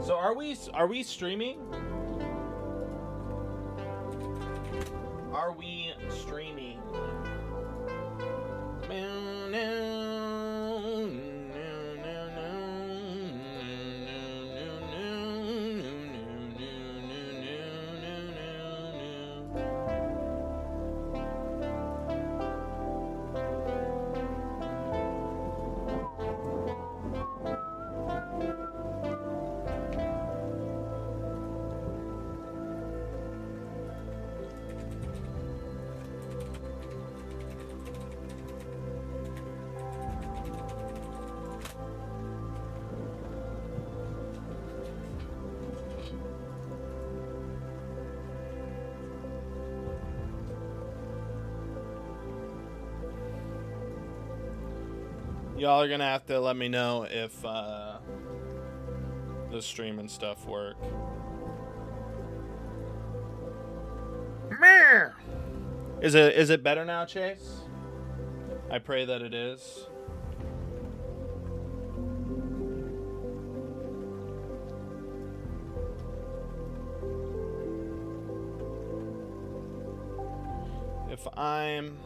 So are we streaming? Are we streaming? Y'all are gonna have to let me know if the stream and stuff work. Is it better now, Chase? I pray that it is. If I'm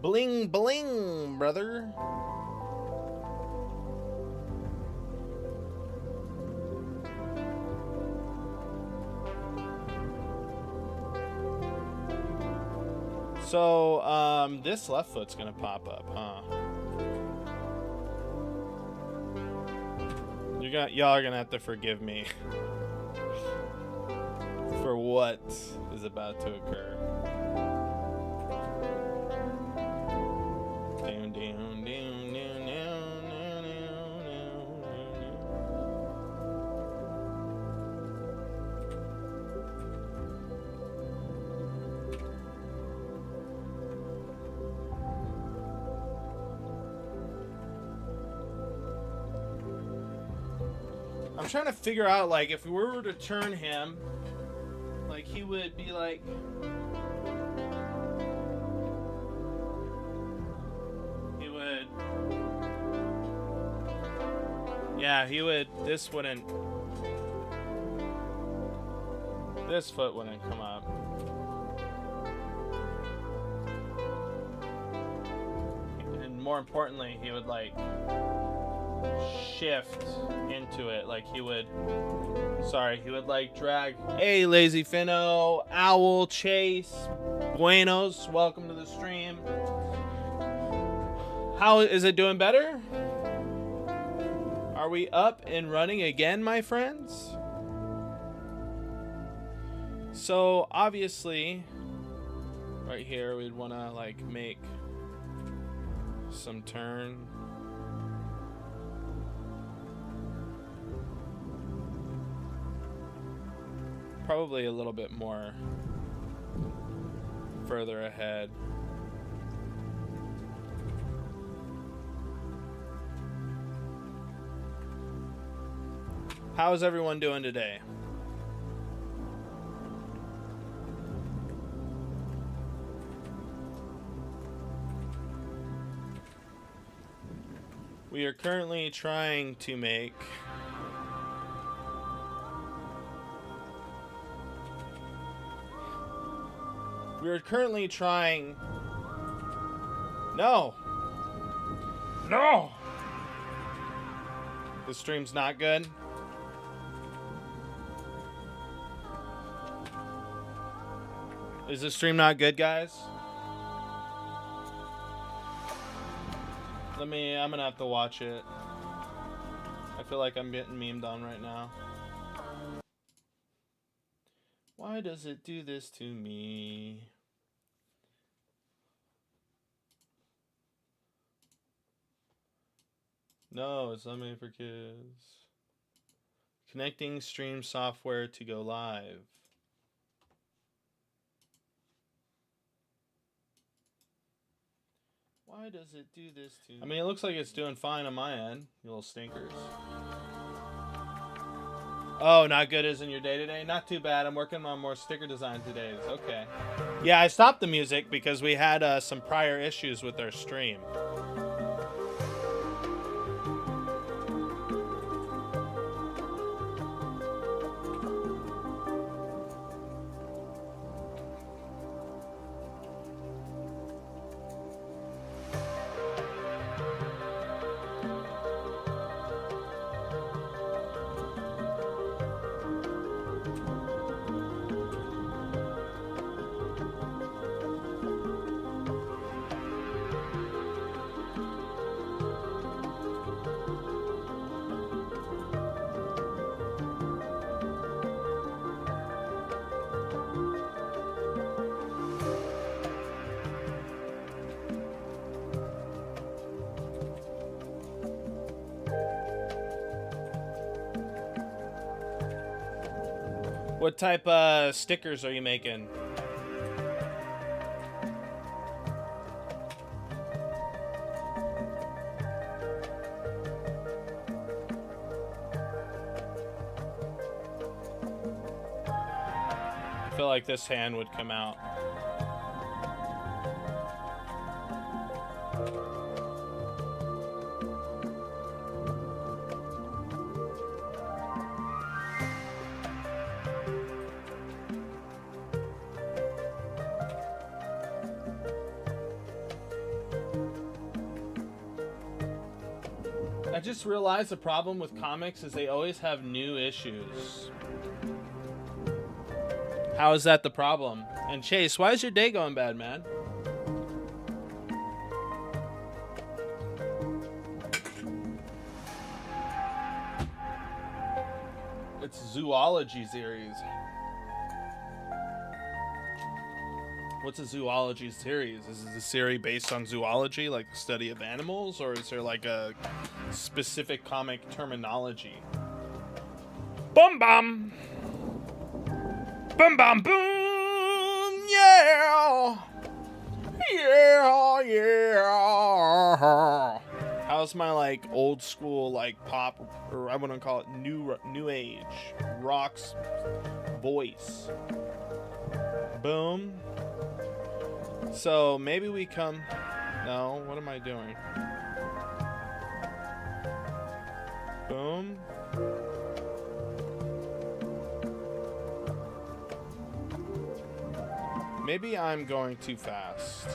bling bling, brother. So, this left foot's gonna pop up, huh? Y'all are gonna have to forgive me for what is about to occur. I'm trying to figure out, like, if we were to turn him, like, he would be like... He would... Yeah, he would... This wouldn't... This foot wouldn't come up. And more importantly, he would, like... shift into it, like he would like drag. Hey, Lazy Finno, Owl, Chase, Buenos, welcome to the stream. How is it doing? Better? Are we up and running again, my friends? So obviously right here we'd want to like make some turn. Probably a little bit more further ahead. How is everyone doing today? We are currently trying to make We're currently trying... No! No! The stream's not good. Is the stream not good, guys? I'm gonna have to watch it. I feel like I'm getting memed on right now. Why does it do this to me? No, it's not made for kids. Connecting stream software to go live. Why does it do this to me? I mean, it looks like it's doing fine on my end. You little stinkers. Oh, not good as in your day-to-day? Not too bad. I'm working on more sticker design today. Okay. Yeah, I stopped the music because we had some prior issues with our stream. What type of stickers are you making? I feel like this hand would come out. I just realized the problem with comics is they always have new issues. How is that the problem? And Chase, why is your day going bad, man? It's zoology series. What's a zoology series? Is this a series based on zoology, like the study of animals, or is there like a specific comic terminology? Boom bum! Boom bum boom! Yeah! Yeah, yeah! How's my like old school like pop, or I wouldn't call it new age rocks voice? Boom. So maybe we come. No, what am I doing? Boom. Maybe I'm going too fast.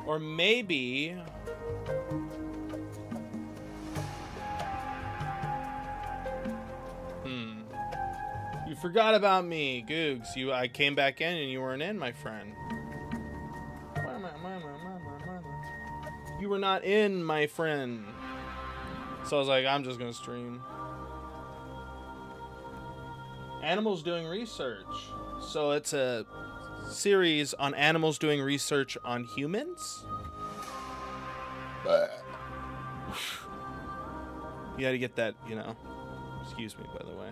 Or maybe you forgot about me, Googs. I came back in and you weren't in, my friend. You were not in, my friend. So I was like, I'm just gonna stream. Animals doing research. So it's a series on animals doing research on humans. You gotta get that, you know. Excuse me, by the way.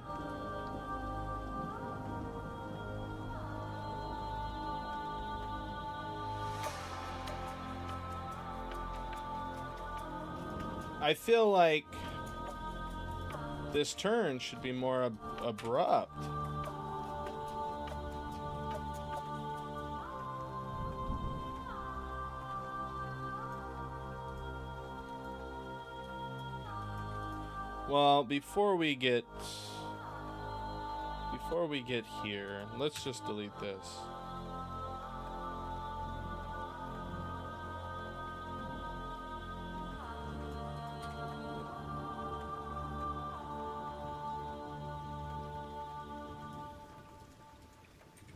I feel like this turn should be more abrupt. Well, before we get here, let's just delete this.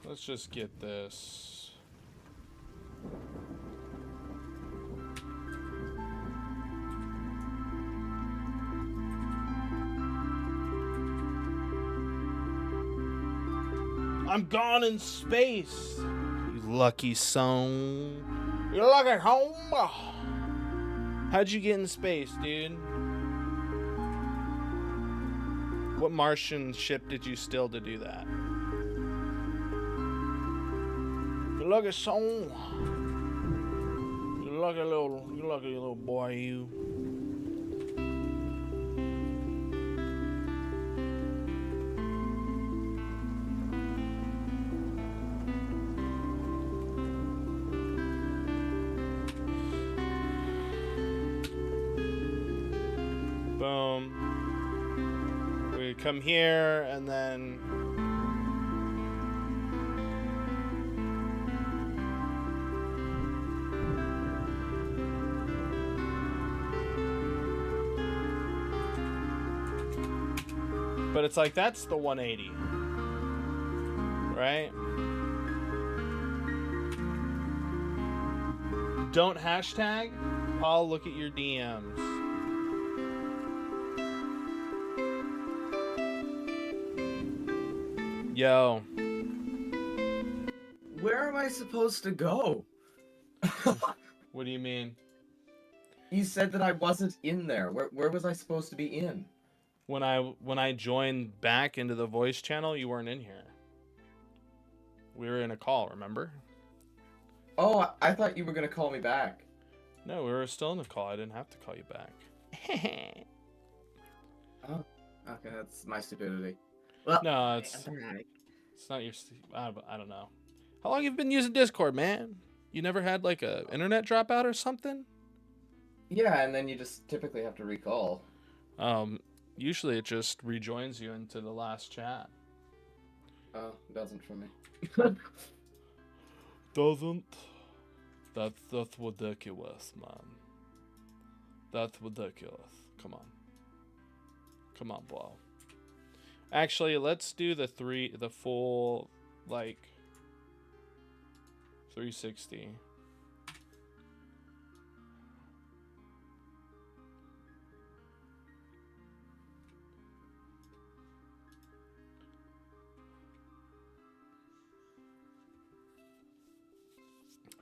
Let's just get this. I'm gone in space. You lucky son. You're lucky home. How'd you get in space, dude? What Martian ship did you steal to do that? You lucky son. You lucky little boy, you. Boom. We come here and then but it's like that's the 180, right? Don't hashtag. Paul, look at your DMs. Yo, Where am I supposed to go? what do you mean? You said that I wasn't in there. Where was I supposed to be in? When I joined back into the voice channel, you weren't in here. We were in a call, remember? Oh, I thought you were gonna call me back. No, we were still in the call. I didn't have to call you back. Oh, okay, that's my stupidity. Well, No, it's not your. I don't know. How long have you been using Discord, man? You never had like a internet dropout or something? yeah, and then you just typically have to recall. Usually it just rejoins you into the last chat. Oh, it doesn't for me. Doesn't? That's ridiculous, man. That's ridiculous. Come on, bro. Actually, let's do the full, like, 360.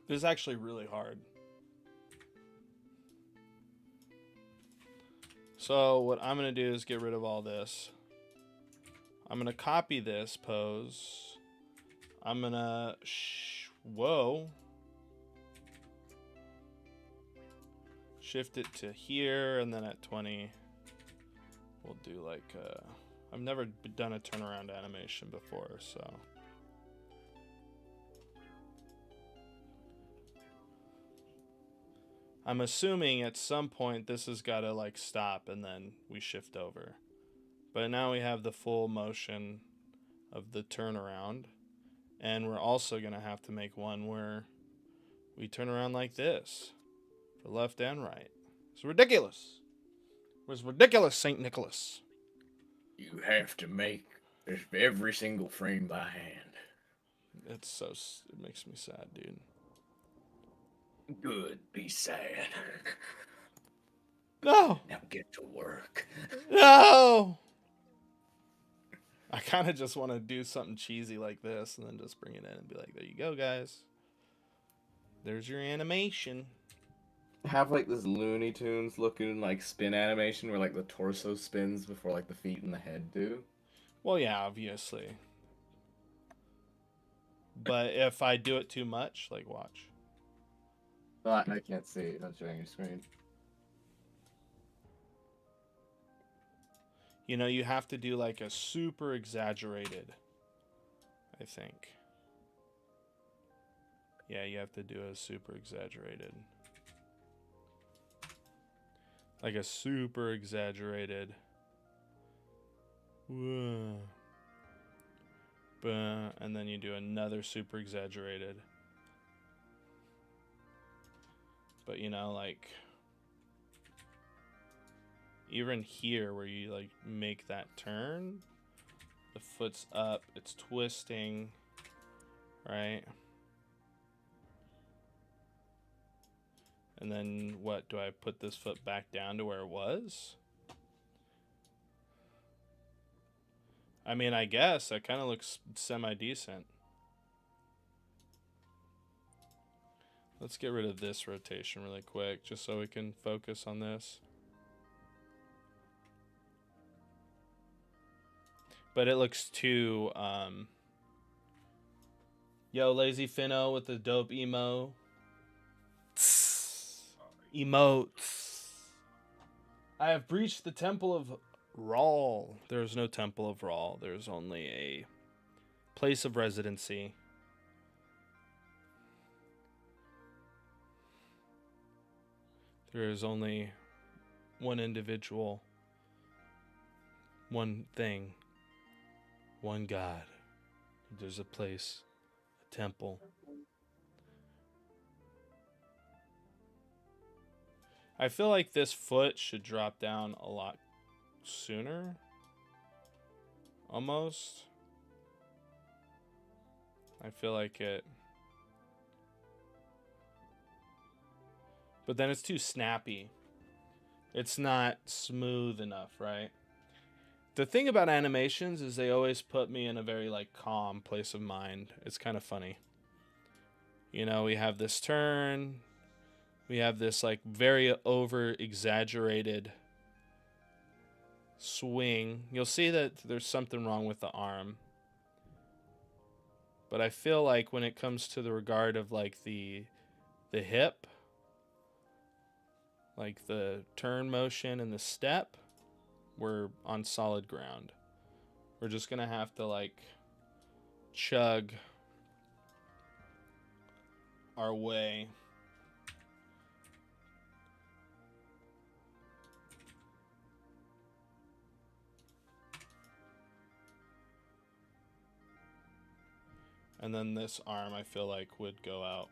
This is actually really hard. So what I'm going to do is get rid of all this. I'm going to copy this pose. I'm going to... Whoa. Shift it to here, and then at 20, we'll do like... I've never done a turnaround animation before, so... I'm assuming at some point this has got to like stop and then we shift over. But now we have the full motion of the turnaround. And we're also going to have to make one where we turn around like this for left and right. It's ridiculous. It was ridiculous, St. Nicholas. You have to make every single frame by hand. It makes me sad, dude. Good, be sad. No! Now get to work. No! I kind of just want to do something cheesy like this and then just bring it in and be like, there you go, guys. There's your animation. Have like this Looney Tunes looking like spin animation where like the torso spins before like the feet and the head do. Well, yeah, obviously. But if I do it too much, like, watch. But I can't see it. Not showing your screen. You know, you have to do like a super exaggerated, I think. Yeah, you have to do a super exaggerated. Like a super exaggerated. And then you do another super exaggerated. But you know, like, even here where you like make that turn, the foot's up, it's twisting, right? And then what, do I put this foot back down to where it was? I mean, I guess that kind of looks semi-decent. Let's get rid of this rotation really quick, just so we can focus on this. But it looks too, Yo, Lazy Finno with the dope emo. Emotes. I have breached the temple of Rawl. There is no temple of Rawl. There's only a place of residency. There is only one individual, one thing, one God. There's a place, a temple. I feel like this foot should drop down a lot sooner. Almost. I feel like it. But then it's too snappy. It's not smooth enough, right? The thing about animations is they always put me in a very like calm place of mind. It's kind of funny. You know, we have this turn. We have this like very over exaggerated swing. You'll see that there's something wrong with the arm. But I feel like when it comes to the regard of like the hip, like the turn motion and the step, we're on solid ground. We're just gonna have to like chug our way. And then this arm, I feel like, would go out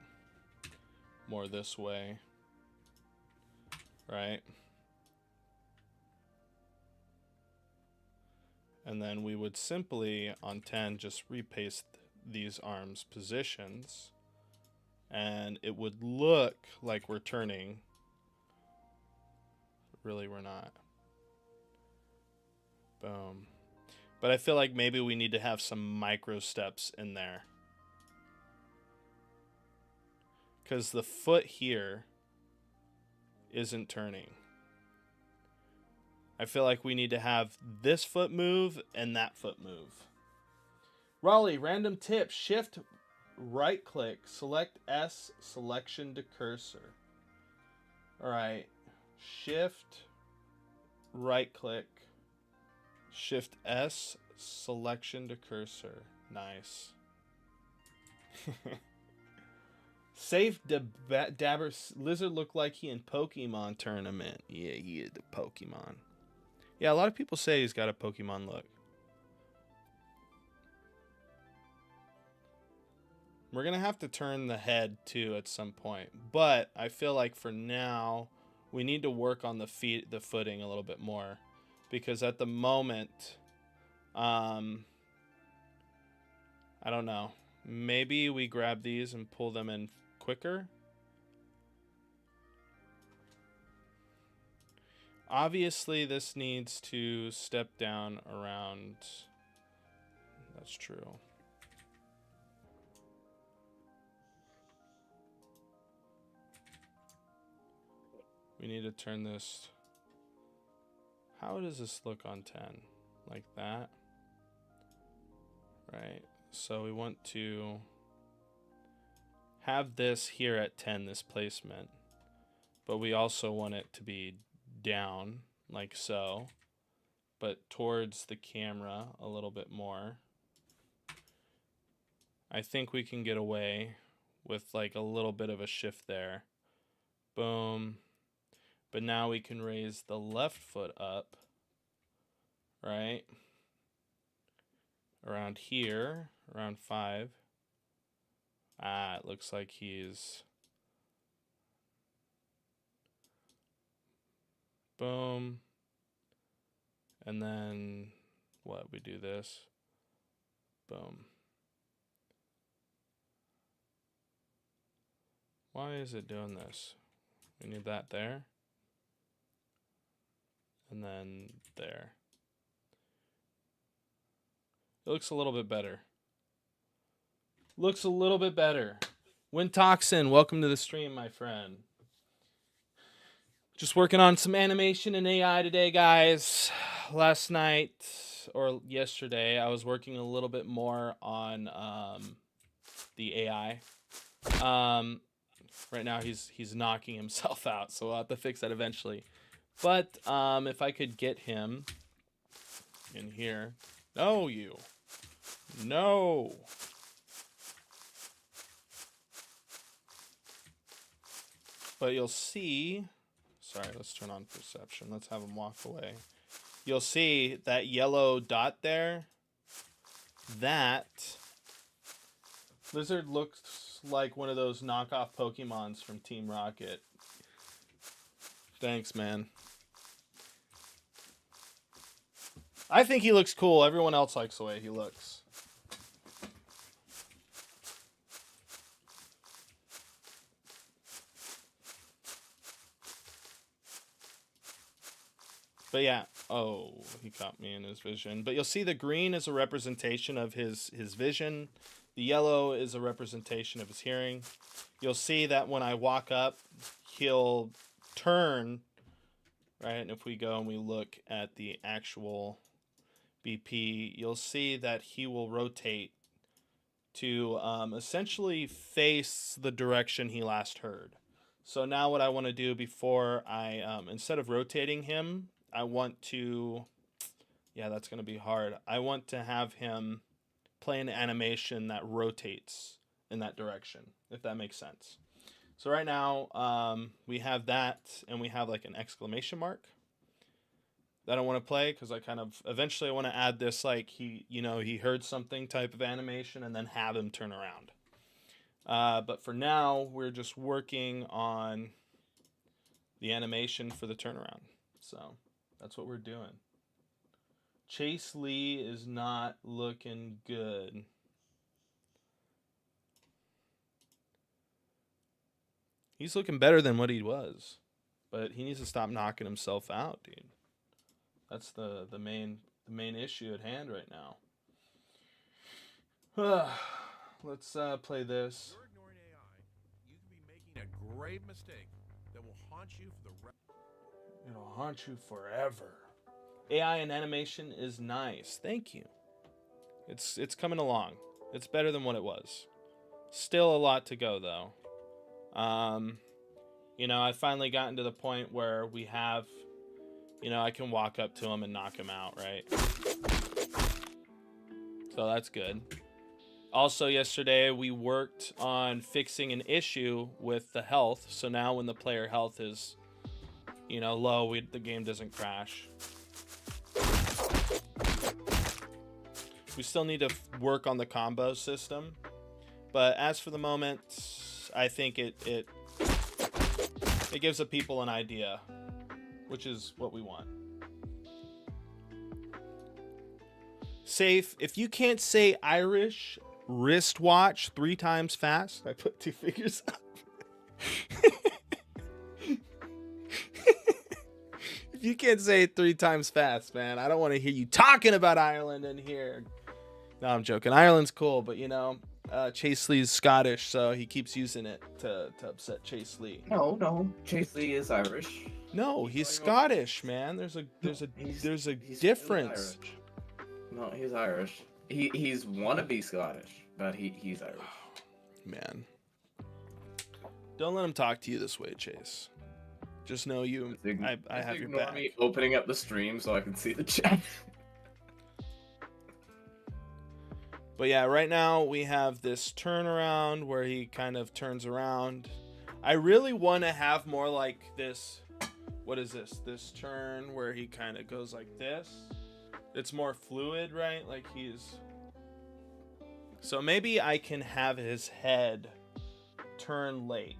more this way. Right? And then we would simply, on 10, just repaste these arms' positions. And it would look like we're turning. Really, we're not. Boom. But I feel like maybe we need to have some micro steps in there. Because the foot here isn't turning. I feel like we need to have this foot move and that foot move. Raleigh, random tip. Shift right click. Select S. Selection to cursor. Alright. Shift right click. Shift S. Selection to cursor. Nice. Safe Dabber Lizard looked like he in Pokemon tournament. Yeah, he is the Pokemon. Yeah, a lot of people say he's got a Pokemon look. We're going to have to turn the head too at some point. But I feel like for now, we need to work on the footing a little bit more. Because at the moment, I don't know. Maybe we grab these and pull them in quicker. Obviously, this needs to step down around. That's true. We need to turn this. How does this look on 10? Like that? Right. So we want to have this here at 10, this placement. But we also want it to be down, like so. But towards the camera a little bit more. I think we can get away with like a little bit of a shift there. Boom. But now we can raise the left foot up, right? Around here, around 5. Ah, it looks like he's... Boom. And then, what, we do this. Boom. Why is it doing this? We need that there. And then there. It looks a little bit better. Looks a little bit better. Wintoxin, welcome to the stream, my friend. Just working on some animation and AI today, guys. Last night, or yesterday, I was working a little bit more on the AI. Right now, he's knocking himself out, so we'll have to fix that eventually. But if I could get him in here. No, you. No. But you'll see... Sorry, let's turn on perception. Let's have him walk away. You'll see that yellow dot there. That lizard looks like one of those knockoff Pokemons from Team Rocket. Thanks, man. I think he looks cool. Everyone else likes the way he looks. But yeah, Oh, he caught me in his vision. But you'll see the green is a representation of his vision. The yellow is a representation of his hearing. You'll see that when I walk up, he'll turn, right? And if we go and we look at the actual BP, you'll see that he will rotate to essentially face the direction he last heard. So now what I want to do before I, instead of rotating him, I want to, yeah, that's going to be hard. I want to have him play an animation that rotates in that direction, if that makes sense. So right now, we have that, and we have like an exclamation mark that I want to play, because I kind of, eventually I want to add this, like, he heard something type of animation, and then have him turn around. But for now, we're just working on the animation for the turnaround. So that's what we're doing. Chase Lee is not looking good. He's looking better than what he was, but he needs to stop knocking himself out, dude. That's the main issue at hand right now. Let's play this. You're ignoring AI. You could be making a grave mistake that will haunt you for the rest. It'll haunt you forever. AI and animation is nice. Thank you. It's coming along. It's better than what it was. Still a lot to go though. I finally gotten to the point where we have, I can walk up to him and knock him out, right? So that's good. Also, yesterday we worked on fixing an issue with the health. So now when the player health is, low, the game doesn't crash. We still need to work on the combo system. But as for the moment, I think it gives the people an idea, which is what we want. Safe. If you can't say Irish wristwatch 3 times fast, I put 2 fingers up. If you can't say it 3 times fast, man, I don't want to hear you talking about Ireland in here. No, I'm joking. Ireland's cool, but Chase Lee's Scottish, so he keeps using it to upset Chase Lee. No, Chase Lee is Irish. No, he's Scottish, man. There's a difference. No, he's Irish. He's wannabe Scottish, but he's Irish. Man, don't let him talk to you this way, Chase. Just know you. I have your back. Me opening up the stream so I can see the chat. But yeah, right now we have this turnaround where he kind of turns around. I really want to have more like this. What is this? This turn where he kind of goes like this. It's more fluid, right? Like he's... So maybe I can have his head turn late.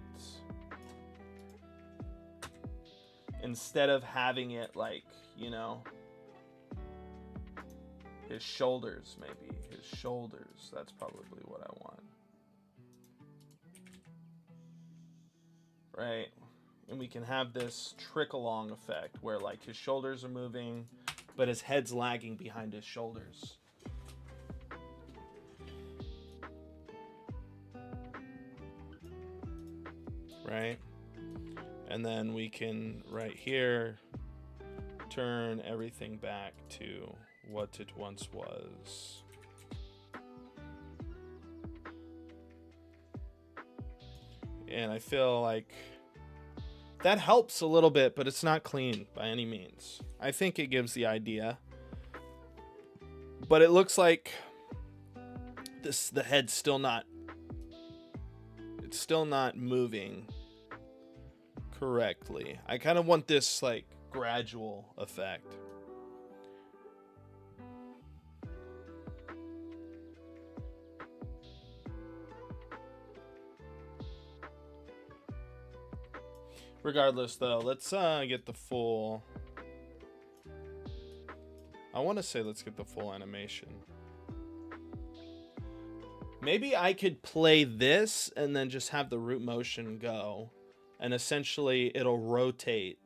Instead of having it like, his shoulders, maybe. His shoulders. That's probably what I want. Right? And we can have this trickle-along effect where, like, his shoulders are moving, but his head's lagging behind his shoulders. Right? And then we can, right here, turn everything back to what it once was. And I feel like that helps a little bit, but it's not clean by any means. I think it gives the idea. But it looks like the head's still not... It's still not moving correctly. I kind of want this, like, gradual effect. Regardless, though, let's get the full... I want to say let's get the full animation. Maybe I could play this and then just have the root motion go. And essentially it'll rotate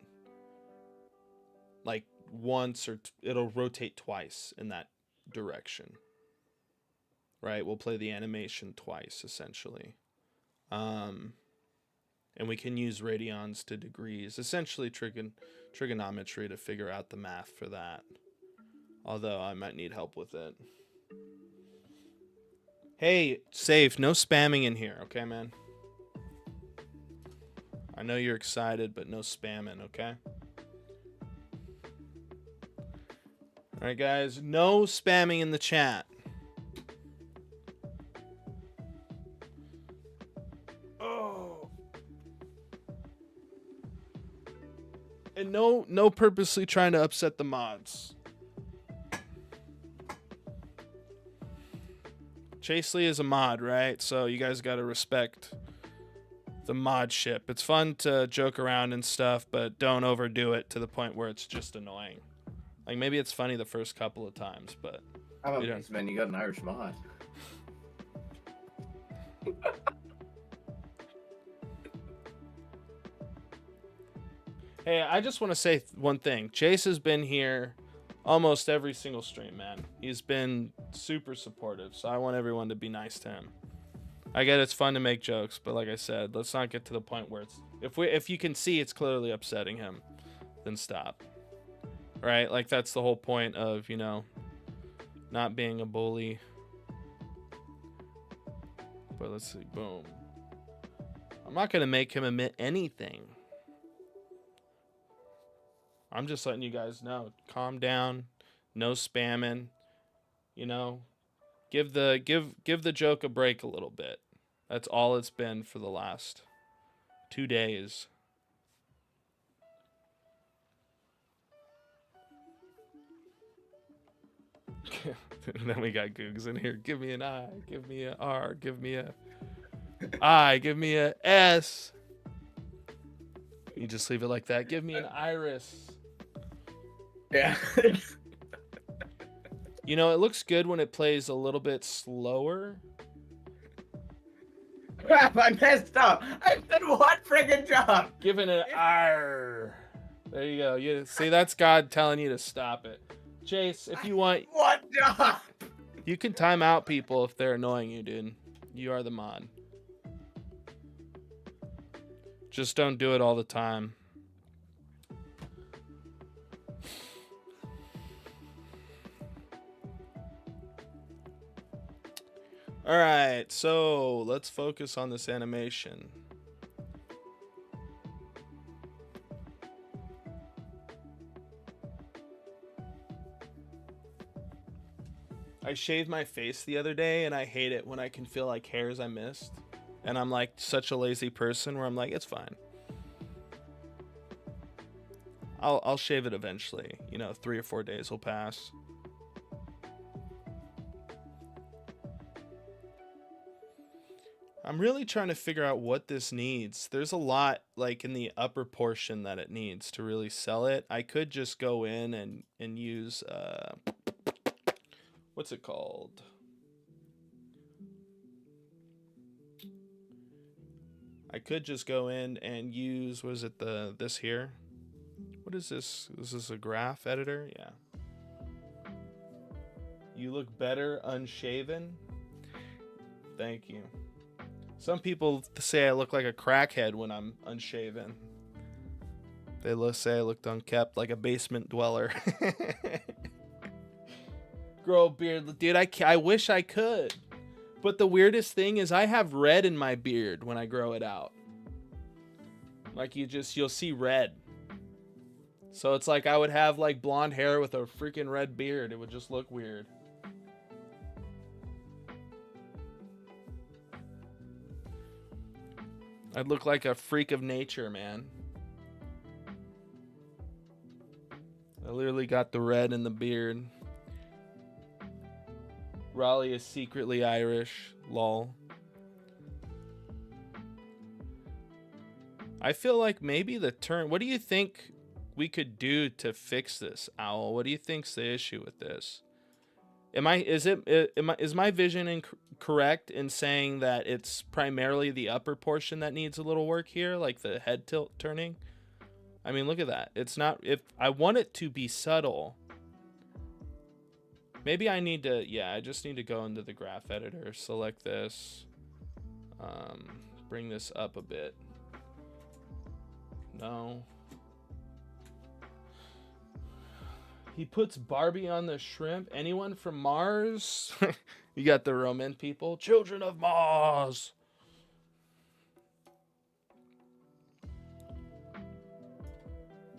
like once or it'll rotate twice in that direction. Right? We'll play the animation twice essentially. And we can use radians to degrees, essentially trigonometry to figure out the math for that. Although I might need help with it. Hey, safe, no spamming in here, okay, man? I know you're excited, but no spamming, okay? Alright, guys, no spamming in the chat. Oh. And no purposely trying to upset the mods. Chaseley is a mod, right? So you guys gotta respect the mod ship. It's fun to joke around and stuff, but don't overdo it to the point where it's just annoying. Like, maybe it's funny the first couple of times, but... How about this, man? You got an Irish mod. Hey, I just want to say one thing. Chase has been here almost every single stream, man. He's been super supportive, so I want everyone to be nice to him. I get it's fun to make jokes, but like I said, let's not get to the point where it's if you can see it's clearly upsetting him, then stop. Right? Like, that's the whole point of, you know, not being a bully. But let's see, boom. I'm not gonna make him admit anything. I'm just letting you guys know. Calm down. No spamming. You know, give the joke a break a little bit. That's all it's been for the last 2 days. And then we got Googs in here. Give me an I. Give me a R. Give me a I. Give me a S. You just leave it like that. Give me an iris. Yeah. You know, it looks good when it plays a little bit slower. Crap, I messed up. I did one friggin' job. Give it an R. There you go. You see, that's God telling you to stop it. Chase, if you want, One job. you can time out people if they're annoying you, dude. You are the mod. Just don't do it all the time. All right, so let's focus on this animation. I shaved my face the other day, and I hate it when I can feel like hairs I missed. And I'm like such a lazy person where I'm like, it's fine. I'll shave it eventually. You know, 3 or 4 days will pass. I'm really trying to figure out what this needs. There's a lot like in the upper portion that it needs to really sell it. I could just go in and use what's it called? I could just go in and use, what is it, this here? What is this? Is this a graph editor? Yeah. You look better unshaven. Thank you. Some people say I look like a crackhead when I'm unshaven. They say I looked unkept, like a basement dweller. Grow a beard. Dude, I wish I could. But the weirdest thing is I have red in my beard when I grow it out. Like, you'll see red. So it's like I would have like blonde hair with a freaking red beard. It would just look weird. I'd look like a freak of nature, man. I literally got the red in the beard. Raleigh is secretly Irish. Lol. I feel like maybe the turn... What do you think we could do to fix this, Owl? What do you think's the issue with this? Is my vision correct in saying that it's primarily the upper portion that needs a little work here, like the head tilt turning? I mean, look at that. It's not, if I want it to be subtle, maybe I need to, yeah, I just need to go into the graph editor, select this, bring this up a bit. No. He puts Barbie on the shrimp. Anyone from Mars? You got the Roman people. Children of Mars.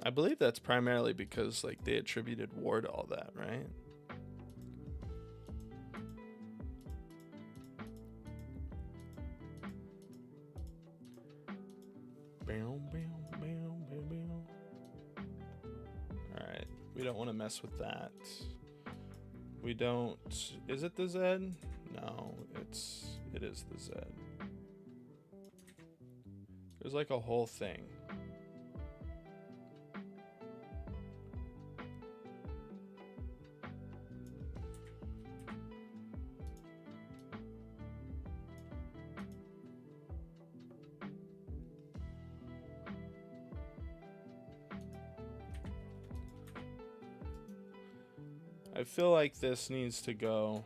I believe that's primarily because like they attributed war to all that, right? Alright, we don't want to mess with that. We don't... Is it the Z? No, it is the Z. There's like a whole thing. I feel like this needs to go.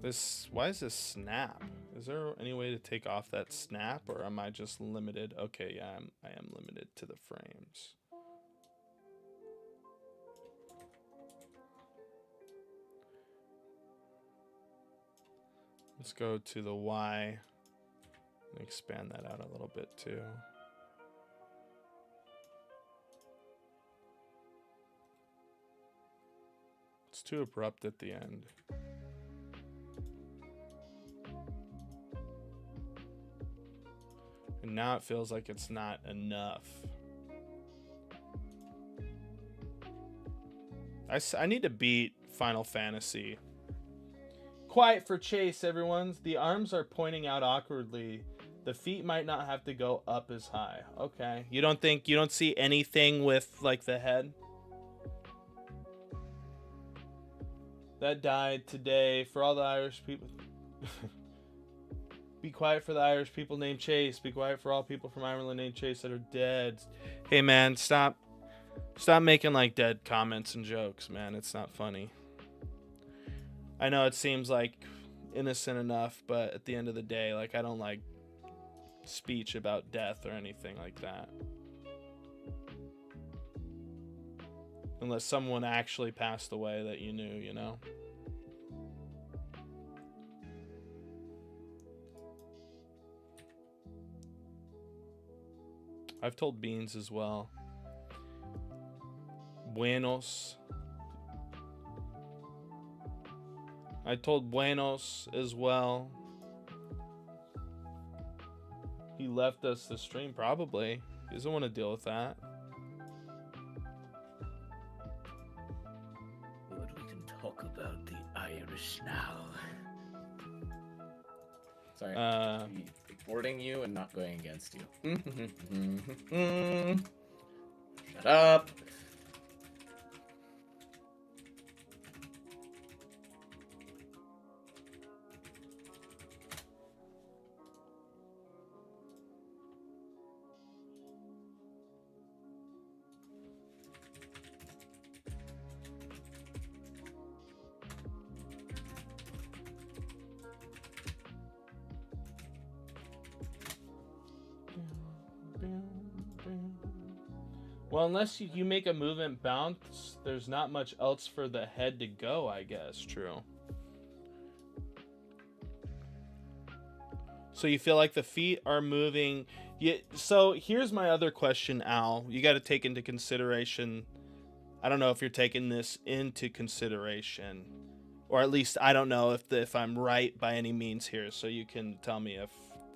This, why is this snap? Is there any way to take off that snap, or am I just limited? Okay, yeah, I am limited to the frames. Let's go to the Y and expand that out a little bit too. It's too abrupt at the end. And now it feels like it's not enough. I need to beat Final Fantasy. Quiet for Chase, everyone. The arms are pointing out awkwardly. The feet might not have to go up as high. Okay. You don't see anything with like the head? That died today for all the Irish people. Be quiet for the Irish people named Chase. Be quiet for all people from Ireland named Chase that are dead. Hey man, stop making like dead comments and jokes, man. It's not funny. I know it seems like innocent enough, but at the end of the day, like I don't like speech about death or anything like that. Unless someone actually passed away that you knew, you know? I've told Beans as well. Buenos. I told Buenos as well. He left us the stream, probably. He doesn't want to deal with that. But we can talk about the Irish now. Sorry, supporting you and not going against you. Shut up. Well, unless you make a movement bounce, there's not much else for the head to go, I guess. True. So you feel like the feet are moving. So here's my other question, Al. You got to take into consideration. I don't know if you're taking this into consideration, or at least I don't know if I'm right by any means here. So you can tell me if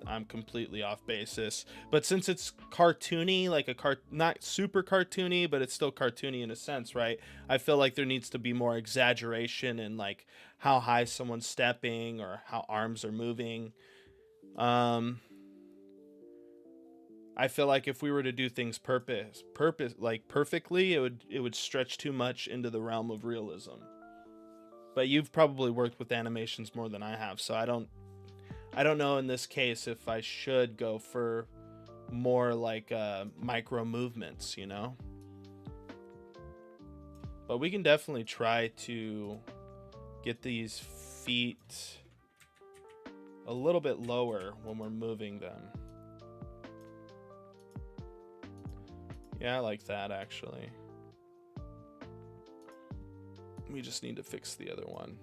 I'm completely off basis. But since it's cartoony, like not super cartoony, but it's still cartoony in a sense, right? I feel like there needs to be more exaggeration in like how high someone's stepping or how arms are moving. I feel like if we were to do things perfectly, it would stretch too much into the realm of realism. But you've probably worked with animations more than I have, so I don't know in this case if I should go for more like micro movements, you know? But we can definitely try to get these feet a little bit lower when we're moving them. Yeah, I like that actually. We just need to fix the other one.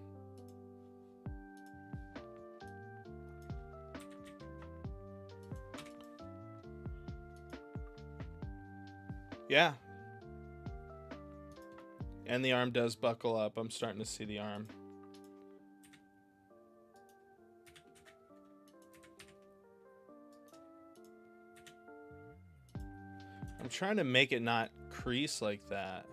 Yeah. And the arm does buckle up. I'm starting to see the arm. I'm trying to make it not crease like that.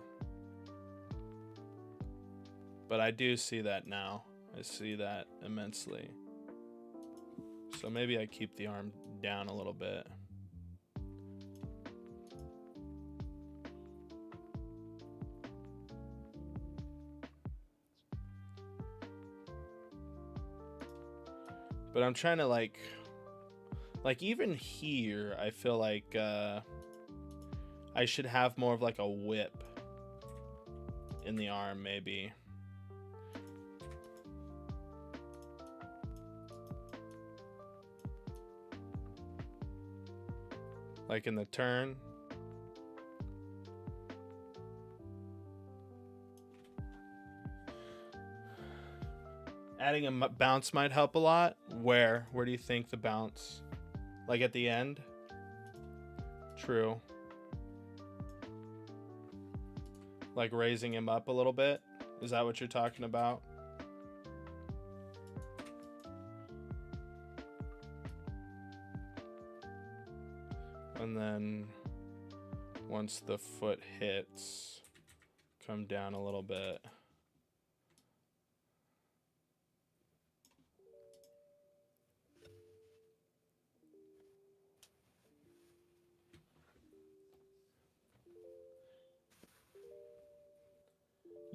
But I do see that now. I see that immensely. So maybe I keep the arm down a little bit. But I'm trying to like even here, I feel like I should have more of like a whip in the arm maybe. Like in the turn. Adding a bounce might help a lot. Where do you think the bounce? Like at the end? True. Like raising him up a little bit? Is that what you're talking about? And then once the foot hits, come down a little bit.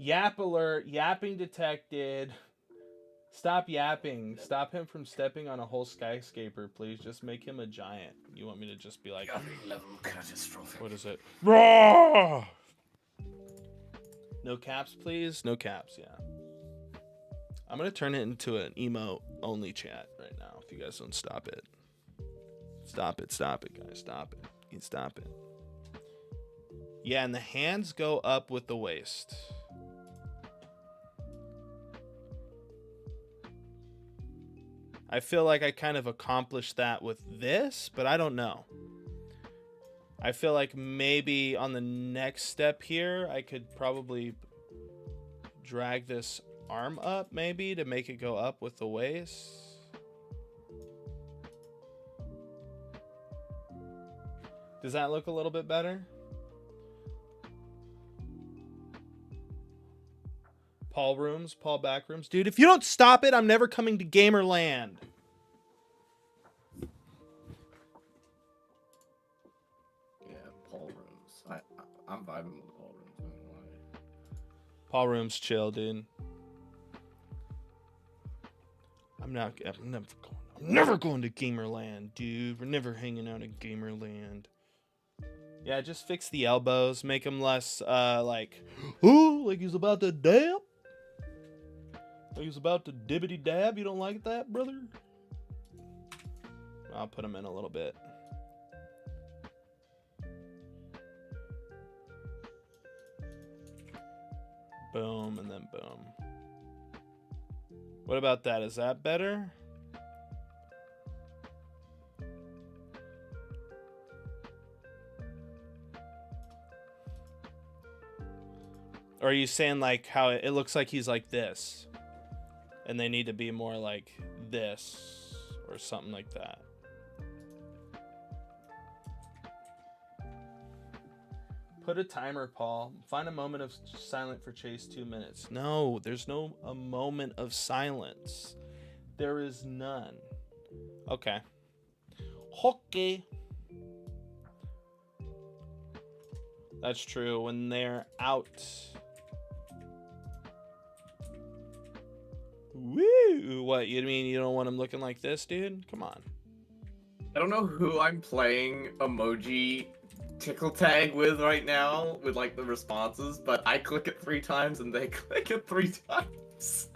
Yap alert, yapping detected. Stop yapping. Stop him from stepping on a whole skyscraper, please. Just make him a giant. You want me to just be like, Level catastrophic. what is it? Raw! No caps, please? No caps, yeah. I'm going to turn it into an emo-only chat right now if you guys don't stop it. Stop it, guys. Stop it. You can stop it. Yeah, and the hands go up with the waist. I feel like I kind of accomplished that with this, but I don't know. I feel like maybe on the next step here, I could probably drag this arm up maybe to make it go up with the waist. Does that look a little bit better? Paul Backrooms. Dude, if you don't stop it, I'm never coming to Gamerland. Yeah, Paul Rooms. I'm vibing with Paul Rooms. I don't know why. Paul Rooms chill, dude. I'm never going to Gamerland, dude. We're never hanging out at Gamerland. Yeah, just fix the elbows, make him less like, ooh, like he's about to dab. Like he's about to dibbity dab. You don't like that, brother? I'll put him in a little bit. Boom, and then boom. What about that? Is that better? Or are you saying like how it looks like he's like this? And they need to be more like this or something like that. Put a timer, Paul. Find a moment of silence for Chase 2 minutes. No, there's no a moment of silence. There is none. Okay. Okay. That's true. When they're out. Woo! What, you mean you don't want him looking like this, dude? Come on. I don't know who I'm playing emoji tickle tag with right now with like the responses, but I click it 3 times and they click it 3 times.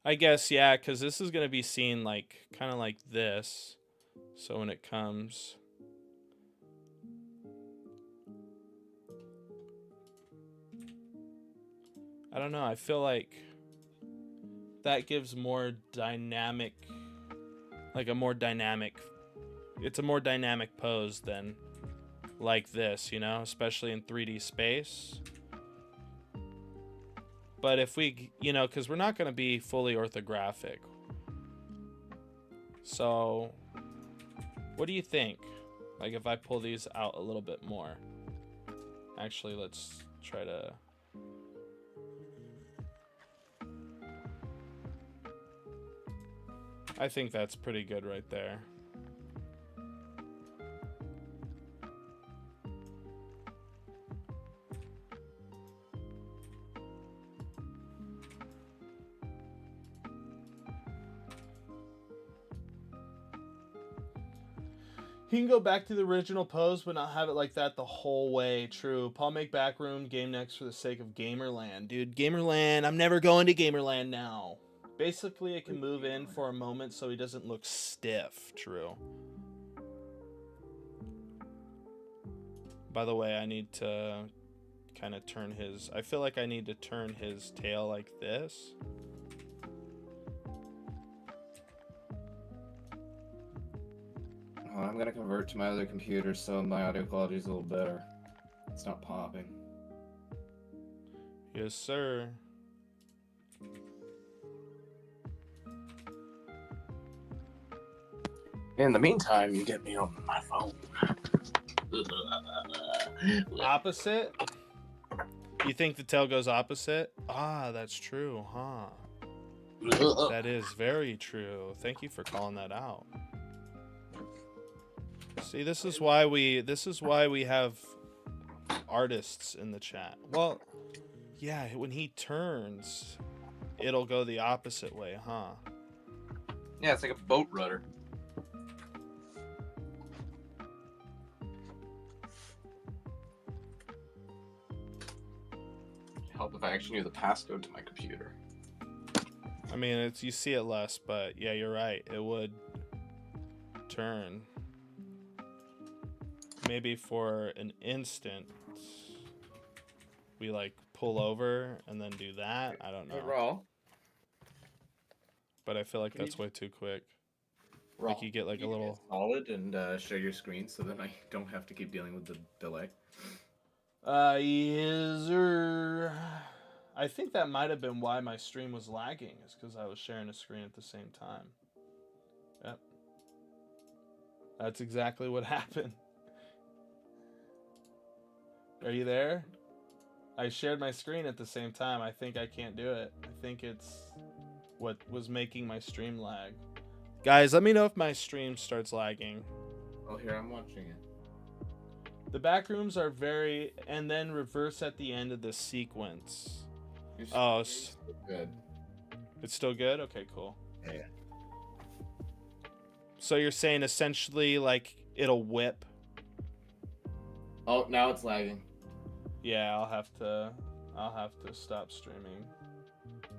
I guess, yeah, because this is going to be seen like kind of like this. So when it comes. I don't know. I feel like that gives more dynamic. Like a more dynamic. It's a more dynamic pose than like this, you know? Especially in 3D space. But if we, you know, because we're not going to be fully orthographic. So, what do you think? Like if I pull these out a little bit more. Actually, let's try to... I think that's pretty good right there. He can go back to the original pose, but not have it like that the whole way. True. Paul make backroom game next for the sake of Gamerland. Dude, Gamerland, I'm never going to Gamerland now. Basically, it can move in for a moment so he doesn't look stiff. True. By the way, I need to kind of turn his... I feel like I need to turn his tail like this. Oh, I'm gonna convert to my other computer so my audio quality is a little better. It's not popping. Yes, sir. In the meantime, you get me on my phone. Opposite? You think the tail goes opposite? Ah, that's true, huh? That is very true. Thank you for calling that out. See, this is why we have artists in the chat. Well, yeah, when he turns, it'll go the opposite way, huh? Yeah, it's like a boat rudder. Help if I actually knew the passcode to my computer. I mean, it's you see it less, but yeah, you're right. It would turn. Maybe for an instant, we like pull over and then do that. I don't know. Hey, Raw. But I feel like Can that's you way too quick. Raw, Like you get like a little... solid and share your screen so then I don't have to keep dealing with the delay. Yes, sir. I think that might have been why my stream was lagging, is because I was sharing a screen at the same time. Yep. That's exactly what happened. Are you there? I shared my screen at the same time. I think I can't do it. I think it's what was making my stream lag. Guys, let me know if my stream starts lagging. Oh, here, I'm watching it. The back rooms are very... And then reverse at the end of the sequence. Oh, It's good. It's still good? Okay, cool. Yeah. So you're saying essentially like it'll whip? Oh, now it's lagging. Yeah, I'll have to stop streaming.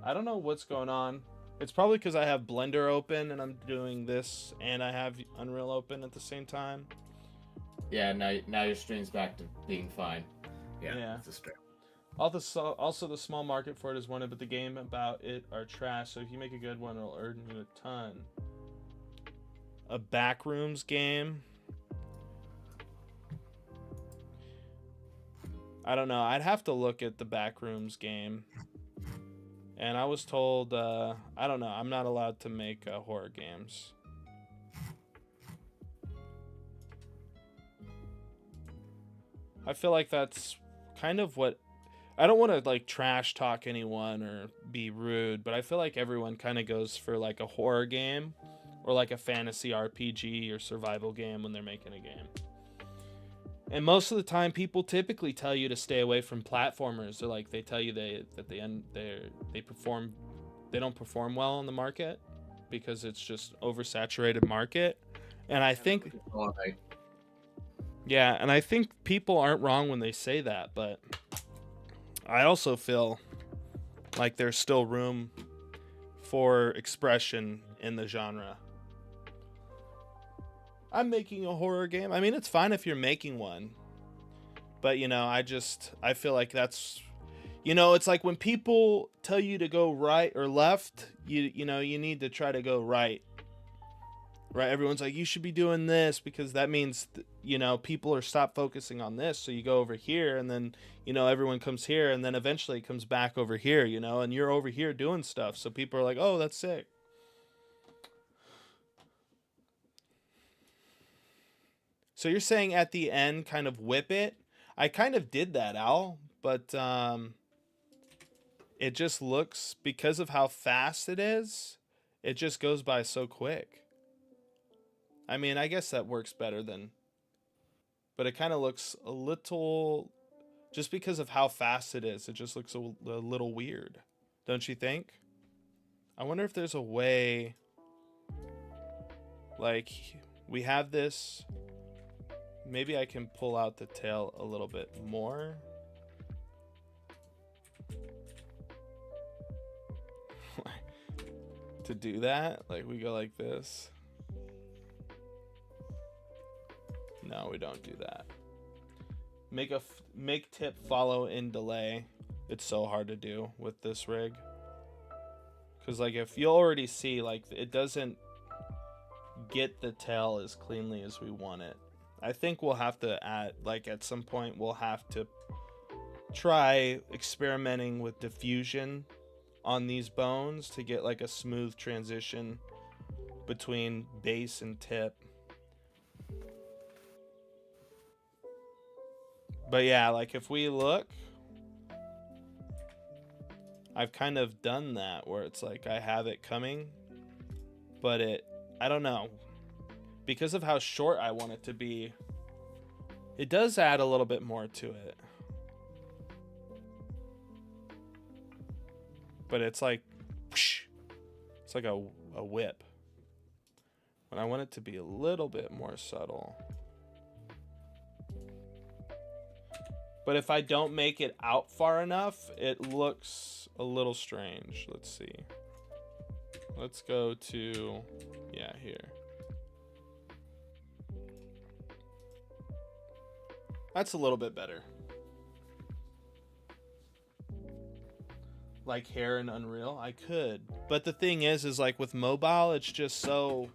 I don't know what's going on. It's probably because I have Blender open and I'm doing this and I have Unreal open at the same time. Yeah, now your stream's back to being fine. Yeah. It's a strip. Also, the small market for it is wanted, but the game about it are trash. So if you make a good one, it'll earn you a ton. A Backrooms game? I don't know. I'd have to look at the Backrooms game. And I was told, I don't know. I'm not allowed to make horror games. I feel like that's kind of what... I don't want to like trash talk anyone or be rude, but I feel like everyone kind of goes for like a horror game or like a fantasy RPG or survival game when they're making a game. And most of the time, people typically tell you to stay away from platformers. Or like they tell you they don't perform well on the market because it's just oversaturated market. And I think, yeah, and I think people aren't wrong when they say that, but I also feel like there's still room for expression in the genre. I'm making a horror game. I mean, it's fine if you're making one. But, you know, I feel like that's, you know, it's like when people tell you to go right or left, you know, you need to try to go right. Right? Everyone's like, you should be doing this because that means, you know, people are stop focusing on this. So you go over here and then, you know, everyone comes here and then eventually it comes back over here, you know, and you're over here doing stuff. So people are like, oh, that's sick. So you're saying at the end, kind of whip it. I kind of did that, Al, but it just looks, because of how fast it is, it just goes by so quick. I mean, I guess that works better than, but it kind of looks a little, just because of how fast it is, it just looks a little weird. Don't you think? I wonder if there's a way, like, we have this. Maybe I can pull out the tail a little bit more. To do that, like we go like this. No, we don't do that. Make tip follow in delay. It's so hard to do with this rig. Cause like if you'll already see, like it doesn't get the tail as cleanly as we want it. I think we'll have to add, like at some point we'll have to try experimenting with diffusion on these bones to get like a smooth transition between base and tip. But yeah, like if we look, I've kind of done that where it's like I have it coming, but I don't know. Because of how short I want it to be, it does add a little bit more to it. But it's like, it's like a whip. When I want it to be a little bit more subtle. But if I don't make it out far enough, it looks a little strange. Let's see. Let's go to, yeah, here. That's a little bit better. Like hair in Unreal, I could. But the thing is like with mobile, it's just so...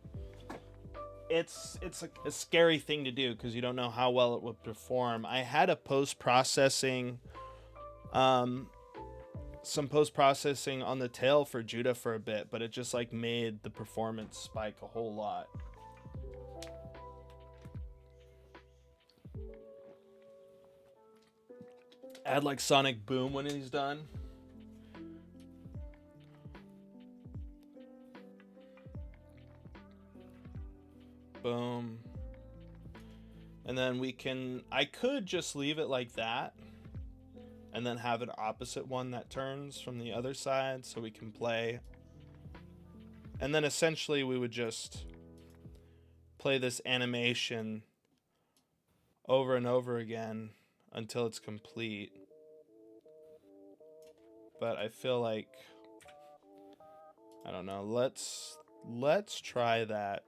It's a scary thing to do because you don't know how well it would perform. I had a post-processing... some post-processing on the tail for Judah for a bit, but it just like made the performance spike a whole lot. Add like Sonic Boom when he's done. Boom. And then I could just leave it like that and then have an opposite one that turns from the other side so we can play. And then essentially we would just play this animation over and over again until it's complete. But I feel like, I don't know, let's try that.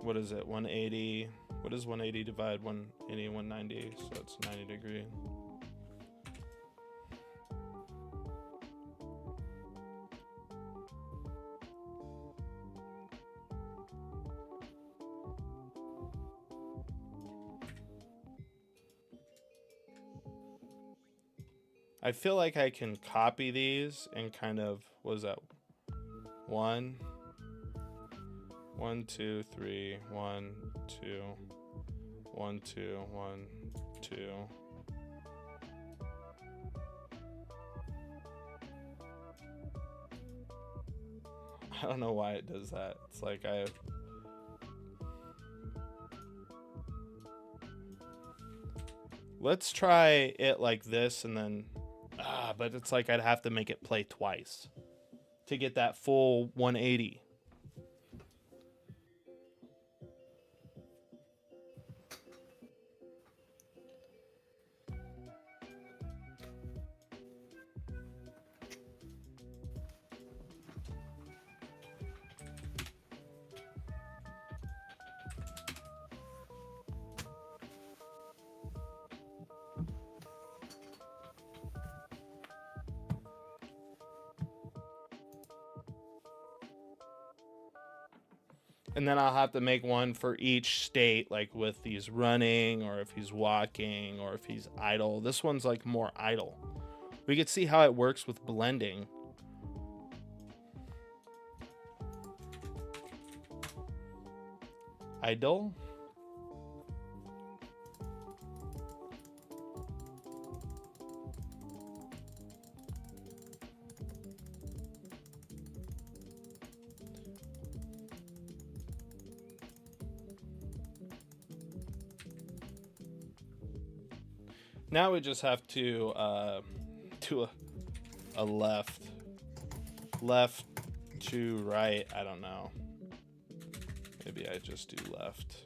What is it? 180. What is 180 divide 180 190? So that's 90 degree. I feel like I can copy these and kind of, what is that? 1 1, 2, 3, 1, 2, 1, 2, 1, 2. I don't know why it does that. It's like I have... Let's try it like this and then... but it's like I'd have to make it play twice to get that full 180. And then I'll have to make one for each state, like with he's running, or if he's walking, or if he's idle. This one's like more idle. We could see how it works with blending. Idle. Now we just have to do a left to right. I don't know. Maybe I just do left.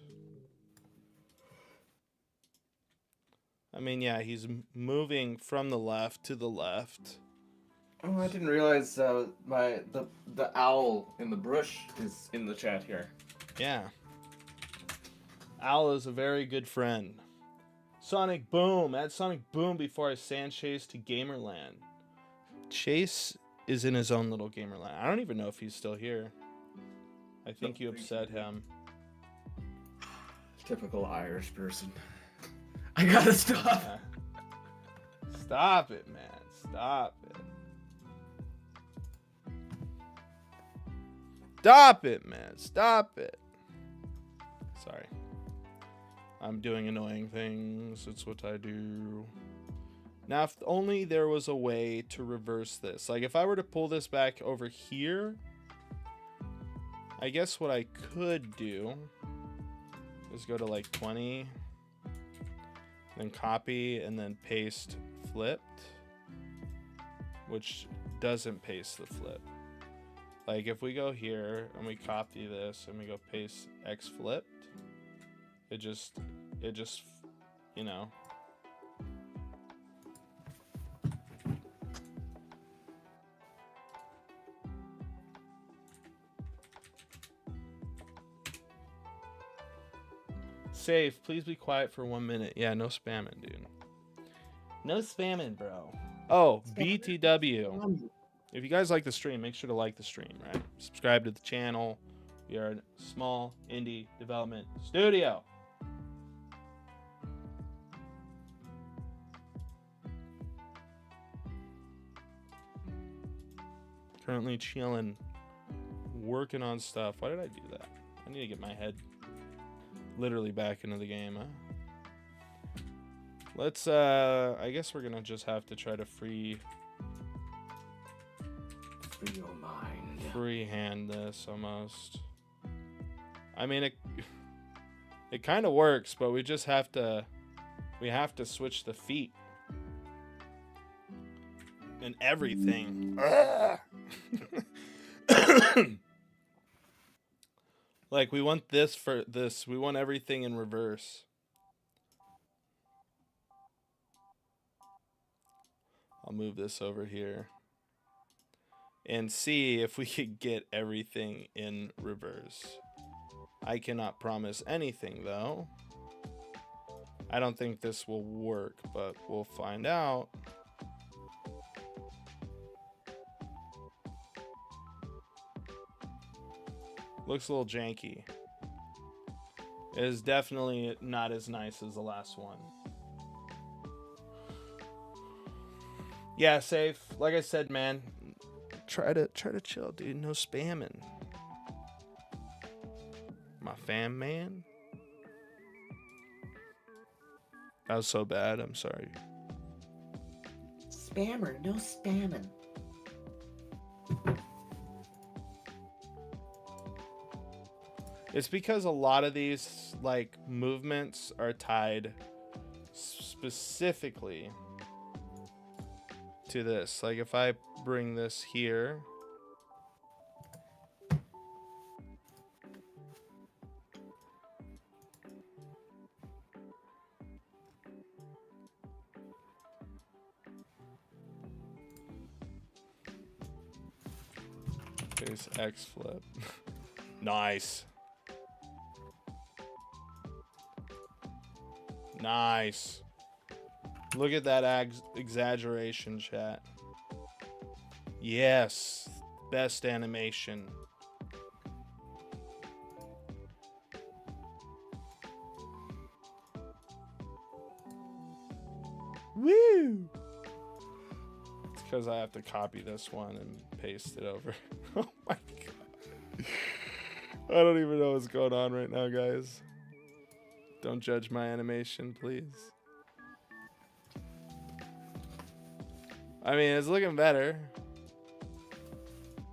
I mean, yeah, he's moving from the left to the left. Oh, I didn't realize the owl in the bush is in the chat here. Yeah. Owl is a very good friend. Sonic Boom. Add Sonic Boom before I sand Chase to Gamerland. Chase is in his own little Gamerland. I don't even know if he's still here. I think you upset him. Typical Irish person. I gotta stop. Yeah. Stop it, man. Stop it. Stop it, man. Stop it. Sorry. I'm doing annoying things. It's what I do. Now, if only there was a way to reverse this. Like, if I were to pull this back over here, I guess what I could do is go to, like, 20, then copy, and then paste flipped, which doesn't paste the flip. Like, if we go here, and we copy this, and we go paste X flipped, it just, you know. Safe, please be quiet for 1 minute. Yeah, no spamming, dude. No spamming, bro. Oh, BTW. If you guys like the stream, make sure to like the stream, right? Subscribe to the channel. We are a small indie development studio. Currently chilling, working on stuff. Why did I do that? I need to get my head literally back into the game, huh? Let's, I guess we're gonna just have to try to free your mind. Freehand this almost. I mean, it kind of works, but we just have to, switch the feet and everything. Like, we want this for this. We want everything in reverse. I'll move this over here and see if we could get everything in reverse. I cannot promise anything, though. I don't think this will work, but we'll find out. Looks a little janky. It is definitely not as nice as the last one. Yeah, safe. Like I said, man, try to chill, dude. No spamming. My fam man. That was so bad. I'm sorry. Spammer, no spamming. It's because a lot of these like movements are tied specifically to this. Like if I bring this here, there's X flip. Nice. Nice. Look at that exaggeration, chat. Yes. Best animation. Woo! It's because I have to copy this one and paste it over. Oh my god. I don't even know what's going on right now, guys. Don't judge my animation, please. I mean, it's looking better.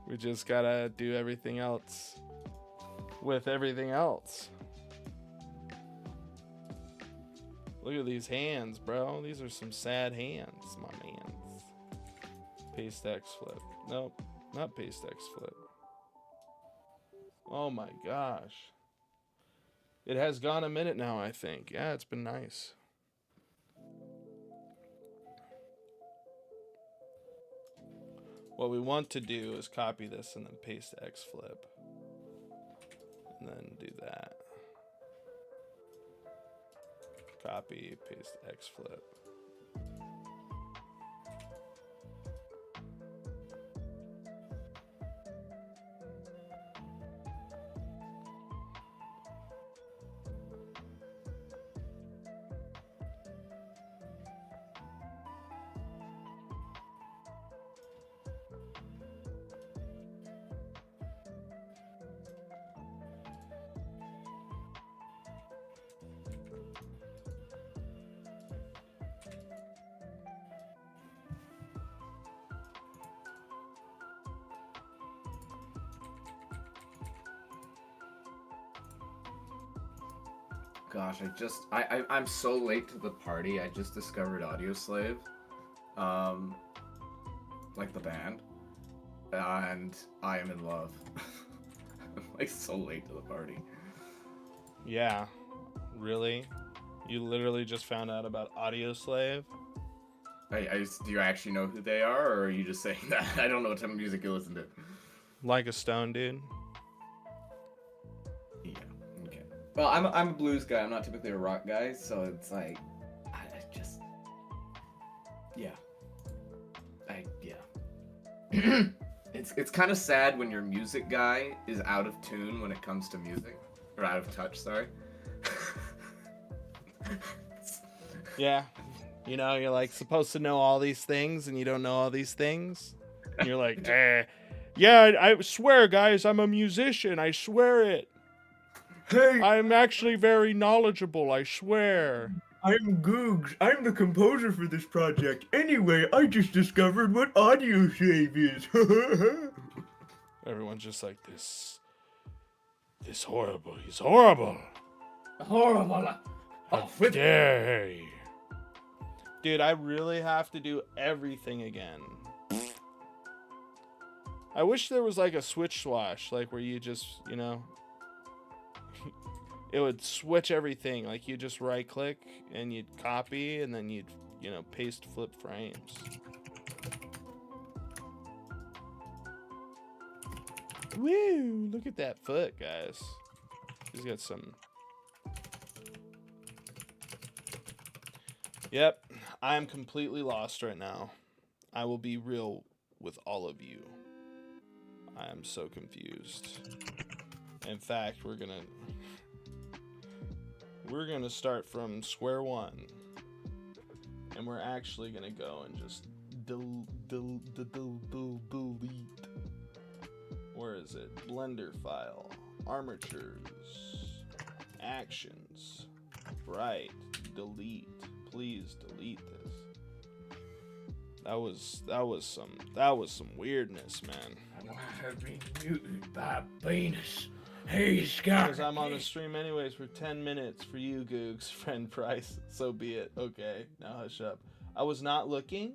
We just gotta do everything else with everything else. Look at these hands, bro. These are some sad hands, my mans. Paste X flip. Nope, not paste X flip. Oh my gosh. It has gone a minute now, I think. Yeah, it's been nice. What we want to do is copy this and then paste X flip. And then do that. Copy, paste X flip. Gosh, I'm so late to the party. I just discovered Audioslave, like the band, and I am in love. I'm like so late to the party. Yeah, really? You literally just found out about Audioslave? Do you actually know who they are, or are you just saying that? I don't know what type of music you listen to. Like a stone, dude. Yeah. Okay. Well, I'm a blues guy. I'm not typically a rock guy, so it's like, I just, yeah. It's kind of sad when your music guy is out of tune when it comes to music, or out of touch. Sorry. Yeah. You know, you're like supposed to know all these things and you don't know all these things. And you're like, yeah, I swear, guys, I'm a musician. I swear it. Hey, I'm actually very knowledgeable. I swear. I'm Googs. I'm the composer for this project. Anyway, I just discovered what Audioslave is. Everyone's just like, this horrible. He's horrible. Horrible. How dare he? Dude, I really have to do everything again. I wish there was like a switch swash, like where you just, you know, it would switch everything. Like you just right click and you'd copy and then you'd, you know, paste flip frames. Woo! Look at that foot, guys. He's got some. Yep, I am completely lost right now. I will be real with all of you. I am so confused. In fact, we're gonna start from square one, and we're actually gonna go and just delete. Where is it? Blender file, armatures. Actions. Right. Delete. Please delete this. That was some weirdness, man. I have been muted by Venus. He's got. Because I'm on the stream anyways for 10 minutes for you, Googs, friend Price. So be it. Okay, now hush up. I was not looking.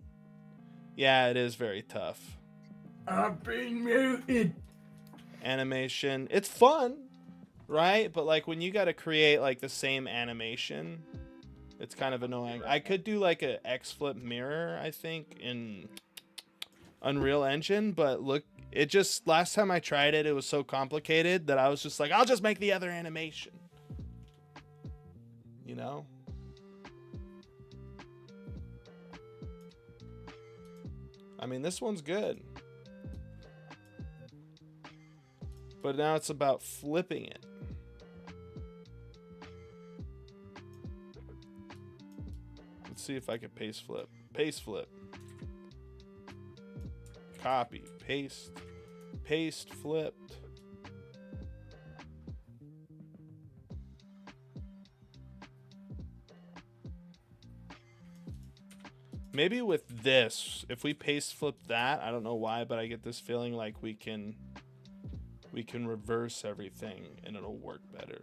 Yeah, it is very tough. I've been muted. Animation. It's fun, right? But like when you got to create like the same animation, it's kind of annoying. I could do like a X-flip mirror, I think, in Unreal Engine, but look, it just, last time I tried it, it was so complicated that I was just like, I'll just make the other animation. You know? I mean, this one's good. But now it's about flipping it. Let's see if I can paste flip. Paste flip. Copy. Paste. Paste flipped. Maybe with this, if we paste flip that, I don't know why, but I get this feeling like we can reverse everything and it'll work better.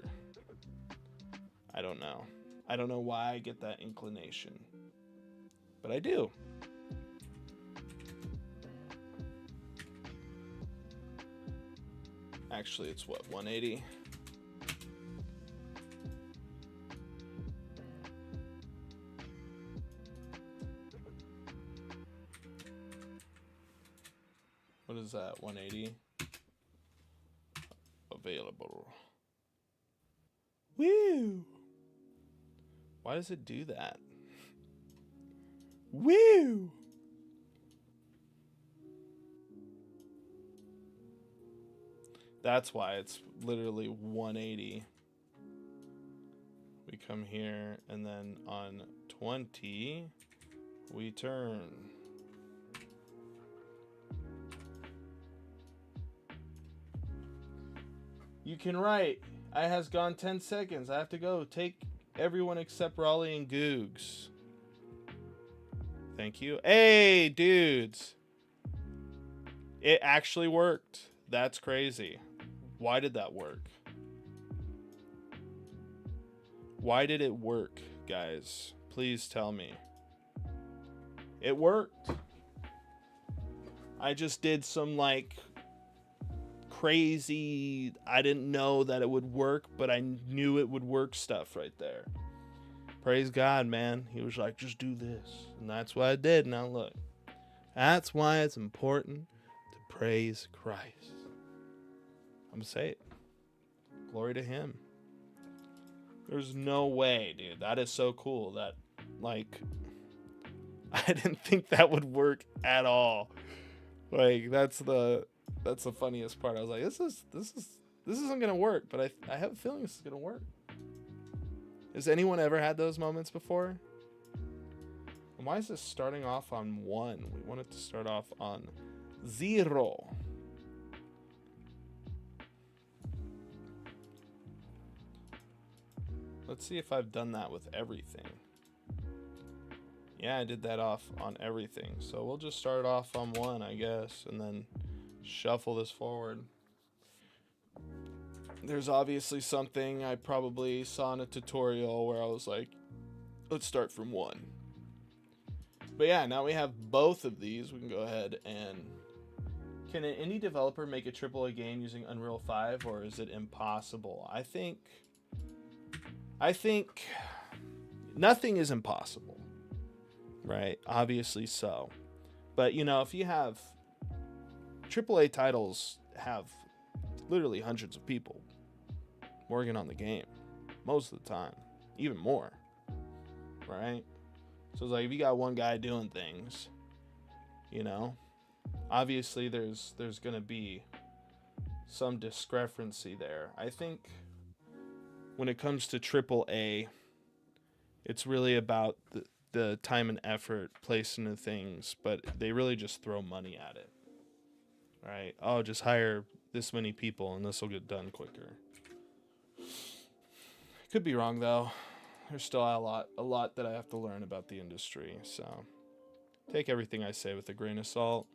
I don't know. I don't know why I get that inclination, but I do. Actually, it's what, 180? What is that? 180? Available. Woo! Why does it do that? Woo! That's why it's literally 180. We come here and then on 20 we turn. You can write. I has gone 10 seconds. I have to go. Take everyone except Raleigh and Googs. Thank you. Hey, dudes. It actually worked. That's crazy. Why did that work? Why did it work, guys? Please tell me. It worked. I just did some like crazy, I didn't know that it would work, but I knew it would work stuff right there. Praise God, man. He was like, just do this. And that's what I did. Now look. That's why it's important to praise Christ. I'm gonna say it. Glory to him. There's no way, dude. That is so cool that, like, I didn't think that would work at all. Like, that's the funniest part. I was like, this isn't gonna work, but I have a feeling this is gonna work. Has anyone ever had those moments before? And why is this starting off on 1? We want it to start off on 0. Let's see if I've done that with everything. Yeah, I did that off on everything. So we'll just start off on 1, I guess, and then shuffle this forward. There's obviously something I probably saw in a tutorial where I was like, let's start from 1. But yeah, now we have both of these. We can go ahead and... Can an indie developer make a AAA game using Unreal 5, or is it impossible? I think nothing is impossible, right? Obviously so. But, you know, if you have AAA titles have literally hundreds of people working on the game most of the time, even more, right? So it's like if you got one guy doing things, you know, obviously there's going to be some discrepancy there. I think when it comes to AAA, it's really about the time and effort placed into things, but they really just throw money at it. Right? Oh, just hire this many people and this will get done quicker. Could be wrong though. There's still a lot that I have to learn about the industry. So take everything I say with a grain of salt.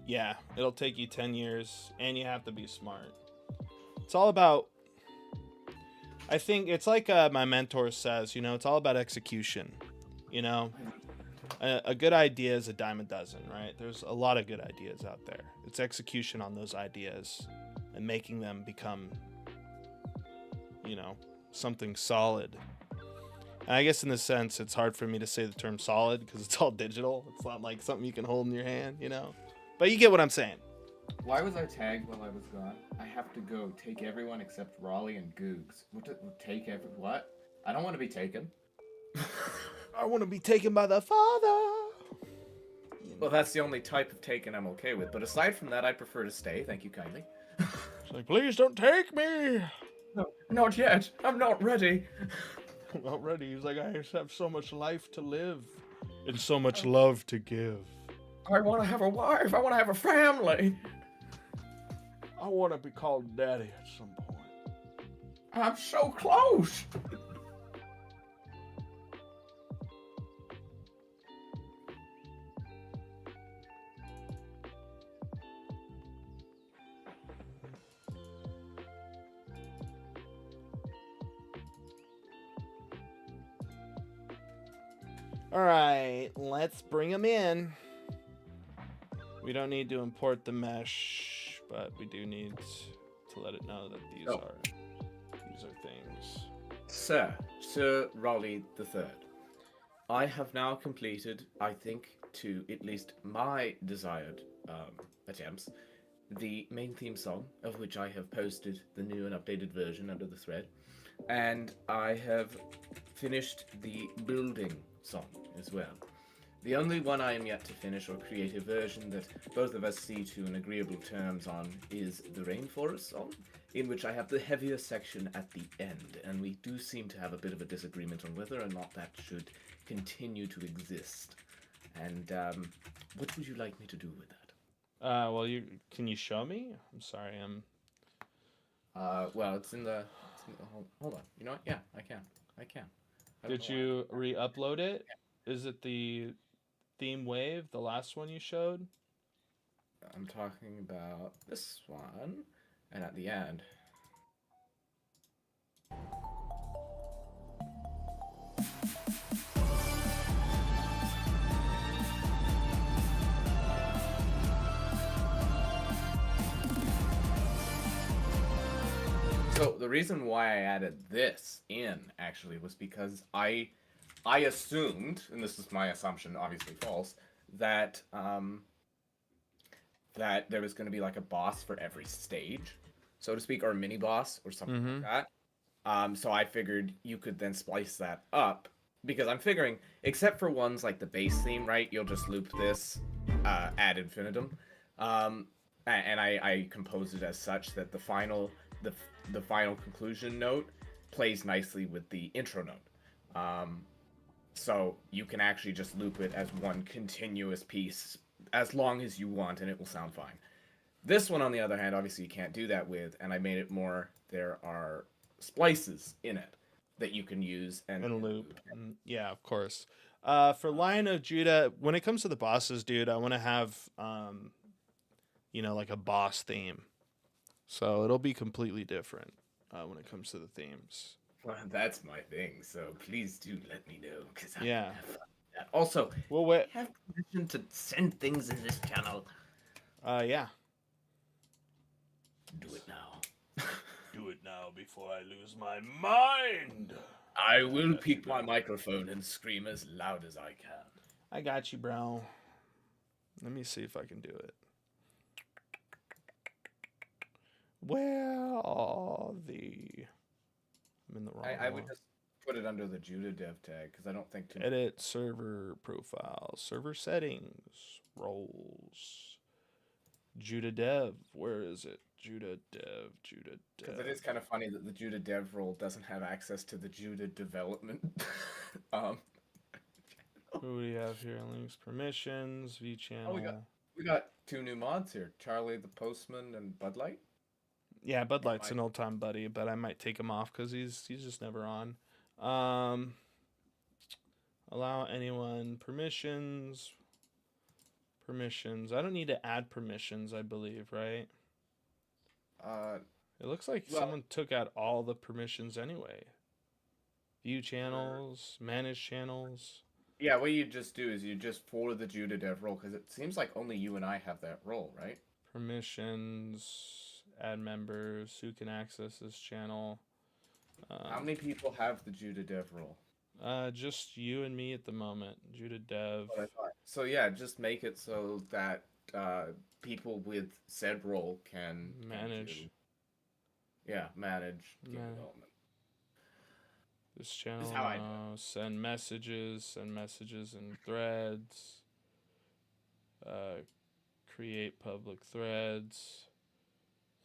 Yeah, it'll take you 10 years, and you have to be smart. It's all about, I think it's like my mentor says, you know, it's all about execution. You know, a good idea is a dime a dozen, right? There's a lot of good ideas out there. It's execution on those ideas and making them become, you know, something solid. And I guess in this sense, it's hard for me to say the term solid because it's all digital. It's not like something you can hold in your hand, you know? But you get what I'm saying. Why was I tagged while I was gone? I have to go take everyone except Raleigh and Googs. What? I don't want to be taken. I want to be taken by the Father. Well, that's the only type of taken I'm okay with. But aside from that, I prefer to stay. Thank you kindly. It's like, please don't take me. No, not yet. I'm not ready. I'm not ready. He's like, I have so much life to live and so much love to give. I want to have a wife. I want to have a family. I want to be called daddy at some point. I'm so close. All right, let's bring them in. We don't need to import the mesh, but we do need to let it know that these are things. Sir Raleigh III, I have now completed, I think, to at least my desired attempts, the main theme song, of which I have posted the new and updated version under the thread, and I have finished the building song as well. The only one I am yet to finish or create a version that both of us see to an agreeable terms on is the Rainforest song, in which I have the heavier section at the end, and we do seem to have a bit of a disagreement on whether or not that should continue to exist. And what would you like me to do with that? Well, can you show me? I'm sorry, Well, it's in the hold on. You know what? Yeah, I can. Did you re-upload it? Is it the theme wave, the last one you showed? I'm talking about this one, and at the end. So the reason why I added this in actually was because I assumed, and this is my assumption, obviously false, that that there was going to be like a boss for every stage, so to speak, or a mini boss or something like that. So I figured you could then splice that up, because I'm figuring, except for ones like the base theme, right? You'll just loop this ad infinitum, and I composed it as such that the final conclusion note plays nicely with the intro note. So you can actually just loop it as one continuous piece as long as you want, and it will sound fine. This one, on the other hand, obviously you can't do that with, and I made it more, there are splices in it that you can use and loop. Yeah, of course. For Lion of Judah, when it comes to the bosses, dude, I want to have, like a boss theme. So it'll be completely different when it comes to the themes. Well, that's my thing, so please do let me know, because I Yeah. have fun with that. Also, Well, wait. I have permission to send things in this channel. Yeah. Do it now. Do it now before I lose my mind. I will peek my microphone and scream as loud as I can. I got you, bro. Let me see if I can do it. Where are the... I'm in the wrong I would one. just put it under the Judah dev tag, because I don't think too Edit server profile, server settings, roles. Judah Dev. Where is it? Judah Dev. Because it is kind of funny that the Judah dev role doesn't have access to the Judah development. um, Who do we have here? Links, permissions, V channel. we got 2 new mods here: Charlie the Postman and Bud Light. Yeah, Bud Light's an old time buddy, but I might take him off because he's just never on. Allow anyone permissions. Permissions. I don't need to add permissions, I believe, right? It looks like someone took out all the permissions anyway. View channels, manage channels. Yeah, what you just do is you just for the Judah dev role, because it seems like only you and I have that role, right? Permissions, add members, who can access this channel. How many people have the Judah dev role? Just you and me at the moment. Judah Dev. So yeah, just make it so that people with said role can Manage. Manage game development. This channel. This is how I do it. Send messages and threads. Create public threads.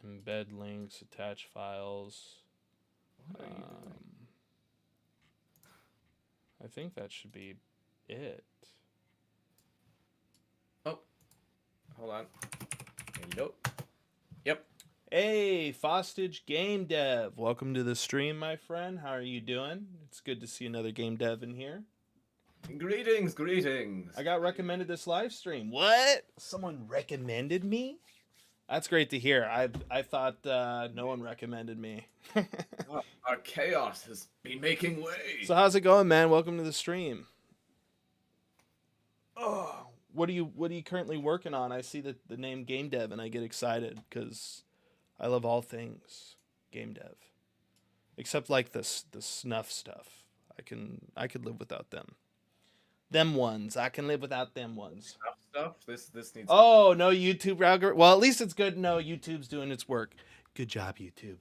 Embed links, attach files. What are you doing? I think that should be it. Oh, hold on. Hello. Yep. Hey, Fostage Game Dev. Welcome to the stream, my friend. How are you doing? It's good to see another game dev in here. Greetings. I got recommended this live stream. What? Someone recommended me? That's great to hear. I thought no one recommended me. Our chaos has been making way. So how's it going, man? Welcome to the stream. Oh, what are you currently working on? I see the name Game Dev and I get excited because I love all things game dev, except like the snuff stuff. I could live without them. Them ones. I can live without them ones. Stuff. This needs. Oh, no YouTube algorithm. Well, at least it's good to know YouTube's doing its work. Good job, YouTube.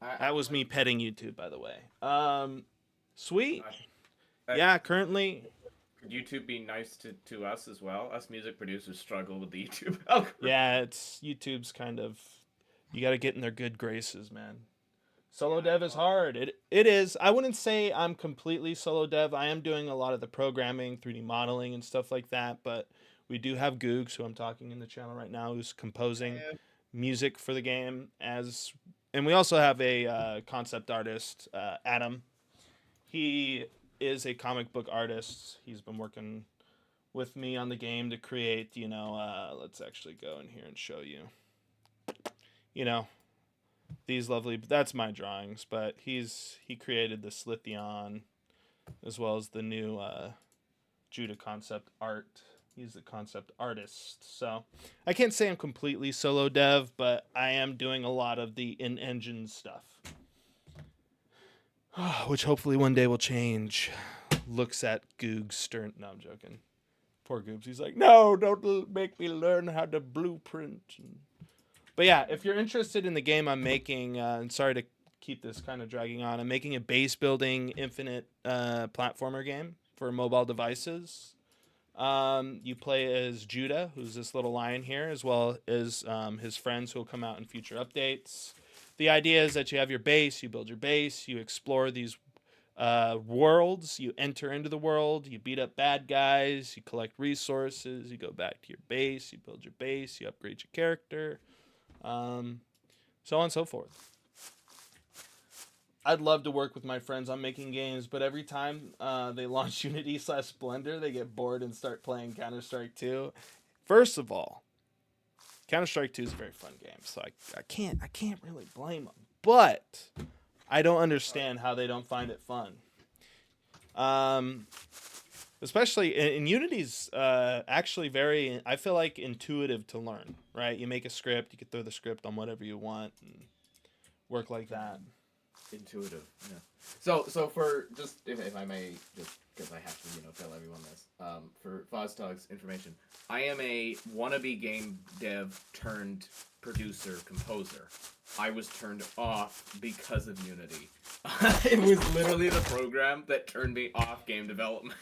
That was me petting YouTube, by the way. Sweet. Yeah, currently. Could YouTube be nice to us as well? Us music producers struggle with the YouTube algorithm. Yeah, it's YouTube's kind of. You got to get in their good graces, man. Solo dev is hard. It is. I wouldn't say I'm completely solo dev. I am doing a lot of the programming, 3D modeling, and stuff like that. But we do have Googs, who I'm talking in the channel right now, who's composing music for the game. And we also have a concept artist, Adam. He is a comic book artist. He's been working with me on the game to create, let's actually go in here and show you. These lovely, that's my drawings, but he created the Slithion as well as the new Judah concept art. He's the concept artist. So I can't say I'm completely solo dev, but I am doing a lot of the in-engine stuff. Which hopefully one day will change. Looks at Goog's stern. No, I'm joking. Poor Goobs. He's like, no, don't make me learn how to blueprint. But yeah, if you're interested in the game I'm making, and sorry to keep this kind of dragging on, I'm making a base building infinite platformer game for mobile devices. You play as Judah, who's this little lion here, as well as his friends who will come out in future updates. The idea is that you have your base, you build your base, you explore these worlds, you enter into the world, you beat up bad guys, you collect resources, you go back to your base, you build your base, you upgrade your character. So on and so forth. I'd love to work with my friends on making games, but every time they launch Unity/Blender, they get bored and start playing Counter-Strike 2. First of all, Counter-Strike 2 is a very fun game, so I can't really blame them. But I don't understand how they don't find it fun. Especially in Unity's actually very, I feel like, intuitive to learn, right? You make a script, you can throw the script on whatever you want and work like that. Intuitive, yeah. So for just, if I may, just because I have to, tell everyone this, for Foztog's information, I am a wannabe game dev turned producer composer. I was turned off because of Unity. It was literally the program that turned me off game development.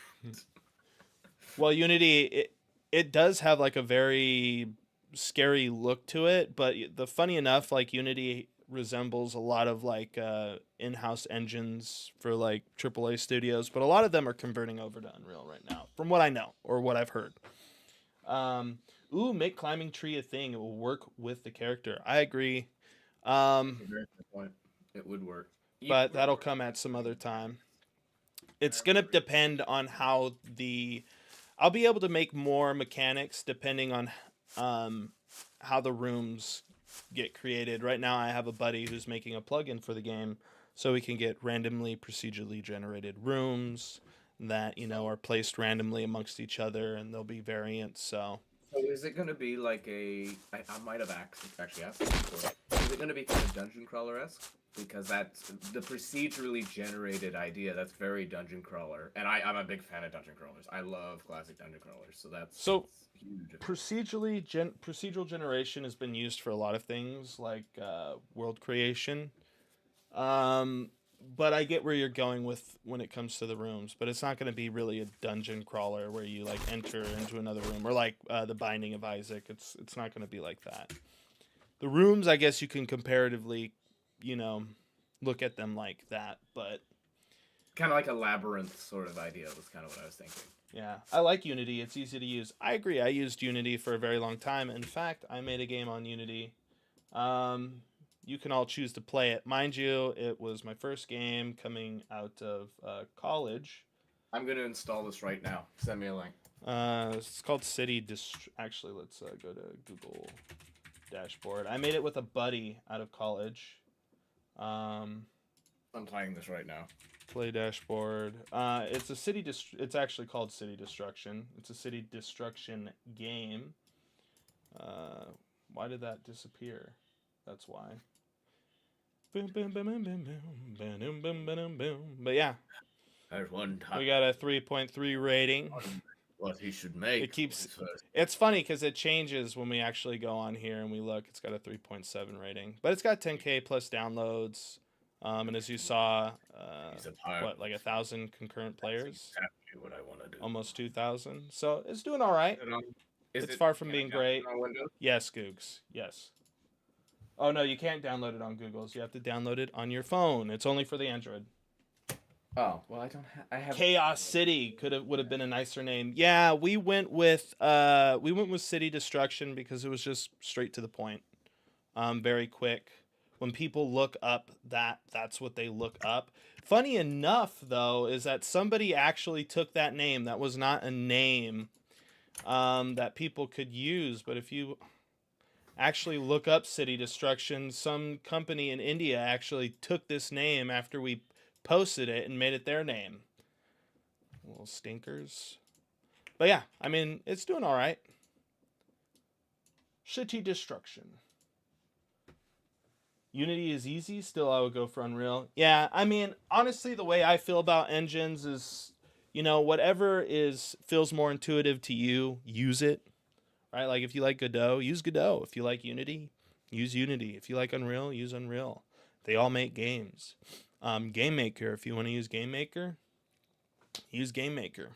Well, Unity, it does have like a very scary look to it, but the funny enough, like Unity resembles a lot of like in-house engines for like AAA studios, but a lot of them are converting over to Unreal right now, from what I know or what I've heard. Make climbing tree a thing. It will work with the character. I agree. Very good point. It would work. But that'll come at some other time. It's gonna depend on how I'll be able to make more mechanics depending on how the rooms get created. Right now I have a buddy who's making a plugin for the game so we can get randomly procedurally generated rooms that, you know, are placed randomly amongst each other, and there'll be variants. So is it going to be like I might have actually asked this before. Is it going to be kind of dungeon crawler-esque? Because that's the procedurally generated idea. That's very dungeon crawler, and I'm a big fan of dungeon crawlers. I love classic dungeon crawlers, so that's huge. Procedural generation has been used for a lot of things, like world creation. But I get where you're going with when it comes to the rooms, but it's not going to be really a dungeon crawler where you like enter into another room, or like the Binding of Isaac. It's not going to be like that. The rooms, I guess you can comparatively, you know, look at them like that, but kind of like a labyrinth sort of idea was kind of what I was thinking. Yeah, I like Unity. It's easy to use. I agree. I used Unity for a very long time. In fact, I made a game on Unity. You can all choose to play it. Mind you, it was my first game coming out of college. I'm going to install this right now. Send me a link. It's called Actually, let's go to Google Dashboard. I made it with a buddy out of college. I'm playing this right now. Play dashboard. It's a it's actually called City Destruction. It's a city destruction game. Why did that disappear? That's why. Boom, boom, boom, boom, boom, boom, boom, boom, boom, boom. But yeah, There's one time. we got a 3.3 rating. What he should make. It keeps. It's funny because it changes when we actually go on here and we look. It's got a 3.7 rating, but it's got 10K plus downloads. And as you saw, what, like 1,000 concurrent players? Exactly what I want to do. Almost 2,000. So it's doing all right. It's far from being great. Yes, Googs. Yes. Oh no, you can't download it on Google's. You have to download it on your phone. It's only for the Android. Oh well, I have Chaos City would have been a nicer name. Yeah, we went with City Destruction because it was just straight to the point, very quick. When people look up that's what they look up. Funny enough, though, is that somebody actually took that name. That was not a name that people could use. But if you actually look up City Destruction, some company in India actually took this name after we posted it and made it their name. Little stinkers. But yeah, I mean, it's doing all right. City Destruction. Unity is easy. Still, I would go for Unreal. Yeah, I mean, honestly, the way I feel about engines is, you know, whatever feels more intuitive to you, use it. Right? Like, if you like Godot, use Godot. If you like Unity, use Unity. If you like Unreal, use Unreal. They all make games. Game Maker, if you want to use Game Maker, use Game Maker.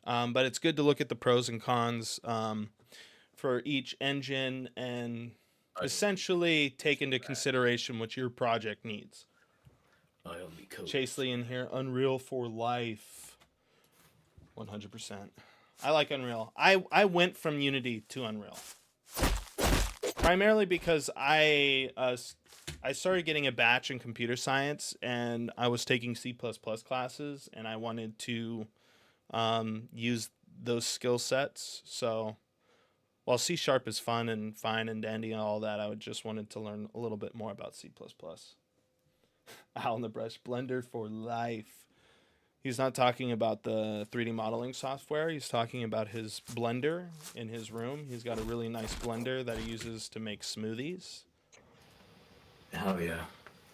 But it's good to look at the pros and cons for each engine and essentially take into consideration what your project needs. I only code. Chase Lee in here, Unreal for life. 100%. I like Unreal. I went from Unity to Unreal. Primarily because I started getting a batch in computer science and I was taking C++ classes and I wanted to use those skill sets. So while C# is fun and fine and dandy and all that, I just wanted to learn a little bit more about C++. Owl in the brush, Blender for life. He's not talking about the 3D modeling software. He's talking about his blender in his room. He's got a really nice blender that he uses to make smoothies. Hell yeah.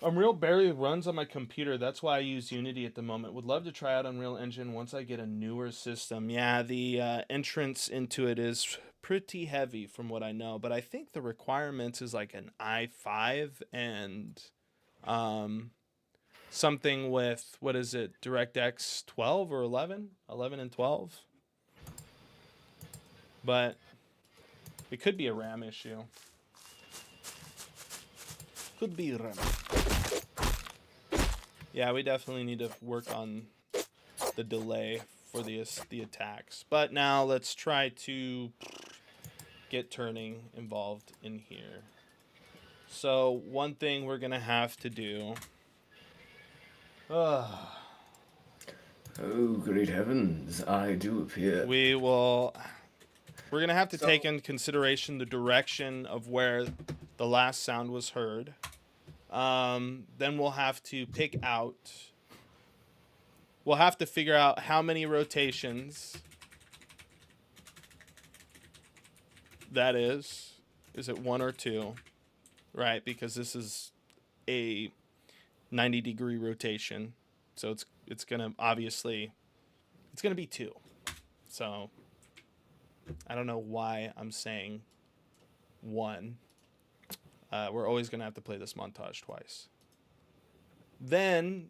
Unreal barely runs on my computer. That's why I use Unity at the moment. Would love to try out Unreal Engine once I get a newer system. Yeah, the entrance into it is pretty heavy from what I know, but I think the requirements is like an i5 and something with, what is it, DirectX 12 or 11? 11 and 12. But It could be a RAM issue. Could be a RAM. Yeah, we definitely need to work on the delay for the attacks. But now let's try to get turning involved in here. So one thing we're gonna have to do. Oh, great heavens, I do appear. We're gonna have to take into consideration the direction of where the last sound was heard. Then we'll have to pick out. We'll have to figure out how many rotations that is. Is it 1 or 2? Right, because this is a 90-degree rotation, so it's gonna obviously it's gonna be 2. So I don't know why I'm saying 1. We're always gonna have to play this montage twice. Then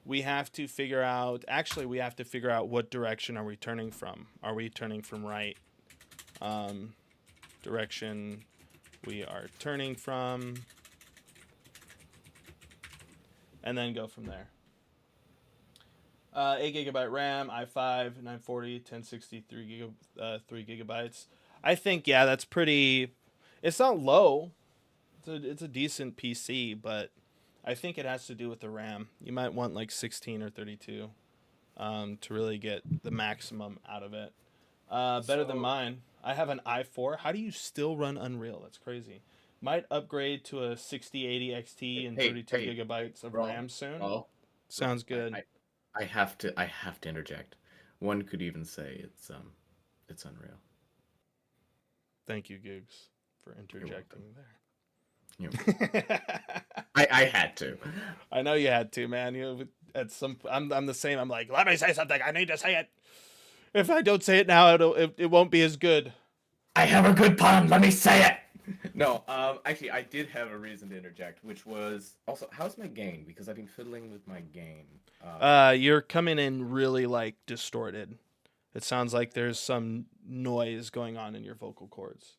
we have to figure out. Actually, we have to figure out what direction are we turning from. Are we turning from right? Direction we are turning from, and then go from there. 8 GB RAM, i5, 940, 1060, 3 gigabytes. I think, yeah, that's pretty. It's not low. It's a decent PC, but I think it has to do with the RAM. You might want like 16 or 32 to really get the maximum out of it. Better than mine. I have an i4. How do you still run Unreal? That's crazy. Might upgrade to a 6080 XT and 32 gigabytes of RAM soon. Sounds good. I have to interject. One could even say it's Unreal. Thank you, Gigs, for interjecting there. I had to. I know you had to, man. I'm the same. I'm like, let me say something. I need to say it. If I don't say it now, it won't be as good. I have a good pun. Let me say it. No, actually, I did have a reason to interject, which was also, how's my gain? Because I've been fiddling with my gain. You're coming in really like distorted. It sounds like there's some noise going on in your vocal cords.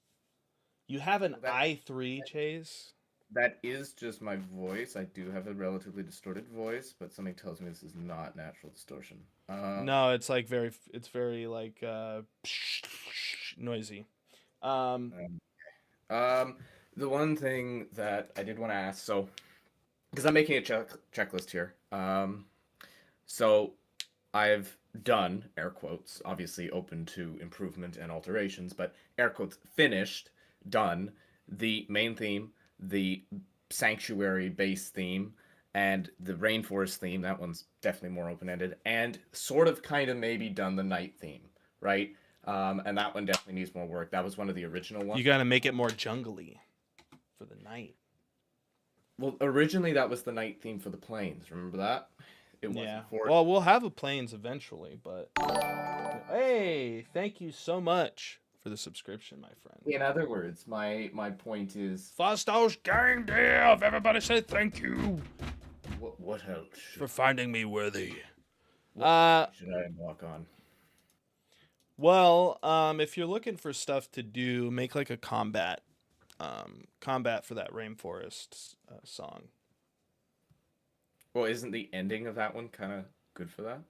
You have an i3, Chase. That is just my voice. I do have a relatively distorted voice, but something tells me this is not natural distortion. No, it's like very like noisy. The one thing that I did want to ask, so because I'm making a checklist here, so I've done air quotes, obviously open to improvement and alterations, but air quotes finished, done the main theme, the sanctuary base theme, and the rainforest theme. That one's definitely more open-ended, and sort of kind of maybe done the night theme, right? And that one definitely needs more work. That was one of the original ones. You gotta make it more jungly for the night. Well, originally that was the night theme for the plains. Remember that? It wasn't for. Well, we'll have a plains eventually, but hey, thank you so much for the subscription, my friend. In other words, my point is. Fasto's Gang Dev! Everybody say thank you. What else? For finding me worthy. Should I walk on? Well, if you're looking for stuff to do, make like a combat for that rainforest song. Well, isn't the ending of that one kind of good for that?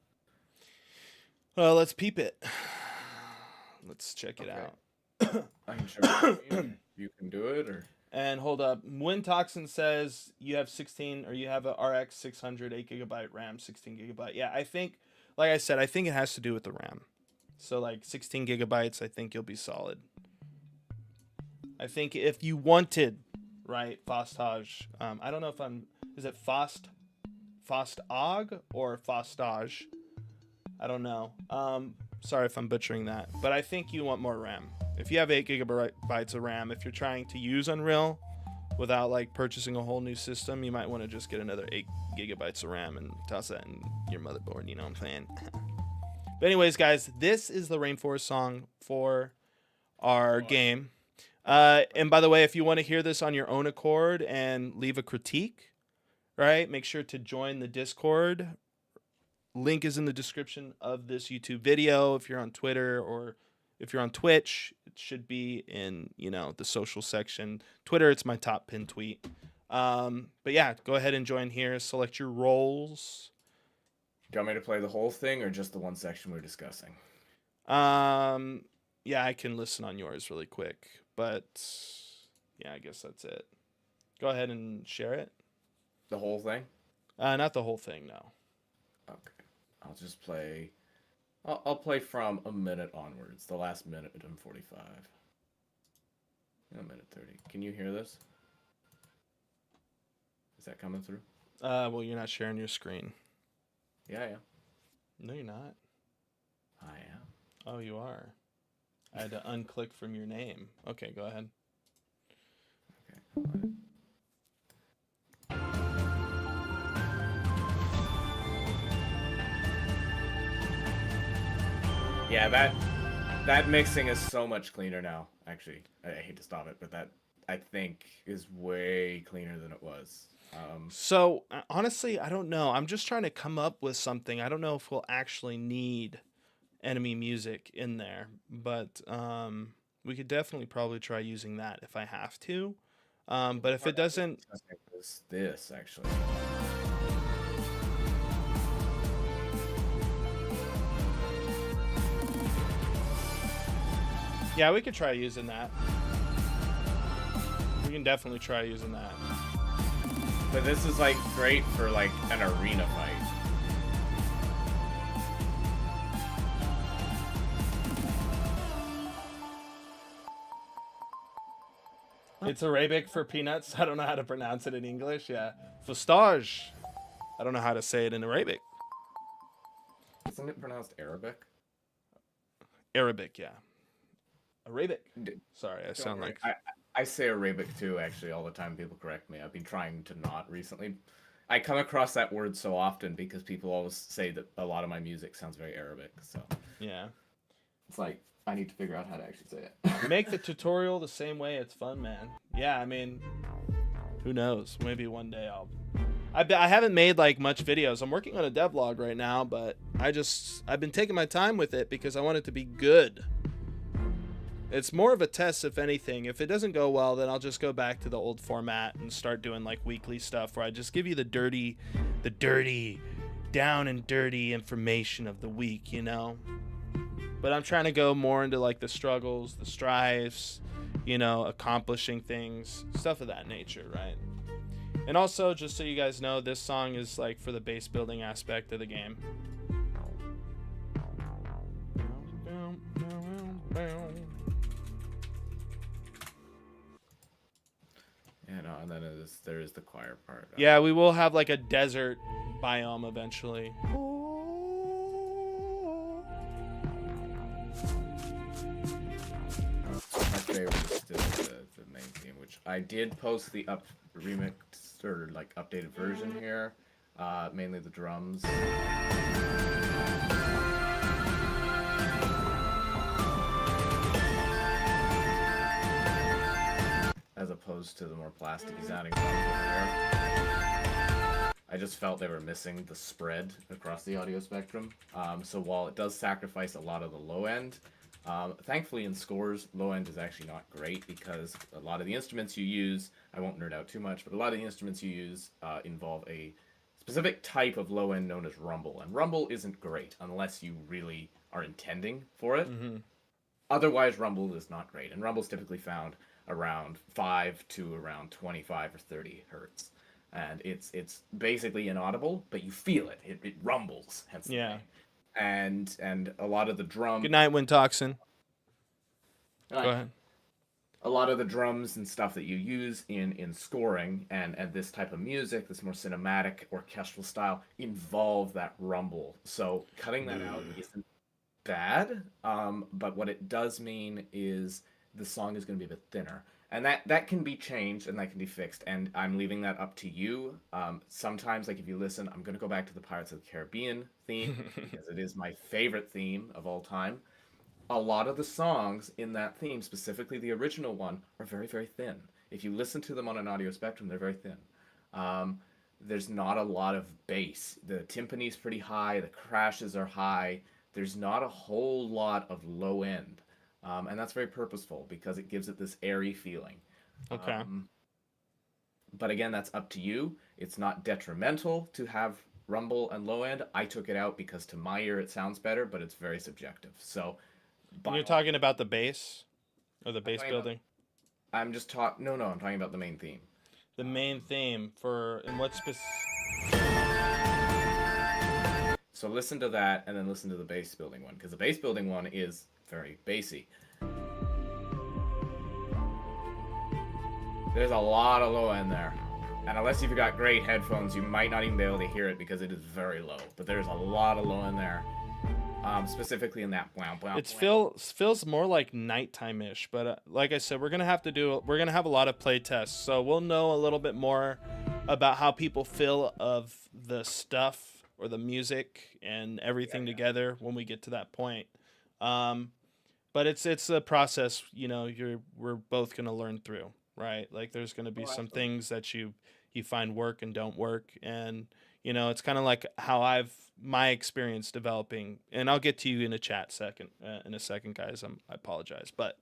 Well, let's peep it. Let's check it out. I'm sure you can do it, or. And hold up, Wind Toxin says you have 16, or you have a RX 600 8GB RAM, 16 gigabyte. Yeah, I think, like I said, I think it has to do with the RAM. So like 16 gigabytes, I think you'll be solid. I think if you wanted, right, Fostage. I don't know if is it Fostog or Fostage? I don't know. Sorry if I'm butchering that, but I think you want more RAM. If you have 8 gigabytes of RAM, if you're trying to use Unreal without like purchasing a whole new system, you might want to just get another 8 gigabytes of RAM and toss that in your motherboard. You know what I'm saying? But anyways, guys, this is the Rainforest song for our game. And by the way, if you want to hear this on your own accord and leave a critique, right, make sure to join the Discord. Link is in the description of this YouTube video. If you're on Twitter or If you're on Twitch, it should be in, the social section. Twitter, it's my top pinned tweet. But yeah, go ahead and join here. Select your roles. Do you want me to play the whole thing or just the one section we're discussing? Yeah, I can listen on yours really quick, but yeah, I guess that's it. Go ahead and share it. The whole thing? Not the whole thing, no. Okay. I'll just play. I'll play from a minute onwards. The last minute and 45. A minute 30. Can you hear this? Is that coming through? Well, you're not sharing your screen. Yeah, I am. No, you're not. I am. Oh, you are. I had to unclick from your name. Okay, go ahead. Okay. Yeah, that mixing is so much cleaner now. Actually, I hate to stop it, but that I think is way cleaner than it was. So honestly, I don't know. I'm just trying to come up with something. I don't know if we'll actually need enemy music in there, but we could definitely probably try using that if I have to. But if it doesn't, this actually. yeah, we could try using that. We can definitely try using that. But this is like great for like an arena fight. It's Arabic for peanuts. I don't know how to pronounce it in English. Yeah. Fustage. I don't know how to say it in Arabic. Isn't it pronounced Arabic? Arabic, yeah. Arabic. Sorry, I sound like... I say Arabic too, actually, all the time. People correct me. I've been trying to not recently. I come across that word so often because people always say that a lot of my music sounds very Arabic. So yeah. It's like, I need to figure out how to actually say it. Make the tutorial the same way. It's fun, man. Yeah, I mean, who knows? Maybe one day I haven't made like much videos. I'm working on a devlog right now, but I've been taking my time with it because I want it to be good. It's more of a test, if anything. If it doesn't go well, then I'll just go back to the old format and start doing like weekly stuff where I just give you the dirty, down and dirty information of the week, But I'm trying to go more into like the struggles, the strives, accomplishing things, stuff of that nature, right? And also, just so you guys know, this song is like for the base building aspect of the game. yeah, no, and then there is the choir part. Yeah, we will have like a desert biome eventually. My favorite is still the main theme, which I did post the remixed or like updated version here. Mainly the drums. As opposed to the more plasticky sounding drums over there. I just felt they were missing the spread across the audio spectrum. So while it does sacrifice a lot of the low end, thankfully in scores, low end is actually not great because a lot of the instruments you use, I won't nerd out too much, but a lot of the instruments you use involve a specific type of low end known as rumble. And rumble isn't great unless you really are intending for it. Mm-hmm. Otherwise, rumble is not great. And rumble is typically found around 5 to around 25 or 30 hertz. And it's basically inaudible, but you feel it. It rumbles, hence the name. And a lot of the drum. Good night, Wintoxin. Go ahead. A lot of the drums and stuff that you use in scoring and this type of music, this more cinematic orchestral style, involve that rumble. So cutting that out isn't bad, but what it does mean is the song is going to be a bit thinner. And that can be changed and that can be fixed, and I'm leaving that up to you. Sometimes, like if you listen, I'm going to go back to the Pirates of the Caribbean theme because it is my favorite theme of all time. A lot of the songs in that theme, specifically the original one, are very, very thin. If you listen to them on an audio spectrum, they're very thin. There's not a lot of bass. The timpani's pretty high. The crashes are high. There's not a whole lot of low end. And that's very purposeful because it gives it this airy feeling. Okay. But again, that's up to you. It's not detrimental to have rumble and low end. I took it out because to my ear it sounds better, but it's very subjective. So, And you're talking about the bass or the bass talking about- building? I'm just talking. No, I'm talking about the main theme. The main theme for and what So listen to that, and then listen to the base building one, because the base building one is very bassy. There's a lot of low end there. And unless you've got great headphones, you might not even be able to hear it because it is very low. But there's a lot of low end there. Specifically in that blah, blah, it blah. feels more like nighttime-ish, but like I said, we're gonna have a lot of play tests, so we'll know a little bit more about how people feel of the stuff or the music and everything together when we get to that point. But it's a process, you know, we're both gonna learn through, right? Like there's gonna be some things that you find work and don't work, and you know, it's kind of like how my experience developing, and I'll get to you in a second, guys. I apologize, but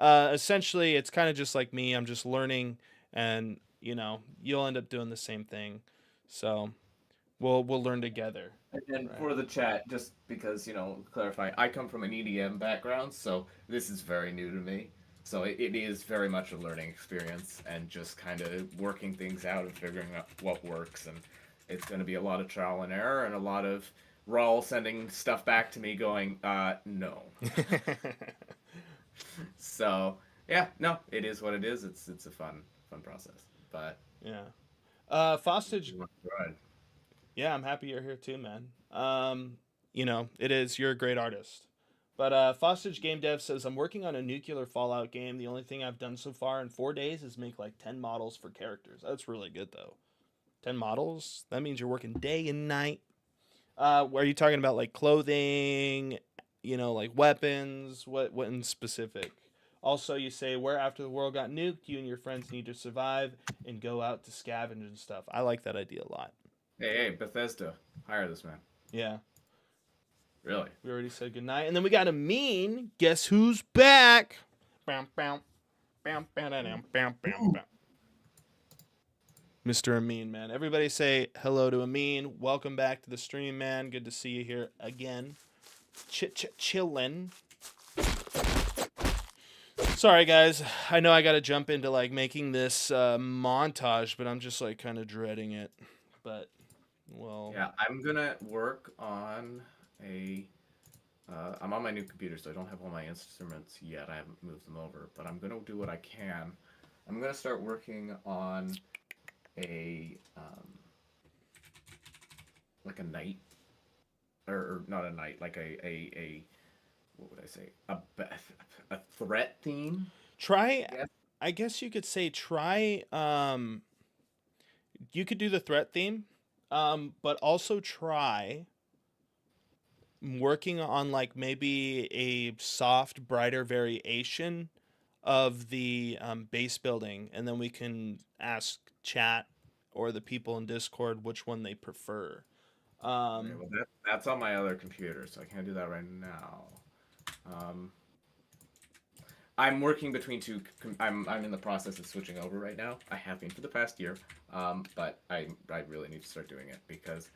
essentially, it's kind of just like me. I'm just learning, and you know, you'll end up doing the same thing. So we'll learn together. And for the chat, just because, you know, clarify, I come from an EDM background, so this is very new to me. So it is very much a learning experience and just kind of working things out and figuring out what works. And it's going to be a lot of trial and error and a lot of Raul sending stuff back to me going, no. So, yeah, no, it is what it is. It's a fun process. But yeah. Fostage. Right. Yeah, I'm happy you're here too, man. You know, you're a great artist. But Fostage Game Dev says, I'm working on a nuclear Fallout game. The only thing I've done so far in 4 days is make like 10 models for characters. That's really good, though. 10 models? That means you're working day and night. Are you talking about like clothing, you know, like weapons? What in specific? Also, you say, where after the world got nuked, you and your friends need to survive and go out to scavenge and stuff. I like that idea a lot. Hey, Bethesda, hire this man. Yeah. Really? We already said goodnight. And then we got Amin. Guess who's back? Bam, bam. Bam, bam, bam, bam, bam, bam. Mr. Amin, man. Everybody say hello to Amin. Welcome back to the stream, man. Good to see you here again. Chillin'. Sorry, guys. I know I got to jump into like making this montage, but I'm just like kind of dreading it. But, well. Yeah, I'm going to work on I'm on my new computer, so I don't have all my instruments yet. I haven't moved them over, but I'm going to do what I can. I'm going to start working on like a night, or not a night, like a what would I say? A threat theme? I guess you could say try, you could do the threat theme, but also try working on like maybe a soft, brighter variation of the base building, and then we can ask chat or the people in Discord which one they prefer. Okay, well, that's on my other computer, so I can't do that right now. I'm working between two. I'm in the process of switching over right now. I have been for the past year, but I really need to start doing it because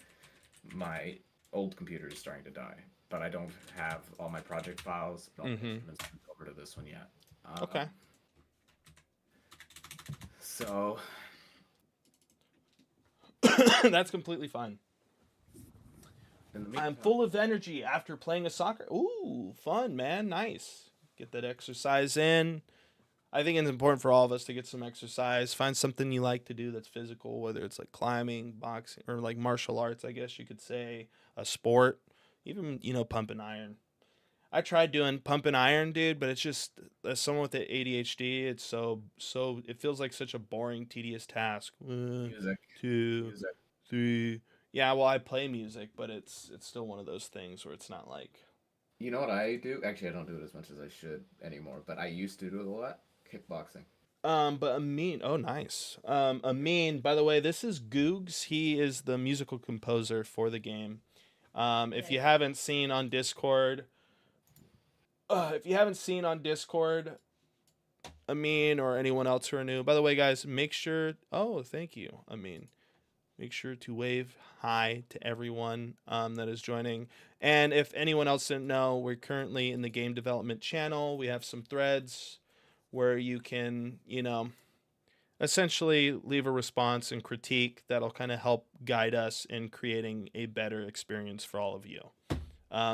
my old computer is starting to die. But I don't have all my project files over to this one yet. Okay. So that's completely fine. I'm full of energy after playing a soccer. Ooh, fun, man. Nice. Get that exercise in. I think it's important for all of us to get some exercise. Find something you like to do that's physical, whether it's like climbing, boxing, or like martial arts, I guess you could say, a sport, even, you know, pump and iron. I tried doing pump and iron, dude, but it's just, as someone with ADHD, it's so it feels like such a boring, tedious task. music. 2, 3. Yeah, well, I play music, but it's still one of those things where it's not like. You know what I do? Actually, I don't do it as much as I should anymore, but I used to do it a lot. Kickboxing. But Amin, oh nice. Amin, by the way, this is Googs. He is the musical composer for the game. If you haven't seen on Discord, if you haven't seen on Discord, Amin or anyone else who are new, by the way, guys, make sure. Oh, thank you, Amin. Make sure to wave hi to everyone that is joining. And if anyone else didn't know, we're currently in the game development channel. We have some threads where you can, essentially leave a response and critique that'll kind of help guide us in creating a better experience for all of you.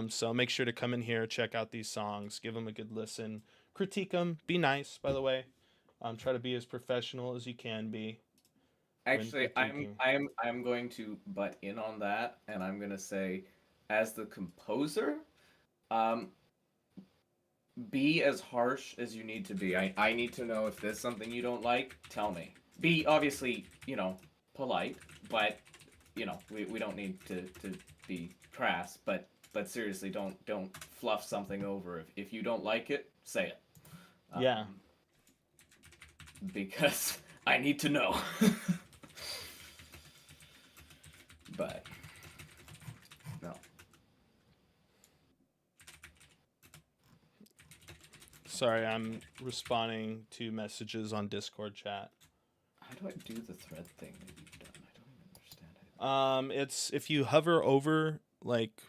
So make sure to come in here, check out these songs, give them a good listen, critique them, be nice, by the way. Try to be as professional as you can be. Actually, I'm going to butt in on that, and I'm gonna say, as the composer, be as harsh as you need to be. I need to know if there's something you don't like. Tell me. Be obviously, polite, but we don't need to be crass. But seriously, don't fluff something over. If you don't like it, say it. Yeah. Because I need to know. But no. Sorry, I'm responding to messages on Discord chat. How do I do the thread thing that you've done? I don't even understand it. It's if you hover over like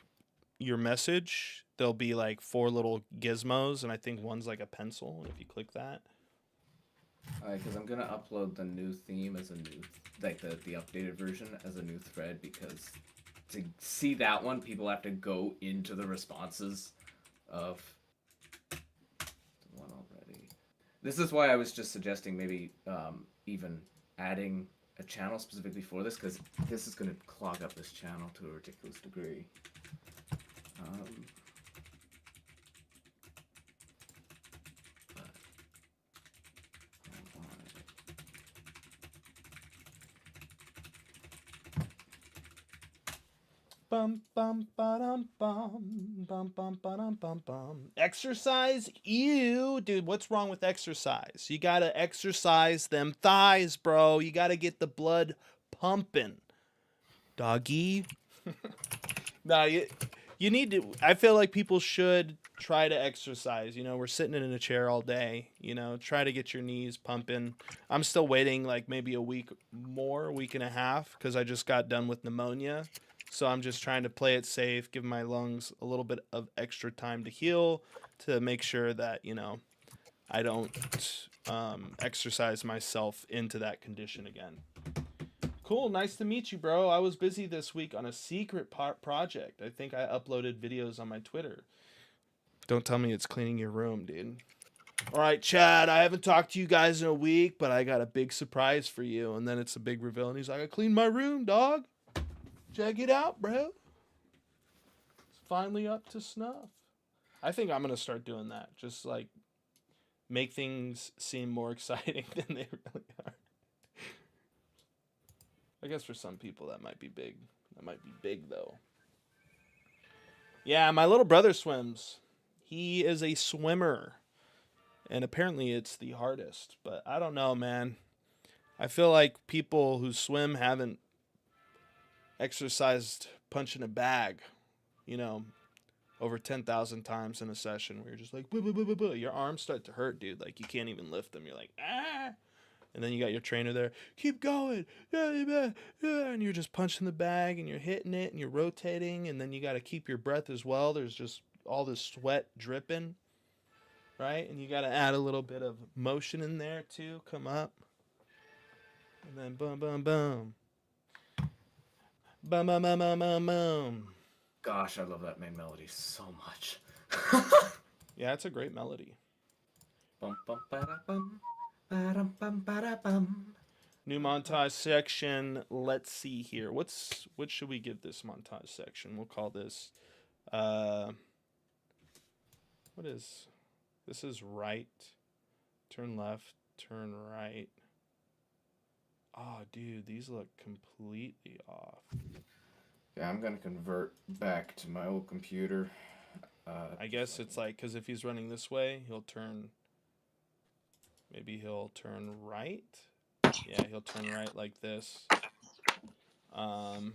your message, there'll be like 4 little gizmos, and I think one's like a pencil. And if you click that, Alright, because I'm gonna upload the new theme as a new, like the updated version as a new thread, because to see that one, people have to go into the responses of the one already. This is why I was just suggesting maybe even adding a channel specifically for this, because this is gonna clog up this channel to a ridiculous degree. bum bum ba-dum bum bum bum ba-dum bum bum. Exercise? Ew, dude. What's wrong with exercise? You gotta exercise them thighs, bro. You gotta get the blood pumping, doggy. No, you need to. I feel like people should try to exercise. We're sitting in a chair all day. Try to get your knees pumping. I'm still waiting like maybe a week and a half, because I just got done with pneumonia. So I'm just trying to play it safe, give my lungs a little bit of extra time to heal, to make sure that, I don't exercise myself into that condition again. Cool, nice to meet you, bro. I was busy this week on a secret project. I think I uploaded videos on my Twitter. Don't tell me it's cleaning your room, dude. All right, Chad, I haven't talked to you guys in a week, but I got a big surprise for you. And then it's a big reveal, and he's like, I cleaned my room, dog. Check it out, bro. It's finally up to snuff. I think I'm going to start doing that. Just like make things seem more exciting than they really are. I guess for some people that might be big. That might be big, though. Yeah, my little brother swims. He is a swimmer. And apparently it's the hardest. But I don't know, man. I feel like people who swim haven't exercised punching a bag, over 10,000 times in a session, where you're just like, boo, boo, boo, boo, boo. Your arms start to hurt, dude. Like, you can't even lift them. You're like, ah. And then you got your trainer there, keep going. And you're just punching the bag, and you're hitting it, and you're rotating, and then you got to keep your breath as well. There's just all this sweat dripping, right? And you got to add a little bit of motion in there, too. Come up. And then boom, boom, boom. Bum, bum, bum, bum, bum, bum. Gosh, I love that main melody so much. Yeah, it's a great melody. Bum, bum, ba-da-bum, ba-dum, bum, ba-da-bum. New montage section. Let's see here. What should we give this montage section? We'll call this what is this? Is right, turn left, turn right. Oh, dude, these look completely off. Yeah, I'm gonna convert back to my old computer. I guess it's like, because if he's running this way, he'll turn. Maybe he'll turn right. Yeah, he'll turn right like this. I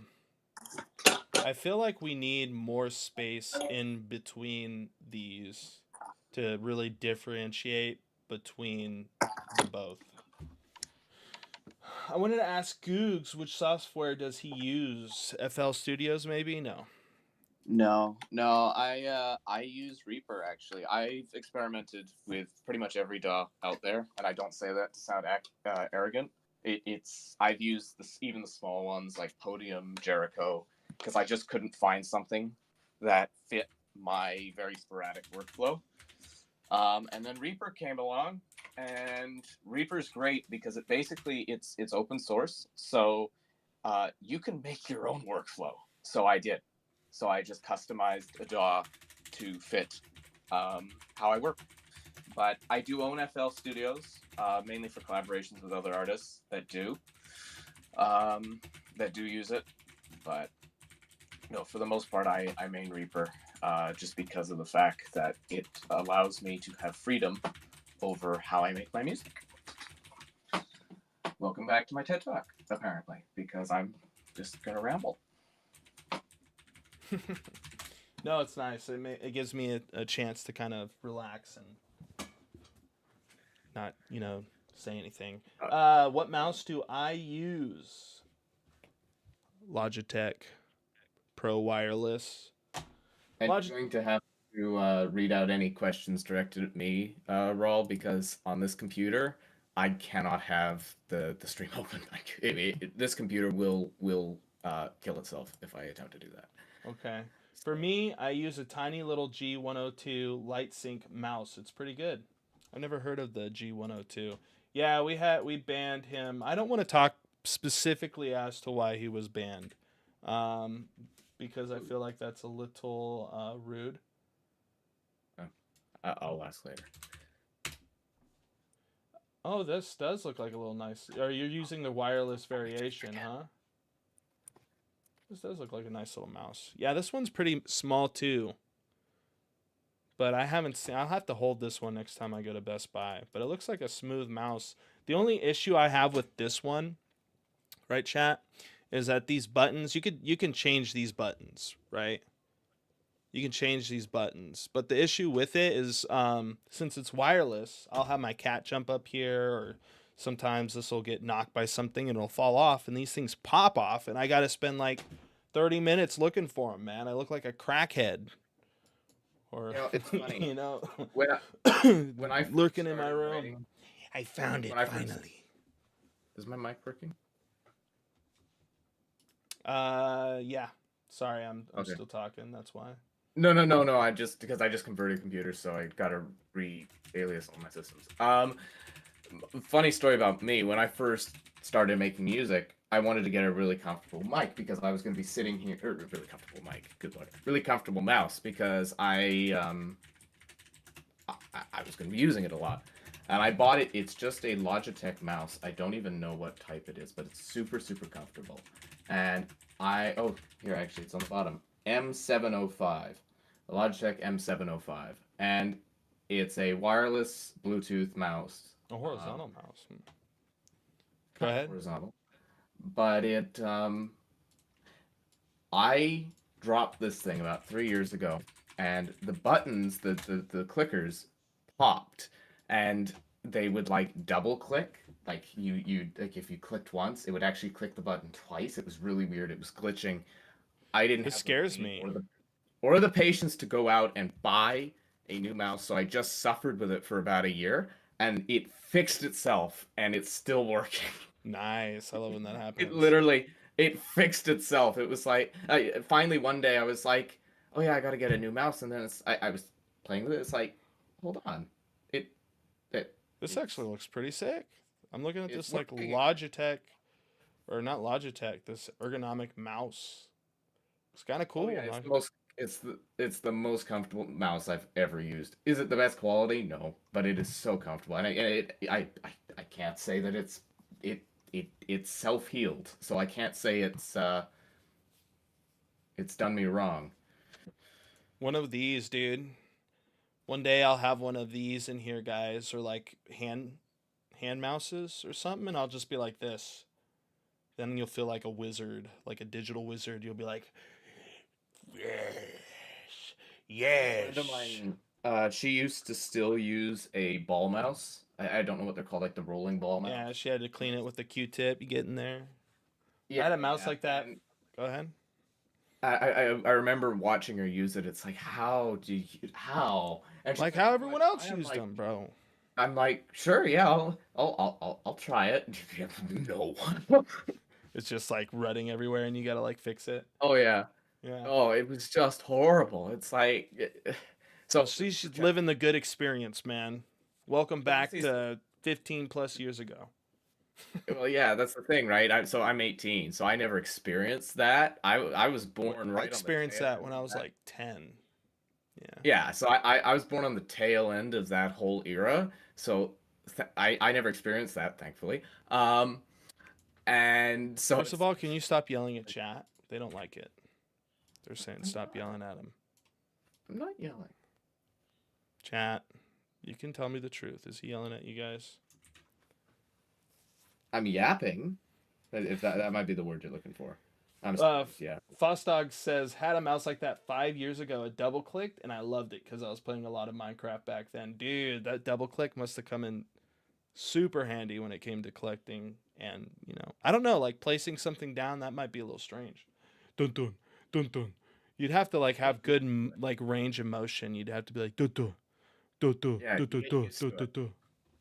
feel like we need more space in between these to really differentiate between the both. I wanted to ask Googs, which software does he use? FL Studios, maybe? No. No, I use Reaper actually. I've experimented with pretty much every DAW out there, and I don't say that to sound arrogant. I've used even the small ones like Podium, Jericho, because I just couldn't find something that fit my very sporadic workflow. And then Reaper came along, and Reaper's great because it's open source, so you can make your own workflow. So I did. So I just customized a DAW to fit how I work. But I do own FL Studios, mainly for collaborations with other artists that do use it. But for the most part, I main Reaper just because of the fact that it allows me to have freedom over how I make my music. Welcome back to my TED Talk, apparently, because I'm just gonna ramble. No, it's nice. It gives me a chance to kind of relax and not, say anything. What mouse do I use? Logitech Pro Wireless. And you're going to have to read out any questions directed at me, Raul, because on this computer, I cannot have the stream open. This computer will kill itself if I attempt to do that. Okay. For me, I use a tiny little G102 LightSync mouse. It's pretty good. I've never heard of the G102. Yeah, we banned him. I don't want to talk specifically as to why he was banned, because I feel like that's a little rude. I'll ask later. Oh, this does look like a little nice. Are you using the wireless variation, huh? This does look like a nice little mouse. Yeah, this one's pretty small too. But I haven't seen. I'll have to hold this one next time I go to Best Buy. But it looks like a smooth mouse. The only issue I have with this one, right, chat, is that these buttons. You can change these buttons, right? You can change these buttons. But the issue with it is, since it's wireless, I'll have my cat jump up here, or sometimes this will get knocked by something and it'll fall off, and these things pop off, and I got to spend like 30 minutes looking for them, man. I look like a crackhead. Or, it's funny. when I lurking in my room. writing, I found it finally. Is my mic working? Yeah. Sorry, I'm Okay. still talking. That's why. No. I just converted computers, so I gotta re-alias all my systems. Funny story about me. When I first started making music, I wanted to get a really comfortable mic because I was going to be sitting here. Really comfortable mic. Good luck. Really comfortable mouse because I was going to be using it a lot. And I bought it. It's just a Logitech mouse. I don't even know what type it is, but it's super, super comfortable. And here actually, it's on the bottom. M705. The Logitech M705. And it's a wireless Bluetooth mouse. A horizontal mouse. Go ahead. Horizontal. But I dropped this thing about 3 years ago, and the buttons, the clickers, popped, and they would like double click. Like you like if you clicked once, it would actually click the button twice. It was really weird. It was glitching. I didn't. This have scares the me. Or the patience to go out and buy a new mouse, so I just suffered with it for about a year, and it fixed itself, and it's still working. Nice. I love when that happens. It fixed itself. It was like, finally one day I was like, oh yeah, I gotta get a new mouse, and then I was playing with it. It's like, hold on, This actually looks pretty sick. I'm looking at this like working. Logitech, or not Logitech. This ergonomic mouse. It's kind of cool. Oh, yeah, it's the most comfortable mouse I've ever used. Is it the best quality? No, but it is so comfortable, and I can't say that it's self-healed, so I can't say it's done me wrong. One of these, dude. One day I'll have one of these in here, guys, or like hand mouses or something, and I'll just be like this. Then you'll feel like a wizard, like a digital wizard. You'll be like, yes. A She used to still use a ball mouse. I don't know what they're called, like the rolling ball mouse. Yeah, she had to clean it with a Q-tip. You get in there. Yeah, I had a mouse yeah, like that. and Go ahead. I remember watching her use it. It's like, how? And she's Like like, how "Oh, everyone I else am used like, them, bro. I'm like, sure, yeah, I'll try it. No. It's just like rutting everywhere, and you gotta like fix it. Oh yeah. Yeah. Oh, it was just horrible. It's like, so She's living the good experience, man. Welcome back She's- to 15 plus years ago. well, yeah, that's the thing, right? I'm 18, so I never experienced that. I was born right. I experienced that when I was like 10. Yeah. Yeah, so I was born on the tail end of that whole era, so I never experienced that, thankfully. And so First of all, can you stop yelling at chat? They don't like it. They're saying stop yelling at them. I'm not yelling. Chat, you can tell me the truth. Is he yelling at you guys? I'm yapping. If that might be the word you're looking for. I'm yeah. Fosdog says, had a mouse like that 5 years ago. It double clicked, and I loved it because I was playing a lot of Minecraft back then. Dude, that double click must have come in super handy when it came to collecting. And, you know, I don't know, like placing something down, that might be a little strange. Dun dun, dun dun. You'd have to like have good like range of motion. You'd have to be like, dun dun, dun dun, Yeah, dun you dun, get dun used to dun dun dun.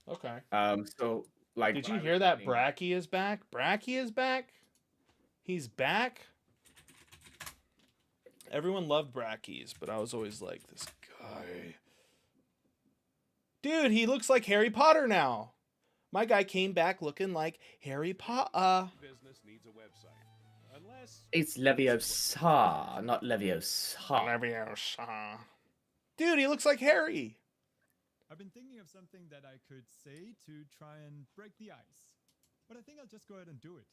Okay. So like Did when you I hear was that? playing- Bracky is back. Bracky is back. He's back. Everyone loved Brackies, but I was always like, this guy. Dude, he looks like Harry Potter now. My guy came back looking like Harry Potter. Business needs a website. Unless It's Leviosa, not Leviosa. Leviosa. Dude, he looks like Harry. I've been thinking of something that I could say to try and break the ice. But I think I'll just go ahead and do it.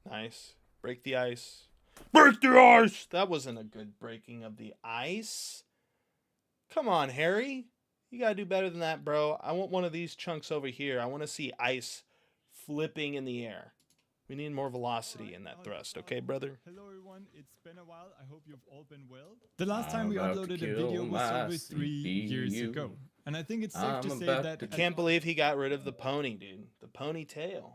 Nice. Break the ice. Break the ice! That wasn't a good breaking of the ice. Come on, Harry. You gotta do better than that, bro. I want one of these chunks over here. I want to see ice flipping in the air. We need more velocity in that thrust, okay, brother? Hello everyone, it's been a while. I hope you've all been well. The last time we I'm about to uploaded a kill video was my over 3 years CPU. ago. And I think it's safe to I'm say about that... to I can't believe he got rid of the pony, dude. The ponytail.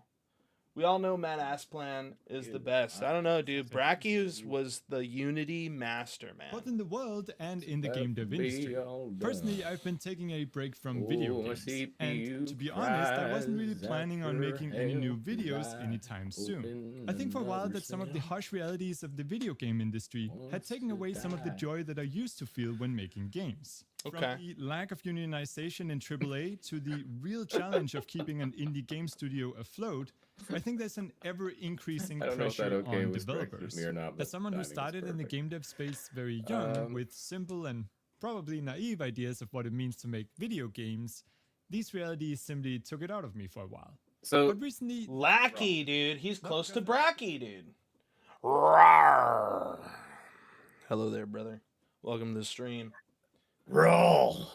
We all know Matt Asplan is the best. I don't know, dude. Brackius was the Unity master, man. Both in the world and in the game dev industry. Personally, I've been taking a break from video games. And to be honest, I wasn't really planning on making any new videos anytime soon. I think for a while that some of the harsh realities of the video game industry had taken away some of the joy that I used to feel when making games. Okay. From the lack of unionization in AAA to the real challenge of keeping an indie game studio afloat, I think there's an ever-increasing I don't know if that pressure okay on was correct with developers. me or not, but As someone who timing is started in the perfect. game dev space very young, with simple and probably naive ideas of what it means to make video games, these realities simply took it out of me for a while. So But recently, Lackey, dude. He's close to Bracky, dude. Rawr. Hello there, brother. Welcome to the stream. Roll.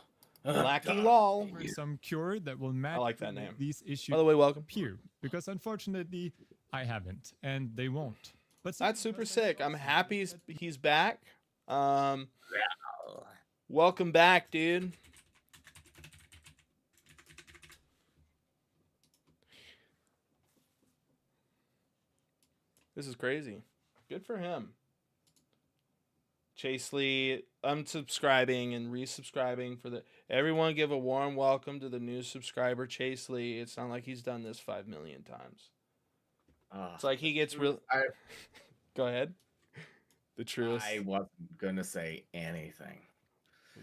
Lackey lol. for some cure that will I like that magically name. make these issues By the way, welcome. appear, because unfortunately, I haven't, and they won't. But That's super sick. I'm happy he's back. Welcome back, dude. This is crazy. Good for him. Chase Lee unsubscribing and resubscribing for the everyone give a warm welcome to the new subscriber Chase Lee. It's not like he's done this 5 million times. It's like he gets real. I Go ahead. The truest. wasn't gonna say anything.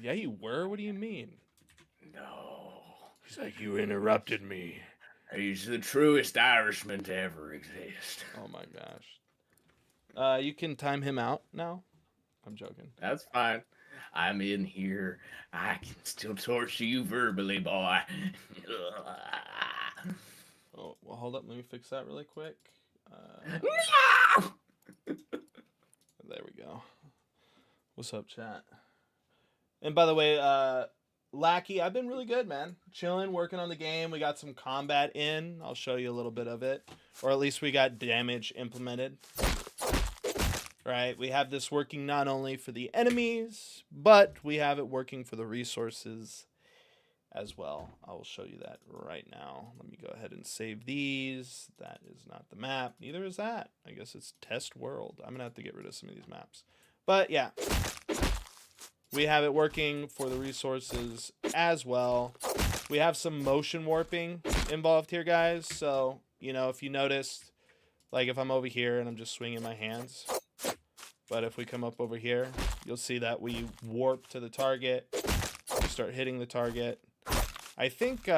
Yeah, you were. What do you mean? No. He's like, you interrupted me. He's the truest Irishman to ever exist. Oh my gosh. You can time him out now. I'm joking. That's fine. I'm in here. I can still torture you verbally, boy. Oh, well, hold up. Let me fix that really quick. No! There we go. What's up, chat? And by the way, Lackey, I've been really good, man. Chilling, working on the game. We got some combat in. I'll show you a little bit of it. Or at least we got damage implemented. right? We have this working not only for the enemies, but we have it working for the resources as well. I will show you that right now. Let me go ahead and save these. That is not the map. Neither is that. I guess it's test world. I'm gonna have to get rid of some of these maps. But yeah, we have it working for the resources as well. We have some motion warping involved here, guys. So, you know, if you noticed, like if I'm over here and I'm just swinging my hands, but if we come up over here, you'll see that we warp to the target, we start hitting the target. I think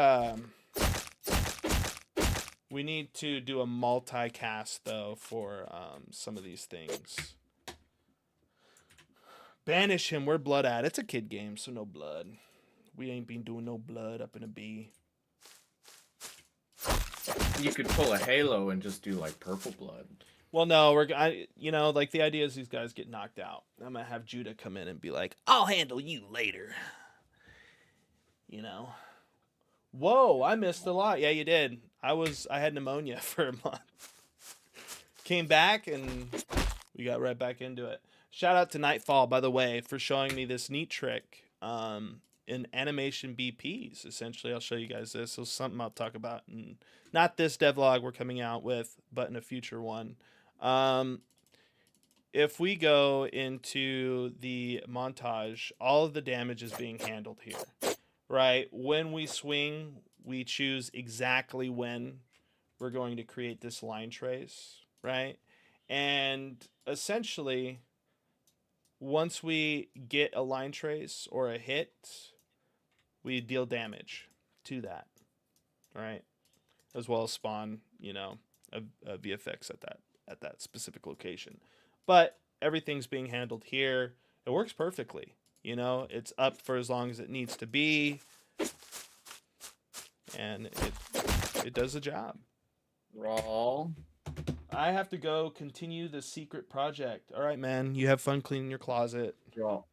we need to do a multicast, though, for some of these things. Banish him. Where blood at? It's a kid game, so no blood. We ain't been doing no blood up in a B. You could pull a Halo and just do like purple blood. Well, no, you know, like the idea is these guys get knocked out. I'm gonna have Judah come in and be like, "I'll handle you later." You know. Whoa, I missed a lot. Yeah, you did. I had pneumonia for a month. Came back and we got right back into it. Shout out to Nightfall, by the way, for showing me this neat trick in animation BPs. Essentially, I'll show you guys this. So something I'll talk about, in, not this devlog we're coming out with, but in a future one. If we go into the montage, all of the damage is being handled here, right? When we swing, we choose exactly when we're going to create this line trace, right? And essentially, once we get a line trace or a hit, we deal damage to that, right? As well as spawn, you know, a VFX at that specific location. But everything's being handled here. It works perfectly. You know, it's up for as long as it needs to be, and it does the job. Raw. I have to go continue the secret project. All right, man. You have fun cleaning your closet.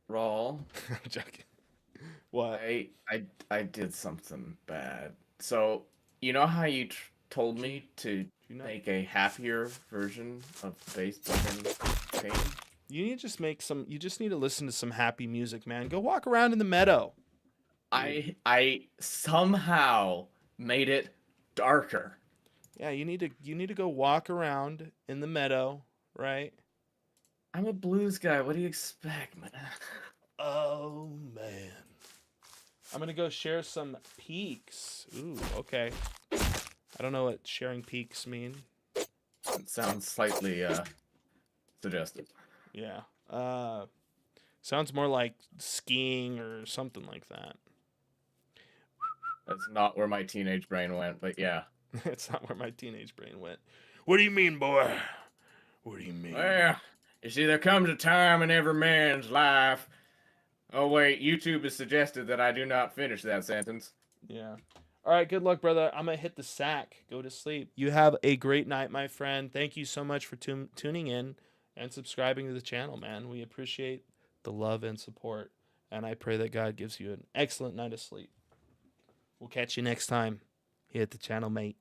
Raw. I'm joking. What? I did something bad. So you know how you told me to make a happier version of Bass Building Pain? You need to just make some. You just need to listen to some happy music, man. Go walk around in the meadow. I somehow made it darker. Yeah, you need to go walk around in the meadow, right? I'm a blues guy. What do you expect, man? Oh man. I'm gonna go share some peaks. Ooh, okay. I don't know what sharing peaks mean. It sounds slightly suggestive. Yeah. Sounds more like skiing or something like that. That's not where my teenage brain went, but yeah. It's not where my teenage brain went. What do you mean, boy? What do you mean? Well, you see, there comes a time in every man's life. Oh wait, YouTube has suggested that I do not finish that sentence. Yeah. All right, good luck, brother. I'm going to hit the sack. Go to sleep. You have a great night, my friend. Thank you so much for tuning in and subscribing to the channel, man. We appreciate the love and support, and I pray that God gives you an excellent night of sleep. We'll catch you next time here at the channel, mate.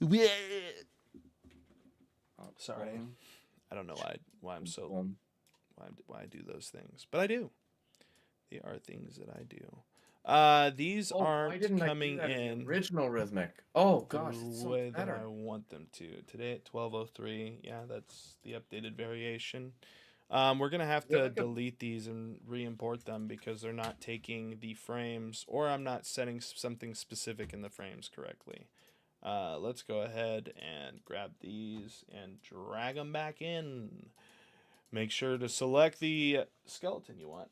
Yeah. Oh, sorry. I don't know why I'm so why I do those things, but I do. They are things that I do. These aren't coming in original rhythmic. Oh gosh, the way that I want them to. Today at 12:03. Yeah, that's the updated variation. We're gonna have to delete these and re-import them because they're not taking the frames, or I'm not setting something specific in the frames correctly. Let's go ahead and grab these and drag them back in. Make sure to select the skeleton you want.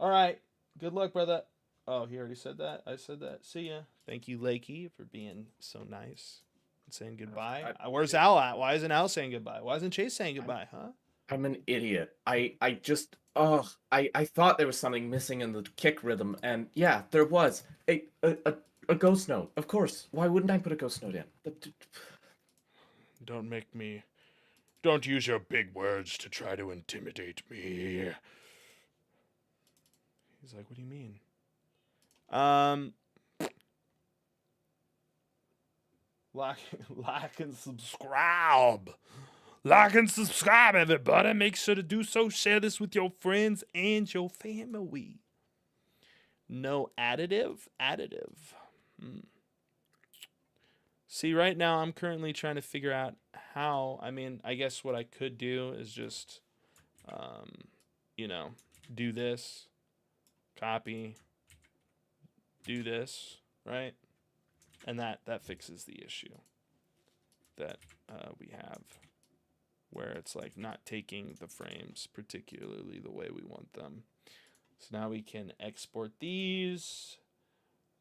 All right. Good luck, brother. Oh, he already said that. I said that. See ya. Thank you, Lakey, for being so nice and saying goodbye. Where's Al at? Why isn't Al saying goodbye? Why isn't Chase saying goodbye, huh? I'm an idiot. I thought there was something missing in the kick rhythm, and yeah, there was. A ghost note, of course. Why wouldn't I put a ghost note in? Don't use your big words to try to intimidate me. He's like, what do you mean? Like and subscribe. Like and subscribe, everybody. Make sure to do so. Share this with your friends and your family. No additive. See, right now I'm currently trying to figure out how. I mean, I guess what I could do is just, you know, do this, copy, do this, right? And that fixes the issue that we have, where it's like not taking the frames particularly the way we want them. So now we can export these.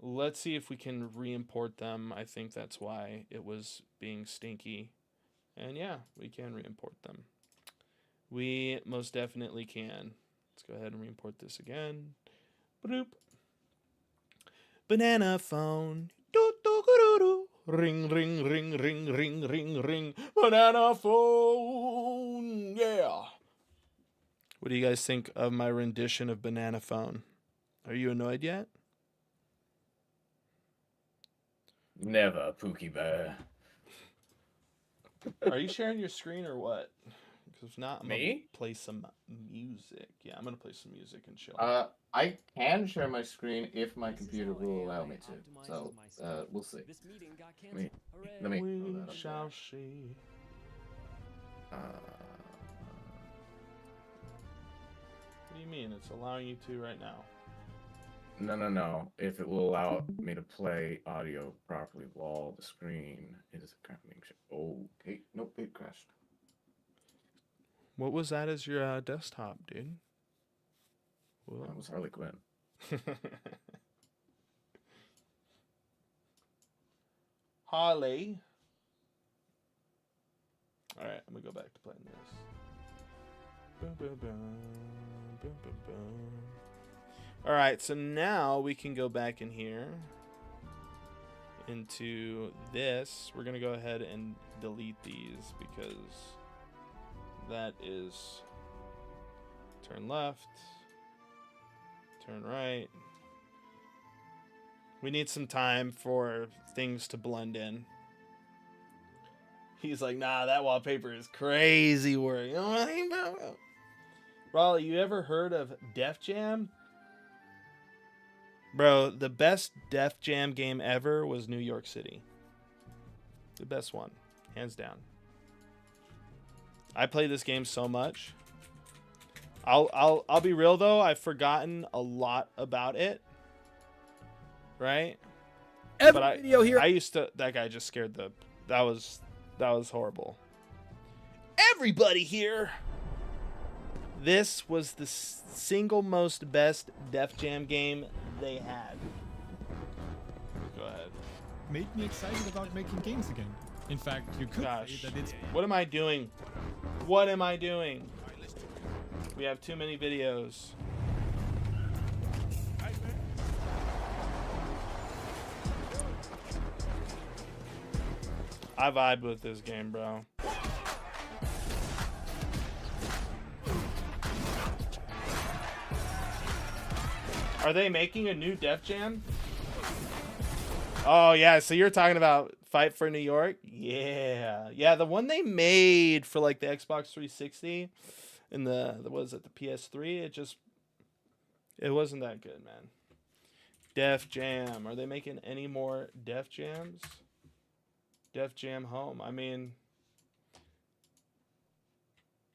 Let's see if we can re-import them. I think that's why it was being stinky. And yeah, we can re-import them. We most definitely can. Let's go ahead and re-import this again. Bloop. Banana phone. Ring, ring, ring, ring, ring, ring, ring. Banana phone. Yeah. What do you guys think of my rendition of Banana Phone? Are you annoyed yet? Never, Pookie Bear. Are you sharing your screen or what? Because if not, I'm going to play some music. Yeah, I'm going to play some music and chill. I can share my screen if my computer will allow me to. So, we'll see. Let me we shall see. What do you mean? It's allowing you to right now. No. If it will allow me to play audio properly while the screen is currently. Okay. Nope, it crashed. What was that as your desktop, dude? Whoa. That was Harley Quinn. Harley. All right, I'm gonna go back to playing this. Boom, boom, boom, boom, boom, boom. All right, so now we can go back in here into this. We're gonna go ahead and delete these because that is turn left, turn right. We need some time for things to blend in. He's like, nah, that wallpaper is crazy work. You know what I mean? Raleigh, you ever heard of Def Jam? Bro, the best Def Jam game ever was New York City. The best one, hands down. I play this game so much. I'll be real though, I've forgotten a lot about it. Right? Every video here. I used to. That guy just scared the. That was horrible. Everybody here. This was the single most best Def Jam game they had. Go ahead. Made me excited about making games again. In fact, you could say that it's. What am I doing? What am I doing? We have too many videos. I vibe with this game, bro. Are they making a new Def Jam? Oh, yeah. So you're talking about Fight for New York? Yeah. Yeah, the one they made for like the Xbox 360 and the what was it, the PS3? It wasn't that good, man. Def Jam. Are they making any more Def Jams? Def Jam Home. I mean,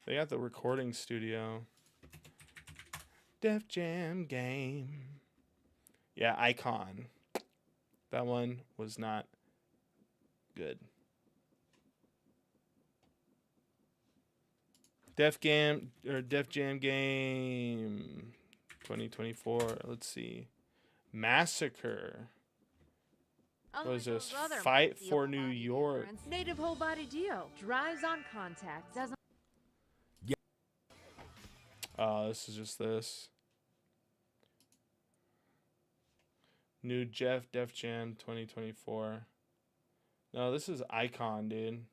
they got the recording studio. Def Jam game. Yeah, Icon. That one was not good. Def Jam game 2024. Let's see. Massacre. What is this? Fight for New York. Native whole body deal. Drives on contact. Doesn't. Oh, this is just this. New Def Jam 2024. No, this is Icon, dude.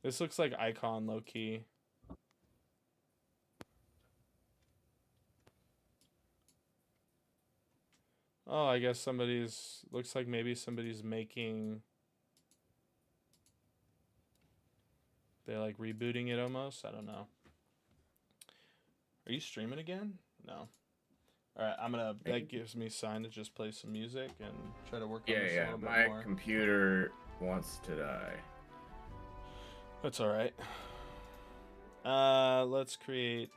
This looks like Icon low-key. Oh, I guess somebody's... Looks like maybe somebody's making... They're like rebooting it almost? I don't know. Are you streaming again? No. Alright, I'm gonna... That gives me sign to just play some music and try to work on this a little bit more. My computer wants to die. That's alright. Let's create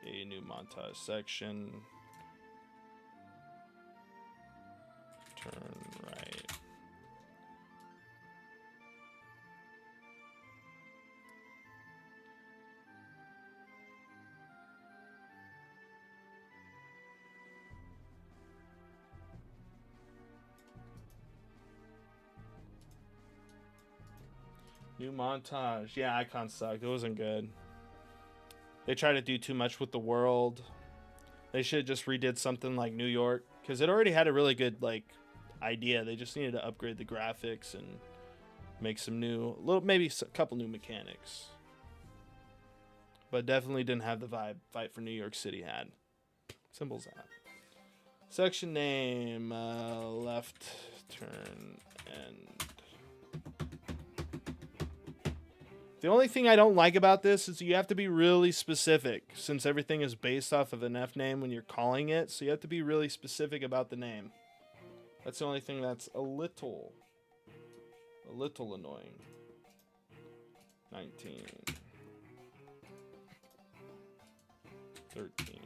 a new montage section. Turn right. New montage. Yeah, icon sucked. It wasn't good. They tried to do too much with the world. They should have just redid something like New York, because it already had a really good like idea. They just needed to upgrade the graphics and make some new, maybe a couple new mechanics. But definitely didn't have the vibe Fight for New York City had. Simple as that. Section name, left turn end. The only thing I don't like about this is you have to be really specific, since everything is based off of an F name when you're calling it, so you have to be really specific about the name. That's the only thing that's a little annoying. 19. 13.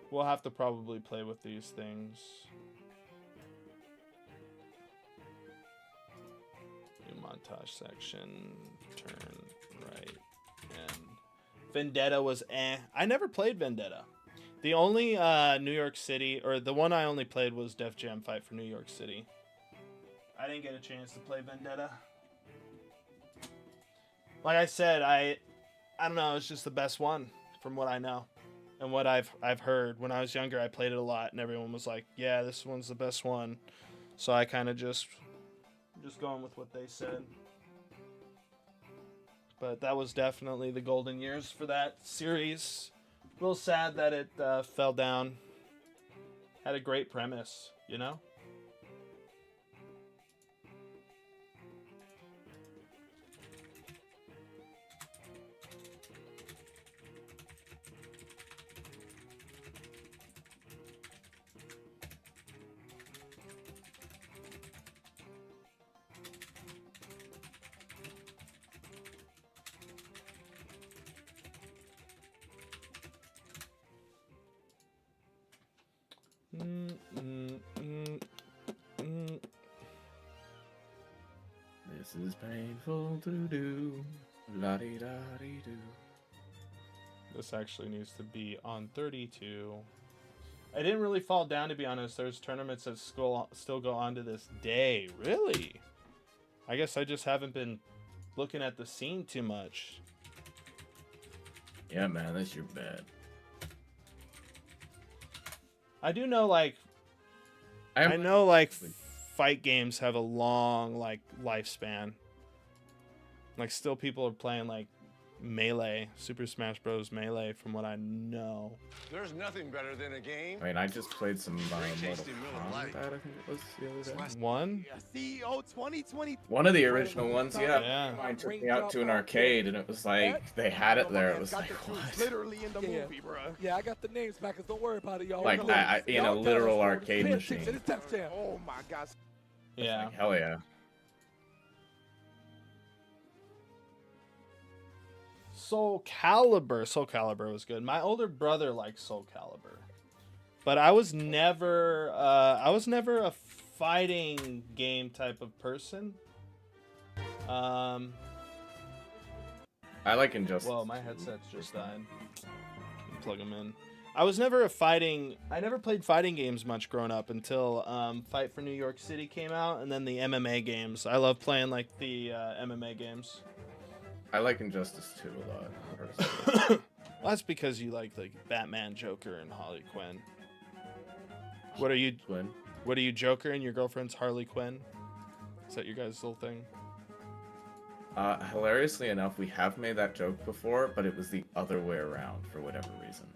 We'll have to probably play with these things. New montage section. Turn right. And Vendetta was eh. I never played Vendetta. The only New York City, or the one I only played was Def Jam Fight for New York City. I didn't get a chance to play Vendetta. Like I said, I don't know, it's just the best one from what I know. And what I've heard. When I was younger, I played it a lot, and everyone was like, yeah, this one's the best one. So I kind of just going with what they said. But that was definitely the golden years for that series. Real sad that it fell down. Had a great premise, you know? This is painful to do. La-di-da-di-do. This actually needs to be on 32. I didn't really fall down, to be honest. There's tournaments that still go on to this day. Really? I guess I just haven't been looking at the scene too much. Yeah, man, that's your bad. I do know, like... I know, like, fight games have a long, like, lifespan. Like, still people are playing, like, Melee, Super Smash Bros. Melee, from what I know. There's nothing better than a game. I mean, I just played some Mortal tasty Miller Lite. Kombat, I think it was the other day. One? CEO 2020. One of the original ones, yeah. Yeah. Mine took me out to an arcade, and it was like, they had it there. It was like, what? Literally in the movie, bro. Yeah, I got the names back. Don't worry about it, y'all. Like, in a literal arcade machine. Oh my gosh. Yeah. Like, hell yeah. Soul Calibur was good. My older brother liked Soul Calibur, but I was never a fighting game type of person. I like Injustice. Well, my headset's just died. Plug them in. I was never I never played fighting games much growing up until Fight for New York City came out, and then the MMA games. I love playing like the MMA games. I like Injustice 2 a lot. Well, that's because you like Batman, Joker, and Harley Quinn. What are you? Quinn? What are you, Joker, and your girlfriend's Harley Quinn? Is that your guys' little thing? Hilariously enough, we have made that joke before, but it was the other way around for whatever reason.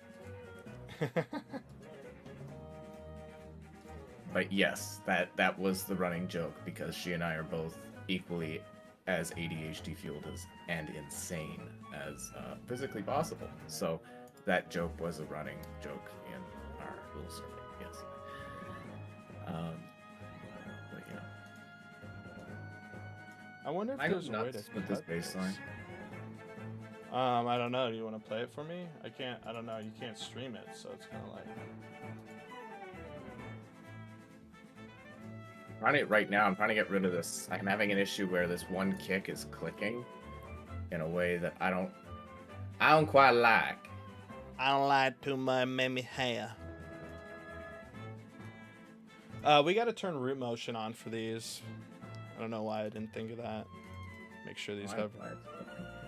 But yes, that was the running joke because she and I are both equally as ADHD fueled as and insane as physically possible. So that joke was a running joke in our little circle. Yes. But yeah. I wonder if there's a way to with this bass line. I don't know. Do you want to play it for me? I can't. I don't know. You can't stream it, so it's kind of like. Right now, I'm trying to get rid of this. I'm having an issue where this one kick is clicking in a way that I don't quite like. I don't like to my mammy hair. We got to turn root motion on for these. I don't know why I didn't think of that. Make sure these have.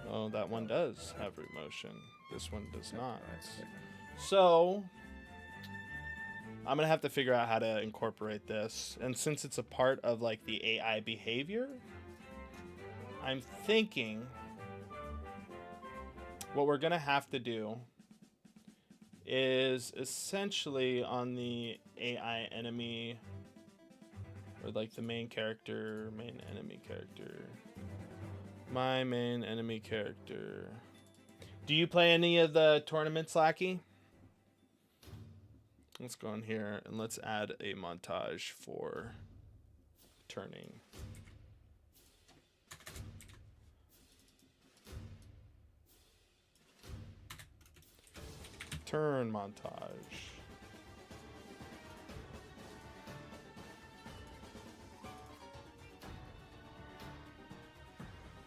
Oh, that one does have root motion. This one does not. So I'm gonna have to figure out how to incorporate this. And since it's a part of like the AI behavior, I'm thinking what we're gonna have to do is essentially on the AI enemy, or like the main character, main enemy character, my main enemy character. Do you play any of the tournaments, Lackey? Let's go in here and let's add a montage for turning. Turn montage.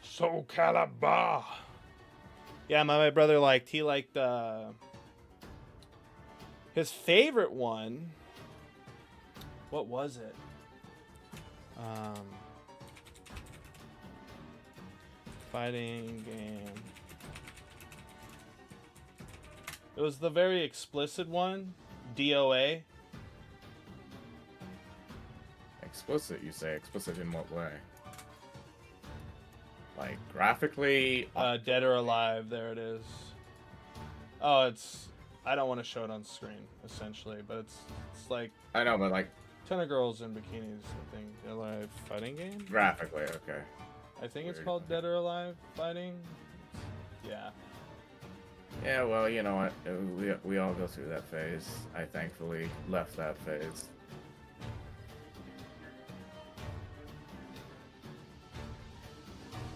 Soul Calibur. Yeah, my brother liked. He liked his favorite one. What was it? Fighting game. It was the very explicit one, DOA. Explicit, you say? Explicit in what way? Like graphically? Dead or Alive. There it is. Oh, it's. I don't want to show it on screen, essentially, but it's like. I know, but like. Ton of girls in bikinis. I think Dead or Alive fighting game. Graphically, okay. I think it's called Dead or Alive fighting. Yeah. Yeah, well, you know what? We all go through that phase. I thankfully left that phase.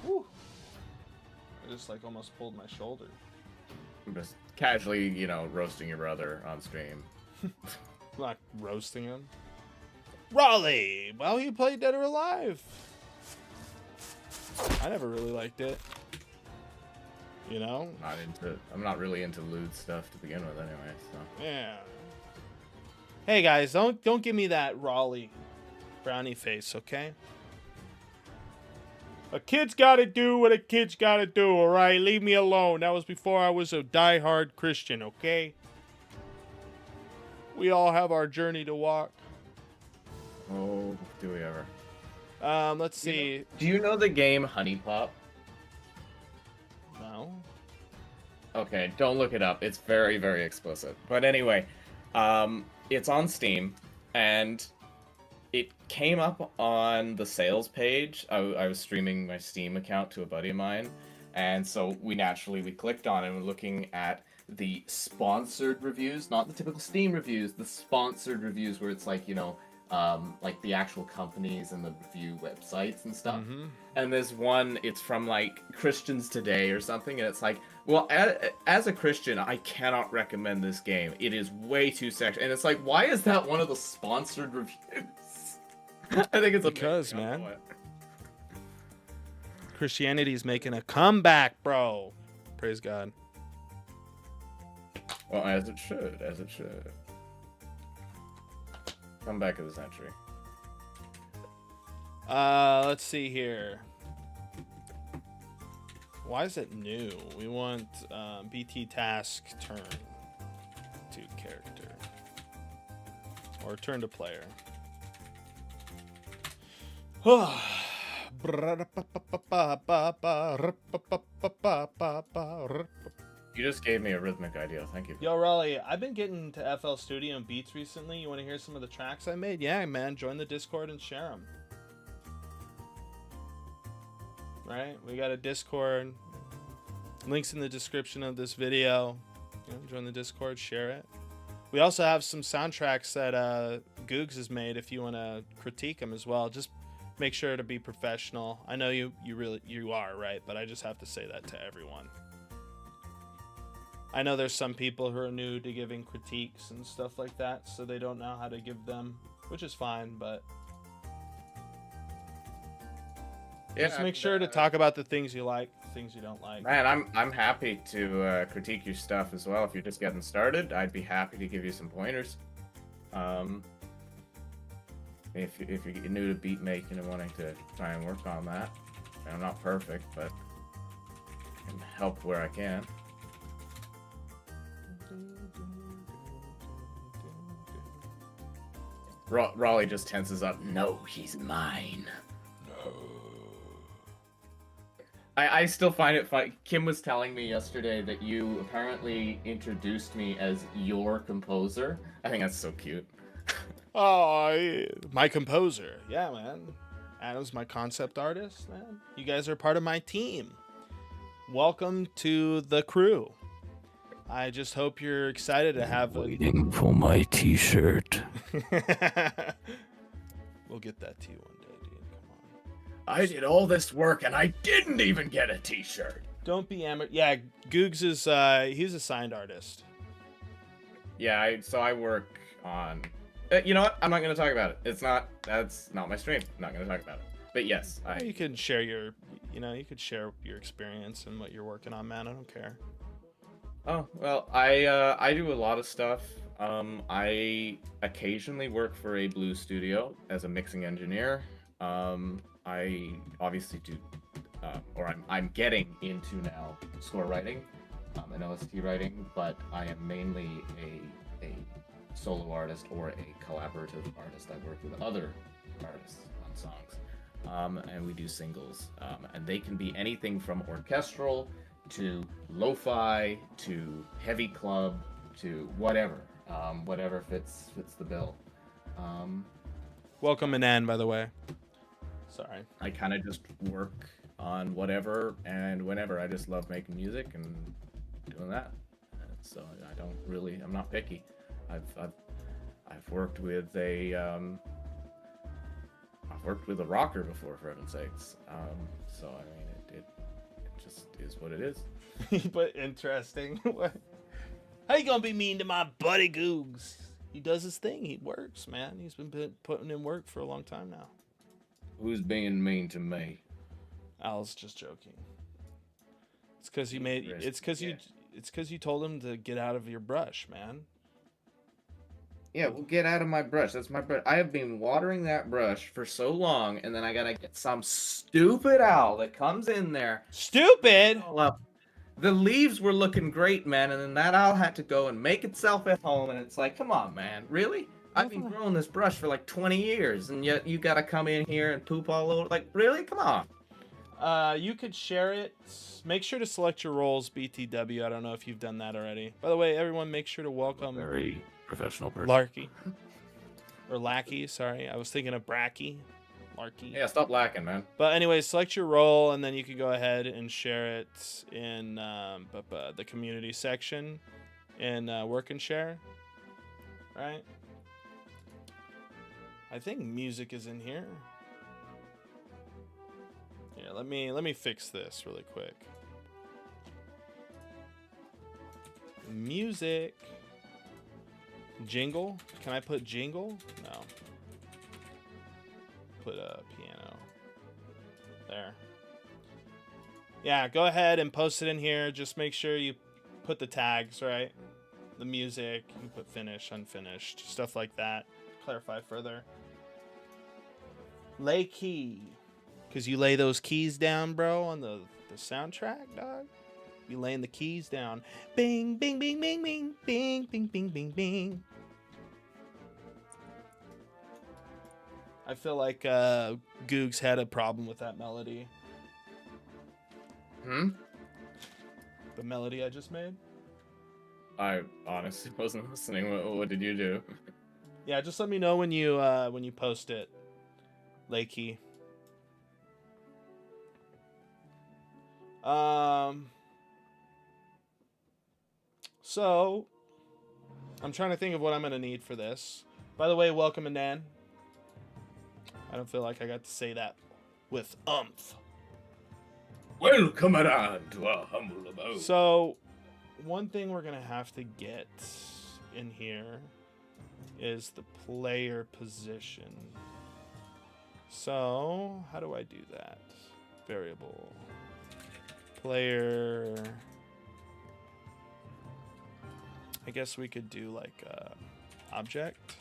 Woo. I just like almost pulled my shoulder. I'm just casually, you know, roasting your brother on stream. Not roasting him. Raleigh! Well, he played Dead or Alive. I never really liked it. You know? I'm not really into lewd stuff to begin with anyway, so. Yeah. Hey guys, don't give me that Raleigh brownie face, okay? A kid's gotta do what a kid's gotta do, alright? Leave me alone. That was before I was a diehard Christian, okay? We all have our journey to walk. Oh, do we ever? Let's see. Do you know the game Honey Pop? No. Okay, don't look it up. It's very, very explicit. But anyway, it's on Steam, and it came up on the sales page. I was streaming my Steam account to a buddy of mine, and so we clicked on it and we're looking at the sponsored reviews, not the typical Steam reviews, the sponsored reviews where it's like, you know, like the actual companies and the review websites and stuff. Mm-hmm. And there's one, it's from like Christians Today or something, and it's like, well, as a Christian, I cannot recommend this game. It is way too sexual. And it's like, why is that one of the sponsored reviews? I think it's because, man, Christianity's making a comeback, bro. Praise God. Well, as it should, as it should. Comeback of the century. Let's see here. Why is it new? We want BT task turn to character. Or turn to player. You just gave me a rhythmic idea. Thank you. Yo, Raleigh, I've been getting to FL Studio and Beats recently. You want to hear some of the tracks I made? Yeah, man. Join the Discord and share them. Right? We got a Discord. Links in the description of this video. You know, join the Discord, share it. We also have some soundtracks that Googs has made if you want to critique them as well. Just make sure to be professional. I know you are, right? But I just have to say that to everyone. I know there's some people who are new to giving critiques and stuff like that, so they don't know how to give them, which is fine, but Yeah, just make sure to talk about the things you like, things you don't like. Man, I'm happy to critique your stuff as well. If you're just getting started, I'd be happy to give you some pointers. If you're new to beat making and wanting to try and work on that, I'm not perfect, but I can help where I can. Raleigh just tenses up. No, he's mine. I still find it funny. Kim was telling me yesterday that you apparently introduced me as your composer. I think that's so cute. Oh, my composer. Yeah, man. Adam's my concept artist, man. You guys are part of my team. Welcome to the crew. I just hope you're excited to have Waiting for my t-shirt. We'll get that to you one day, dude. Come on. I did all this work and I didn't even get a t-shirt. Don't be Yeah, Googs is he's a signed artist. Yeah, so I work on. You know what? I'm not gonna talk about it. That's not my stream. I'm not gonna talk about it. But yes, You can share your, you could share your experience and what you're working on, man. I don't care. Oh well, I do a lot of stuff. I occasionally work for a blues studio as a mixing engineer. I obviously do, or I'm getting into now score writing, and OST writing, but I am mainly a solo artist or a collaborative artist. I work with other artists on songs, and we do singles, and they can be anything from orchestral to lo-fi to heavy club to whatever, whatever fits the bill. Welcome, Anan, by the way. Sorry. I kind of just work on whatever and whenever. I just love making music and doing that. So I'm not picky. I've worked with a rocker before, for heaven's sakes. So I mean, it just is what it is. But interesting. How you gonna be mean to my buddy Googs? He does his thing. He works, man. He's been putting in work for a long time now. Who's being mean to me? Al's just joking. It's because you made. It's because you told him to get out of your brush, man. Yeah, well, get out of my brush. That's my brush. I have been watering that brush for so long, and then I gotta get some stupid owl that comes in there. Stupid? Well, the leaves were looking great, man, and then that owl had to go and make itself at home, and it's like, come on, man, really? I've been growing this brush for like 20 years, and yet you gotta come in here and poop all over. Like, really? Come on. You could share it. Make sure to select your roles, BTW. I don't know if you've done that already. By the way, everyone, make sure to welcome Very professional person. Larky. Or Lackey, sorry. I was thinking of Bracky. Larky. Yeah, stop lacking, man. But anyway, select your role, and then you can go ahead and share it in the community section in Work and Share. Right? I think music is in here. Here, let me fix this really quick. Music. Jingle? Can I put jingle? No. Put a piano. There. Yeah, go ahead and post it in here. Just make sure you put the tags, right? The music. You can put finish, unfinished, stuff like that. Clarify further. Lay key. Because you lay those keys down, bro, on the soundtrack, dog. You laying the keys down. Bing, bing, bing, bing, bing, bing, bing, bing, bing, bing. I feel like Googs had a problem with that melody. The melody I just made. I honestly wasn't listening. What did you do? Yeah, just let me know when you post it, Lakey. So I'm trying to think of what I'm gonna need for this. By the way, welcome, Anan. I don't feel like I got to say that with umph. Welcome around to our humble abode. So, one thing we're gonna have to get in here is the player position. So, how do I do that? Variable. Player. I guess we could do like object.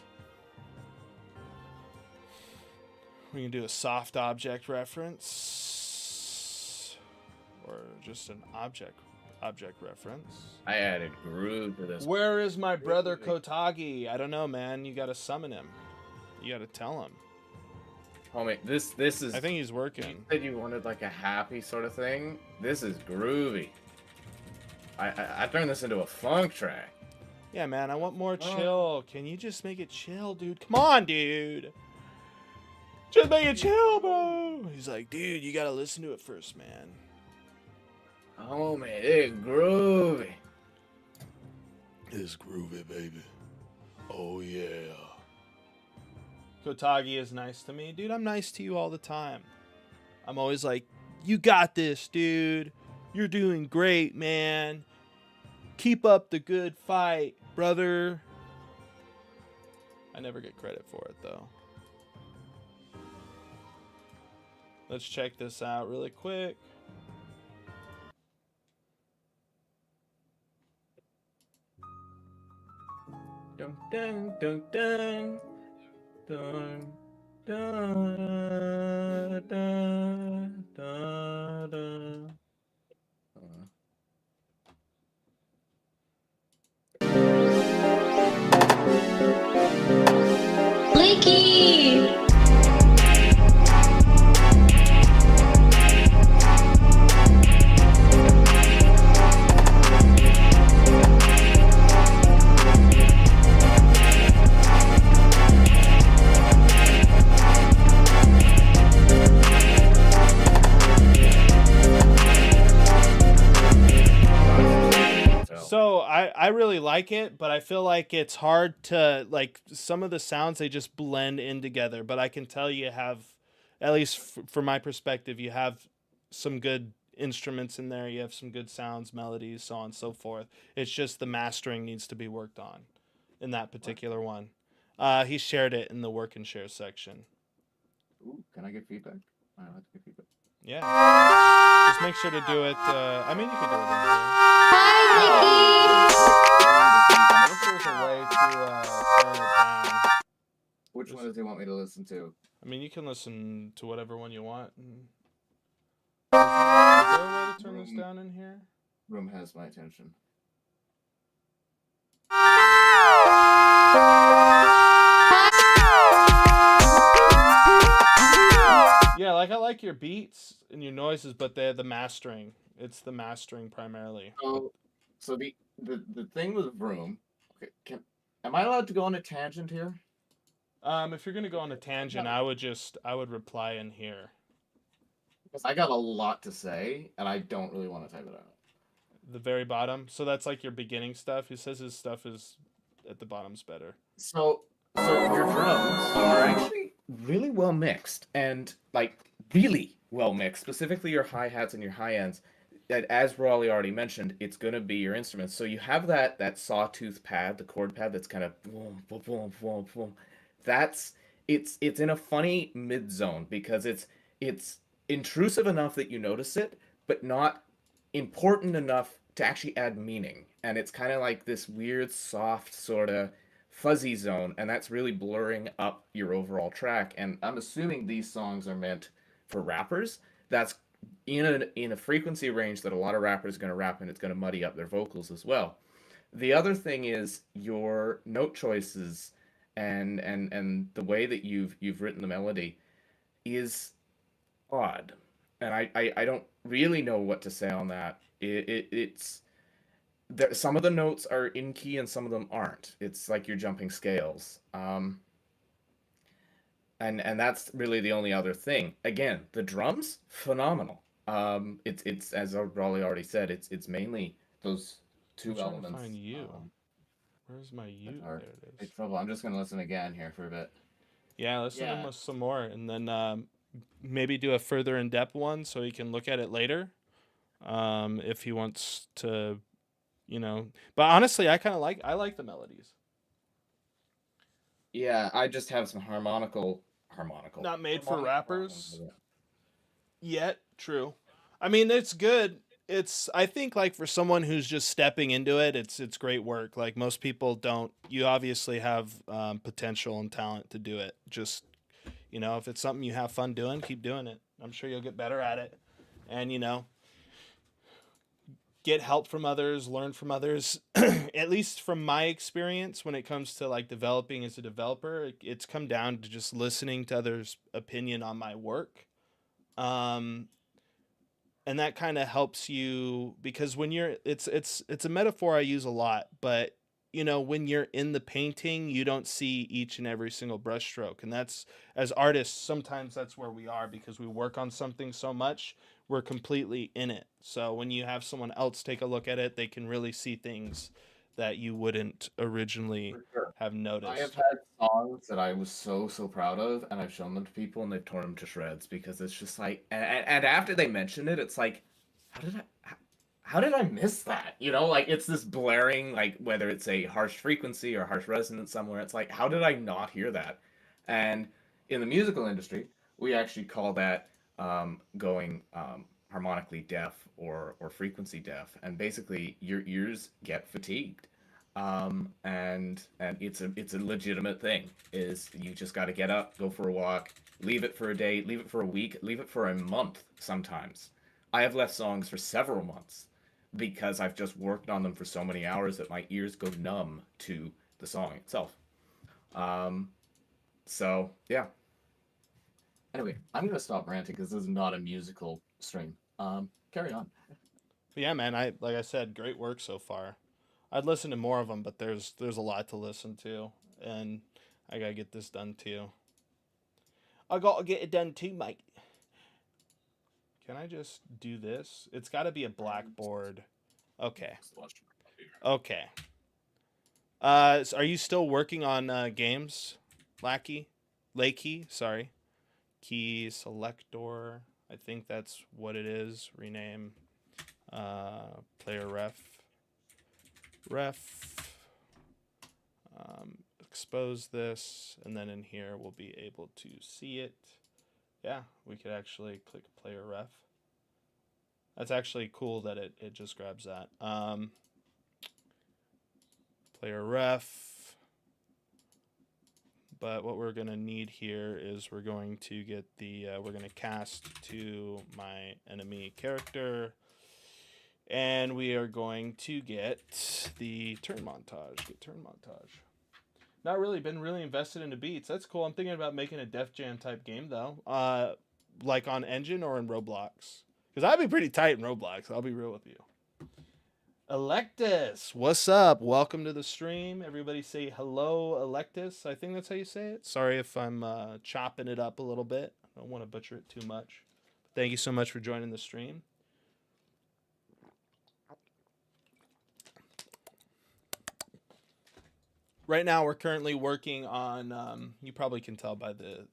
We can do a soft object reference or just an object reference. I added groove to this. Where is my brother Kotagi? I don't know, man. You gotta summon him. You gotta tell him. Homie, this is. I think he's working. You said you wanted like a happy sort of thing. This is groovy. I turned this into a funk track. Yeah, man. I want more chill. Can you just make it chill, dude? Come on, dude. Just make it chill, bro. He's like, dude, you gotta listen to it first, man. Homie, it's groovy. It's groovy, baby. Oh, yeah. Kotagi is nice to me. Dude, I'm nice to you all the time. I'm always like, you got this, dude. You're doing great, man. Keep up the good fight, brother. I never get credit for it, though. Let's check this out really quick. Dun dun dun dun dun dun dun dun dun. Blakey! So I really like it, but I feel like it's hard to, like, some of the sounds, they just blend in together. But I can tell you have, at least from my perspective, you have some good instruments in there. You have some good sounds, melodies, so on and so forth. It's just the mastering needs to be worked on in that particular one. He shared it in the work and share section. Ooh, can I get feedback? I like to get feedback. Yeah. Just make sure to do it. I mean, you can do it in here. Hi, If there's a way to turn it down. Which one does he want me to listen to? I mean, you can listen to whatever one you want. Is there a way to turn this down in here? Room has my attention. Yeah, like I like your beats and your noises, but they're the mastering. It's the mastering primarily. So the thing with Vroom, okay, am I allowed to go on a tangent here? If you're gonna go on a tangent, I would reply in here. Because I got a lot to say, and I don't really want to type it out. The very bottom. So that's like your beginning stuff. He says his stuff is at the bottom's better. So your drums are actually really well mixed, and like really well mixed. Specifically, your hi hats and your high ends. As Raleigh already mentioned, it's gonna be your instruments. So you have that sawtooth pad, the chord pad that's kind of boom, boom, boom, boom, boom. It's in a funny mid zone because it's intrusive enough that you notice it, but not important enough to actually add meaning. And it's kind of like this weird, soft, sort of fuzzy zone, and that's really blurring up your overall track. And I'm assuming these songs are meant for rappers. That's in a frequency range that a lot of rappers are going to rap, and it's going to muddy up their vocals as well. The other thing is your note choices and the way that you've written the melody is odd, and I don't really know what to say on that. It's there, some of the notes are in key and some of them aren't. It's like you're jumping scales. And that's really the only other thing. Again, the drums, phenomenal. It's as Raleigh already said, it's mainly those I'm two trying to elements. find you. Where's my you? There it is. Trouble. I'm just gonna listen again here for a bit. Yeah, listen Yeah. to some more, and then maybe do a further in-depth one so he can look at it later, if he wants to, you know. But honestly, I like the melodies. Yeah, I just have some harmonical. Not made for harmonic rappers problems with it. yet. True. I mean, it's good. I think like for someone who's just stepping into it, it's great work. Like most people don't. You obviously have potential and talent to do it. Just, you know, if it's something you have fun doing, keep doing it. I'm sure you'll get better at it, and, you know, get help from others, learn from others. At least from my experience, when it comes to like developing as a developer, it's come down to just listening to others' opinion on my work. And that kind of helps you, because when you're it's a metaphor I use a lot, but you know, when you're in the painting, you don't see each and every single brushstroke. And that's, as artists, sometimes that's where we are, because we work on something so much, we're completely in it. So when you have someone else take a look at it, they can really see things that you wouldn't originally have noticed. I have had songs that I was so proud of, and I've shown them to people, and they've torn them to shreds, because it's just like, and after they mention it, it's like, how did I miss that? You know, like it's this blaring, like whether it's a harsh frequency or harsh resonance somewhere, it's like, how did I not hear that? And in the musical industry, we actually call that going harmonically deaf or frequency deaf, and basically your ears get fatigued. And it's a legitimate thing. Is you just got to get up, go for a walk, leave it for a day, leave it for a week, leave it for a month. Sometimes I have left songs for several months because I've just worked on them for so many hours that my ears go numb to the song itself. So yeah. Anyway, I'm gonna stop ranting because this is not a musical stream. Carry on. But yeah, man, like I said, great work so far. I'd listen to more of them, but there's a lot to listen to, and I gotta get this done too. I gotta get it done too, Mike. Can I just do this? It's got to be a blackboard. Okay. Okay. So are you still working on games, Lakey? Sorry. Key selector. I think that's what it is. Rename. Player ref. Expose this, and then in here we'll be able to see it. Yeah, we could actually click player ref. That's actually cool that it just grabs that. Player ref. But what we're going to need here is we're going to get we're going to cast to my enemy character. And we are going to get the turn montage. Get turn montage. Not really been really invested into beats. That's cool. I'm thinking about making a Def Jam type game though. Like on Engine or in Roblox. Because I'd be pretty tight in Roblox. I'll be real with you. Electus, what's up? Welcome to the stream. Everybody say hello, Electus. I think that's how you say it. Sorry if I'm chopping it up a little bit. I don't want to butcher it too much. Thank you so much for joining the stream. Right now, we're currently working on, you probably can tell by the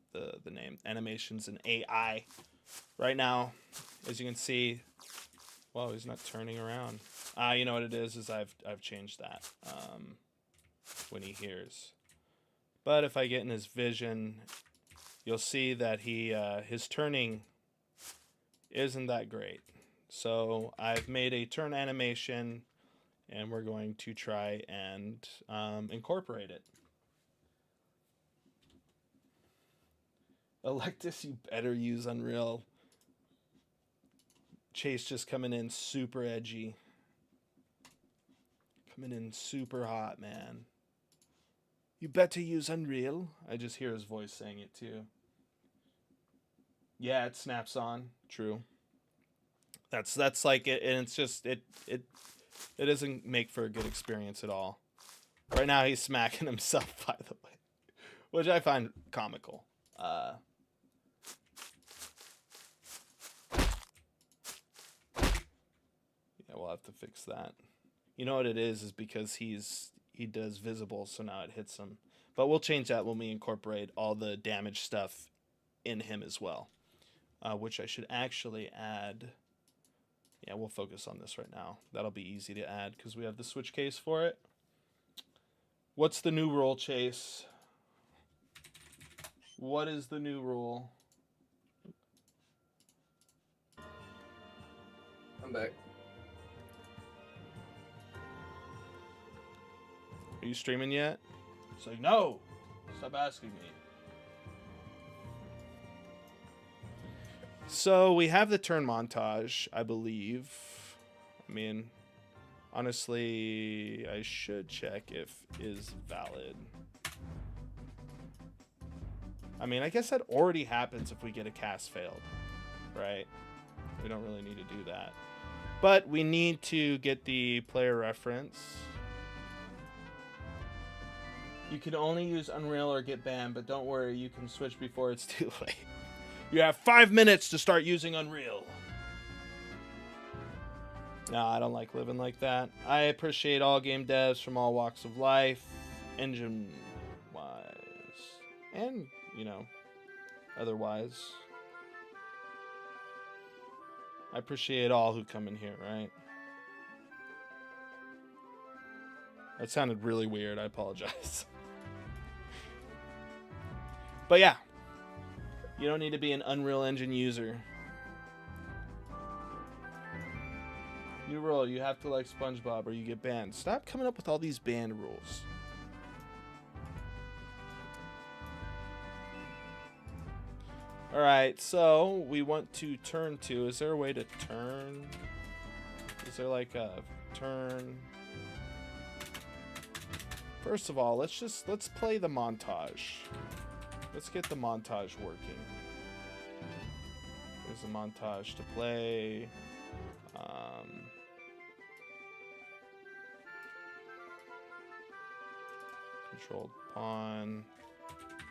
name, animations and AI. Right now, as you can see, whoa, he's not turning around. You know what it is I've changed that when he hears. But if I get in his vision, you'll see that his turning isn't that great. So I've made a turn animation, and we're going to try and incorporate it. Electus, you better use Unreal. Chase just coming in super edgy. Coming in super hot, man. You better use Unreal. I just hear his voice saying it too. Yeah, it snaps on. True. That's like it, and it's just it doesn't make for a good experience at all. Right now he's smacking himself, by the way, which I find comical. Yeah, we'll have to fix that. You know what it is because he does visible, so now it hits him. But we'll change that when we incorporate all the damage stuff in him as well, which I should actually add. Yeah, we'll focus on this right now. That'll be easy to add because we have the switch case for it. What's the new rule, Chase? What is the new rule? I'm back. Are you streaming yet? It's like, no! Stop asking me. So we have the turn montage, I believe. I mean, honestly, I should check if is valid. I mean, I guess that already happens if we get a cast failed, right? We don't really need to do that. But we need to get the player reference. You can only use Unreal or get banned, but don't worry, you can switch before it's too late. You have 5 minutes to start using Unreal. No, I don't like living like that. I appreciate all game devs from all walks of life, engine-wise, and, you know, otherwise. I appreciate all who come in here, right? That sounded really weird. I apologize. But yeah, you don't need to be an Unreal Engine user. New rule, you have to like SpongeBob or you get banned. Stop coming up with all these banned rules. Alright, so we want to turn to, is there a way to turn? Is there like a turn? First of all, let's play the montage. Let's get the montage working. There's a montage to play. Controlled pawn,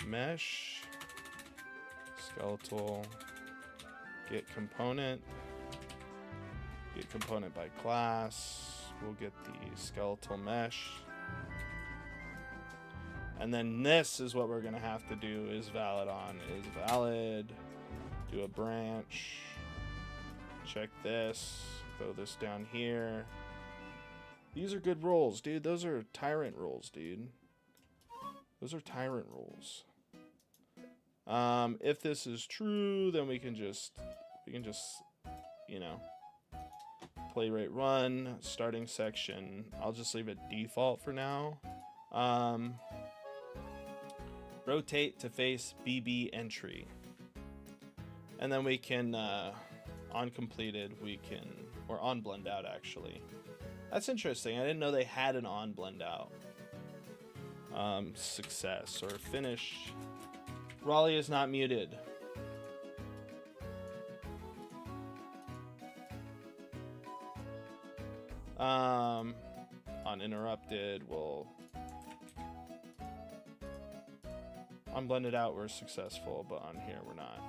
mesh, skeletal, get component by class. We'll get the skeletal mesh. And then this is what we're gonna have to do is valid on is valid. Do a branch. Check this. Throw this down here. These are good rules, dude. Those are tyrant rules, dude. Those are tyrant rules. If this is true, then we can just, you know, play rate run, starting section. I'll just leave it default for now. Rotate to face BB entry. And then we can, on completed, we can, or on blend out actually. That's interesting. I didn't know they had an on blend out. Success or finish. Raleigh is not muted. Uninterrupted, we'll on blended out we're successful, but on here we're not.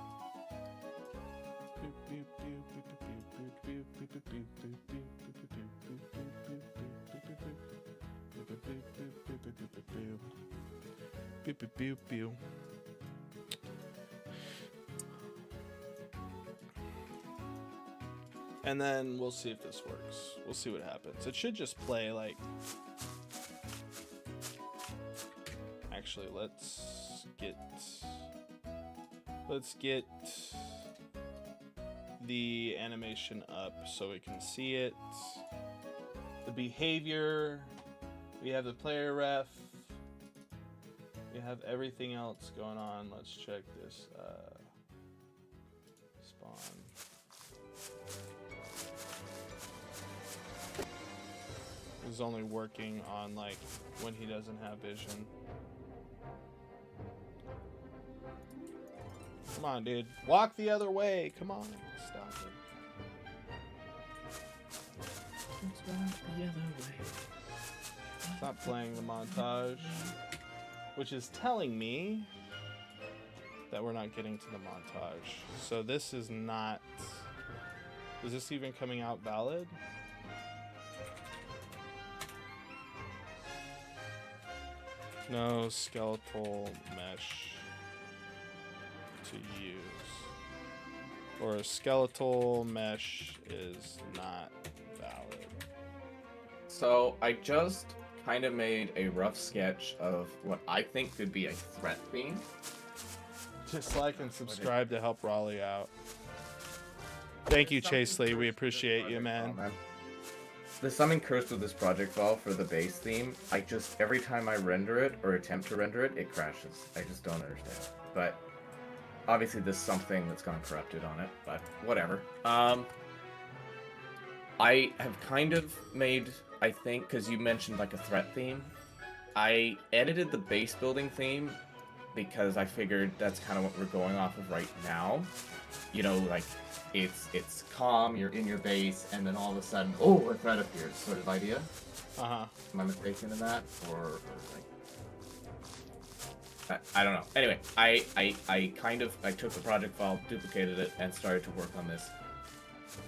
And then we'll see if this works. We'll see what happens. It should just play like... Actually, let's get the animation up so we can see it. The behavior. We have the player ref. We have everything else going on. Let's check this. Spawn. This is only working on like when he doesn't have vision. Come on, dude. Walk the other way. Come on. Stop it. Let's walk the other way. Stop playing the montage. Which is telling me that we're not getting to the montage. So this is not... Is this even coming out valid? No skeletal mesh to use. Or a skeletal mesh is not valid. So I just kind of made a rough sketch of what I think could be a threat theme. Just like and subscribe to help Raleigh out. Thank you, Chase Lee. We appreciate you, man. There's something cursed with this project file for the base theme. I just, every time I render it or attempt to render it, it crashes. I just don't understand. But obviously there's something that's gone corrupted on it, but whatever. I have kind of made, I think, because you mentioned like a threat theme, I edited the base building theme because I figured that's kind of what we're going off of right now. You know, like, it's calm, you're in your base, and then all of a sudden, oh, a threat appears, sort of idea. Uh-huh. Am I mistaken in that? Or like... I don't know. Anyway, I took the project file, duplicated it, and started to work on this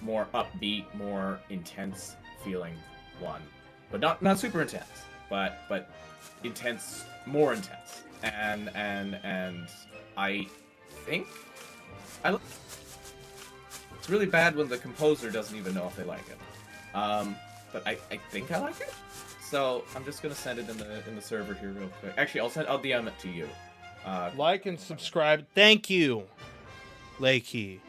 more upbeat, more intense feeling one. But not super intense, but intense, more intense. And I think it's really bad when the composer doesn't even know if they like it. But I think I like it. So I'm just gonna send it in the server here real quick. Actually, I'll DM it to you. Like and subscribe. Thank you, Lakey.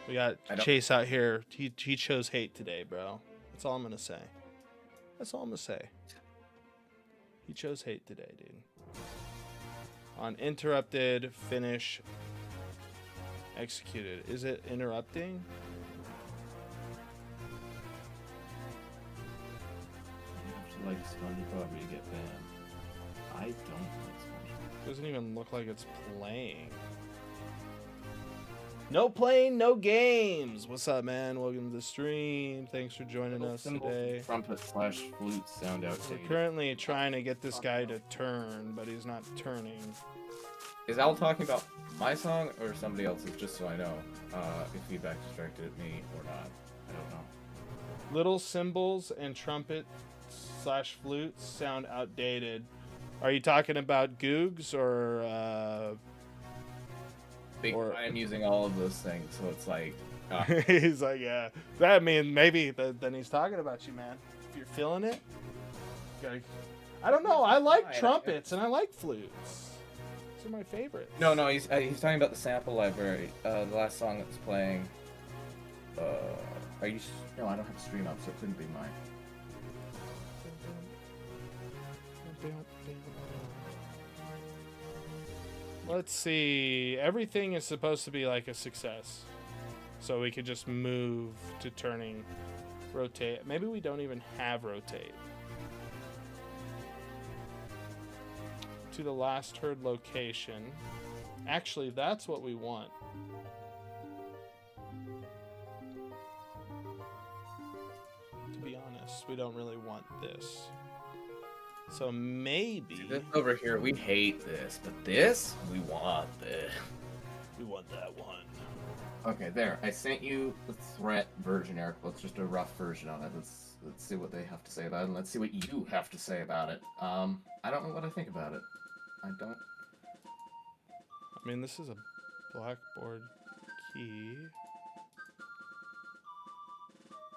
We got Chase out here. He chose hate today, bro. That's all I'm gonna say. That's all I'm gonna say. He chose hate today, dude. On interrupted, finish, executed. Is it interrupting? You have to like SpongeBob to get banned. I don't like SpongeBob. Doesn't even look like it's playing. No playing, no games. What's up, man? Welcome to the stream. Thanks for joining us today. Trumpet/flute sound outdated. We're currently trying to get this guy to turn, but he's not turning. Is Al talking about my song or somebody else's? Just so I know if feedback is directed at me or not. I don't know. Little cymbals and trumpet/flutes sound outdated. Are you talking about Googs or? I am using all of those things, so it's like. He's like, yeah. I mean, maybe then he's talking about you, man. If you're feeling it, I don't know. I like trumpets and I like flutes. Those are my favorites. No, he's talking about the sample library. The last song that was playing. Are you? No, I don't have a stream up, so it couldn't be mine. Let's see. Everything is supposed to be like a success. So we could just move to turning, rotate. Maybe we don't even have rotate. To the last heard location. Actually, that's what we want. To be honest, we don't really want this. So maybe... See, this over here, we hate this, but this, we want this. We want that one. Okay, there. I sent you the threat version, Eric. Well, it's just a rough version of it. Let's see what they have to say about it, and let's see what you have to say about it. I don't know what I think about it. I don't... I mean, this is a blackboard key.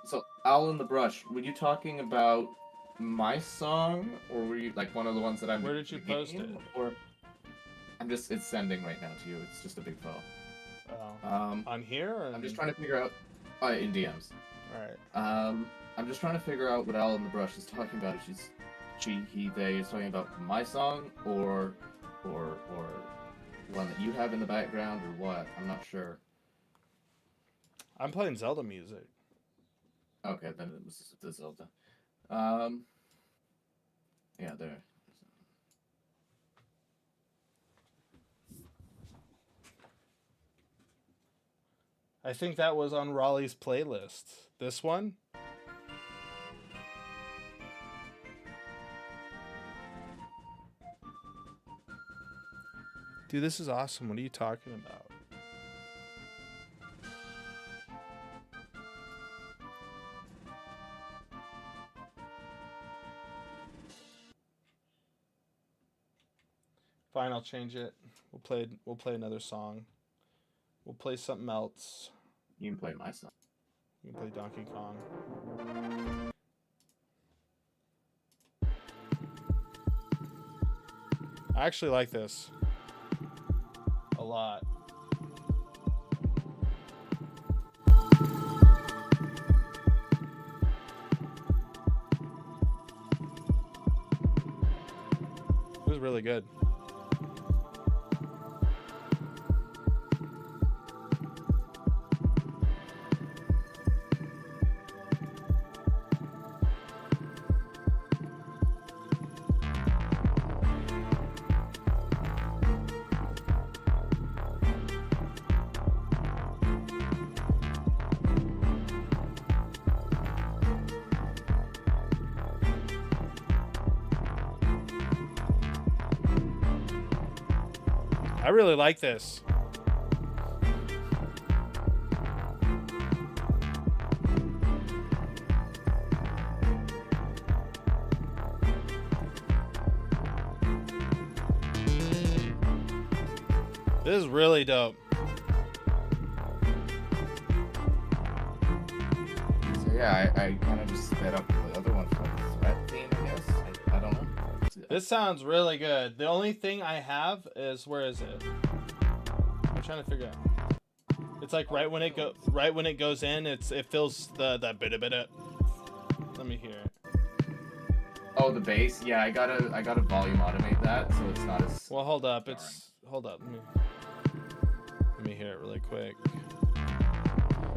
So, Owl in the Brush, were you talking about my song, or were you like one of the ones that I'm... Where did you post it? Or it's sending right now to you. It's just a big file. Oh. On here? Or I'm just trying to figure out... in DMs. Alright. I'm just trying to figure out what Owl in the Brush is talking about. If they is talking about my song, or one that you have in the background, or what? I'm not sure. I'm playing Zelda music. Okay, then it was the Zelda. Yeah, there. I think that was on Raleigh's playlist. This one? Dude, this is awesome. What are you talking about? Fine, I'll change it. We'll play another song. We'll play something else. You can play my song. You can play Donkey Kong. I actually like this a lot. It was really good. I really like this. This is really dope. So yeah, I kind of just sped up the other one for the threat theme, I guess. I don't know. This sounds really good. The only thing I have is, where is it? I'm trying to figure out. It's like right when it goes in, it feels the bit. Let me hear it. Oh, the bass. Yeah, I gotta volume automate that so it's not as. Well, hold up. Hold up. Let me hear it really quick.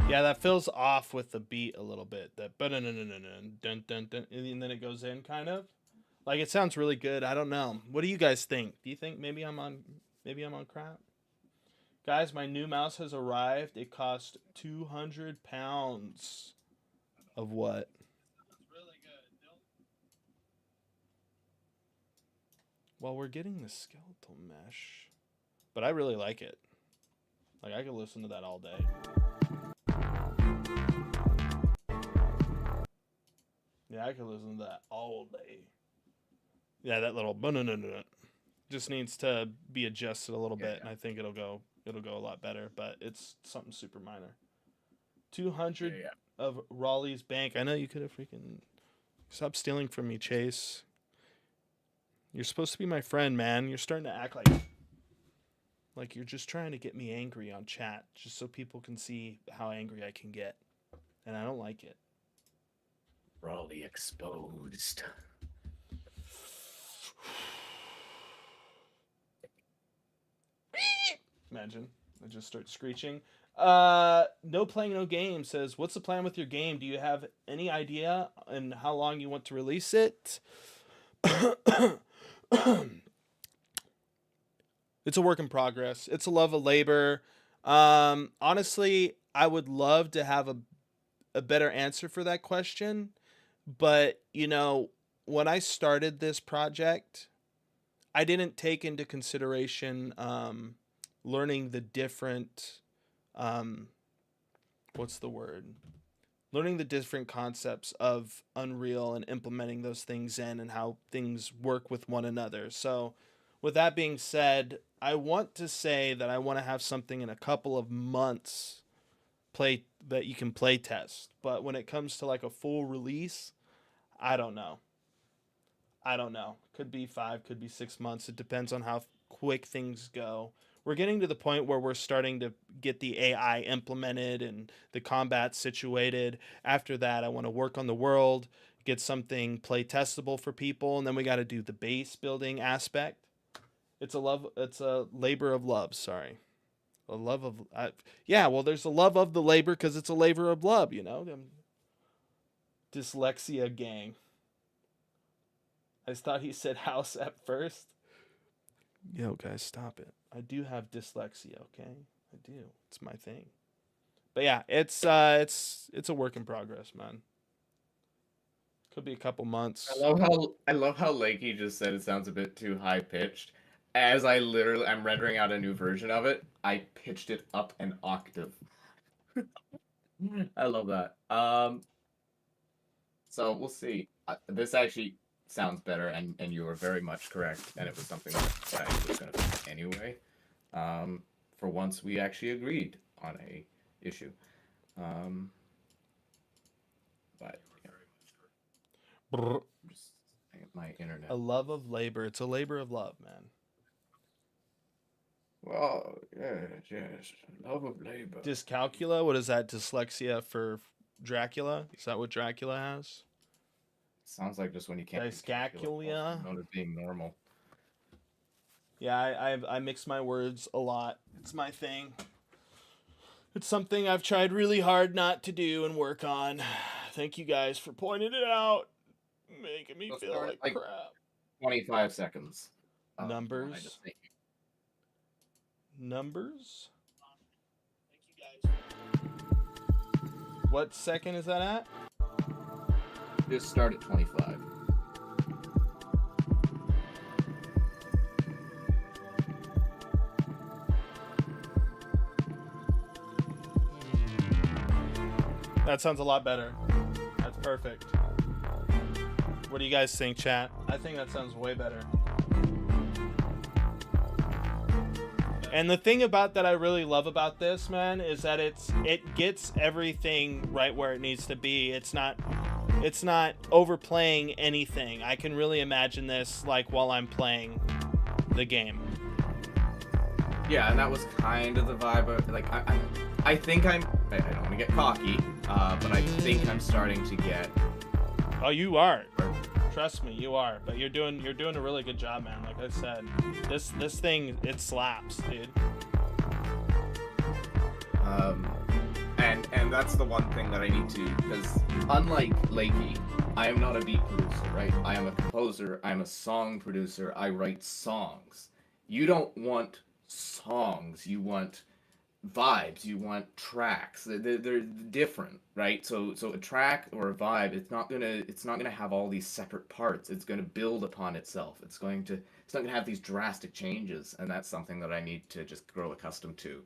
Yeah, that feels off with the beat a little bit. That dun dun dun, and then it goes in kind of. Like, it sounds really good. I don't know. What do you guys think? Do you think maybe I'm on crap? Guys, my new mouse has arrived. It cost 200 pounds. Of what? Well, we're getting the skeletal mesh. But I really like it. Like, I could listen to that all day. Yeah, I could listen to that all day. Yeah, that little just needs to be adjusted a little bit, and I think it'll go a lot better. But it's something super minor. 200 of Raleigh's bank. I know you could have freaking stop stealing from me, Chase. You're supposed to be my friend, man. You're starting to act like you're just trying to get me angry on chat, just so people can see how angry I can get, and I don't like it. Raleigh exposed. Imagine I just start screeching. No Playing No Game says, what's the plan with your game? Do you have any idea and how long you want to release it? It's a work in progress. It's a love of labor. Honestly, I would love to have a better answer for that question. But, you know, when I started this project, I didn't take into consideration learning the different, learning the different concepts of Unreal and implementing those things in and how things work with one another. So with that being said, I want to say that I want to have something in a couple of months that you can play test. But when it comes to like a full release, I don't know. Could be 5, could be 6 months. It depends on how quick things go. We're getting to the point where we're starting to get the AI implemented and the combat situated. After that, I want to work on the world, get something play testable for people, and then we got to do the base building aspect. It's a labor of love, sorry. A love of well, there's a love of the labor because it's a labor of love, you know. Dyslexia gang. I thought he said house at first. Yo, guys, stop it. I do have dyslexia, okay? I do. It's my thing. But yeah, it's a work in progress, man. Could be a couple months. I love how Lakey just said it sounds a bit too high pitched. As I'm rendering out a new version of it, I pitched it up an octave. I love that. So we'll see. This actually sounds better, and you were very much correct, and it was something that I was going to fix anyway. For once, we actually agreed on a issue. But Brr. just my internet. A love of labor. It's a labor of love, man. Well, yes, love of labor. Dyscalculia. What is that? Dyslexia for Dracula? Is that what Dracula has? Sounds like just when you can't. Dyscalculia. Known as being normal. Yeah, I mix my words a lot. It's my thing. It's something I've tried really hard not to do and work on. Thank you guys for pointing it out. Making me feel like crap. 25 seconds. Numbers. Numbers. Thank you guys. What second is that at? Just start at 25. That sounds a lot better. That's perfect. What do you guys think, chat? I think that sounds way better. And the thing about that I really love about this, man, is that it gets everything right where it needs to be. It's not overplaying anything. I can really imagine this like while I'm playing the game. Yeah, and that was kind of the vibe of, like, I think I don't want to get cocky, but I think I'm starting to get. Oh, you are. Trust me, you are. But you're doing a really good job, man. Like I said, this thing, it slaps, dude. And that's the one thing that I need to, because unlike Lakey, I am not a beat producer, right? I am a composer. I'm a song producer. I write songs. You don't want songs. You want vibes. You want tracks. They're different, right? So a track or a vibe, it's not gonna have all these separate parts. It's gonna build upon itself. It's not gonna have these drastic changes, and that's something that I need to just grow accustomed to.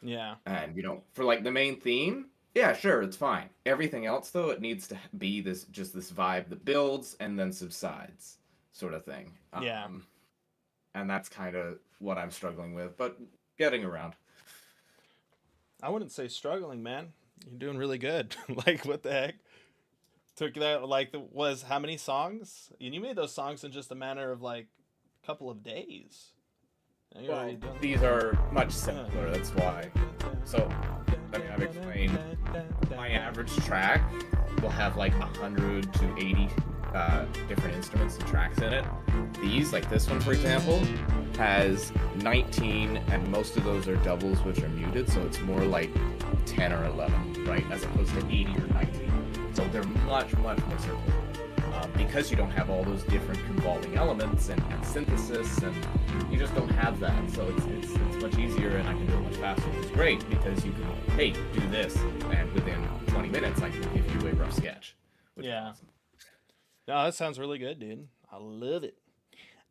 Yeah. And for like the main theme, yeah, sure, it's fine. Everything else though, it needs to be this vibe that builds and then subsides, sort of thing. Yeah. And that's kind of what I'm struggling with, but getting around. I wouldn't say struggling, man. You're doing really good. Like, what the heck? Took that, like, was how many songs? And you made those songs in just a matter of, like, a couple of days. And you're already doing These are much simpler, that's why. So, let me have explained. My average track will have, like, 100 to 80 different instruments and tracks in it. These, like this one, for example, has 19, and most of those are doubles, which are muted, so it's more like 10 or 11, right, as opposed to 80 or 90. So they're much, much more simple. Because you don't have all those different convolving elements and synthesis, and you just don't have that. So it's much easier, and I can do it much faster, which is great, because you can, hey, do this, and within 20 minutes, I can give you a rough sketch. Which is awesome. No, that sounds really good, dude. I love it.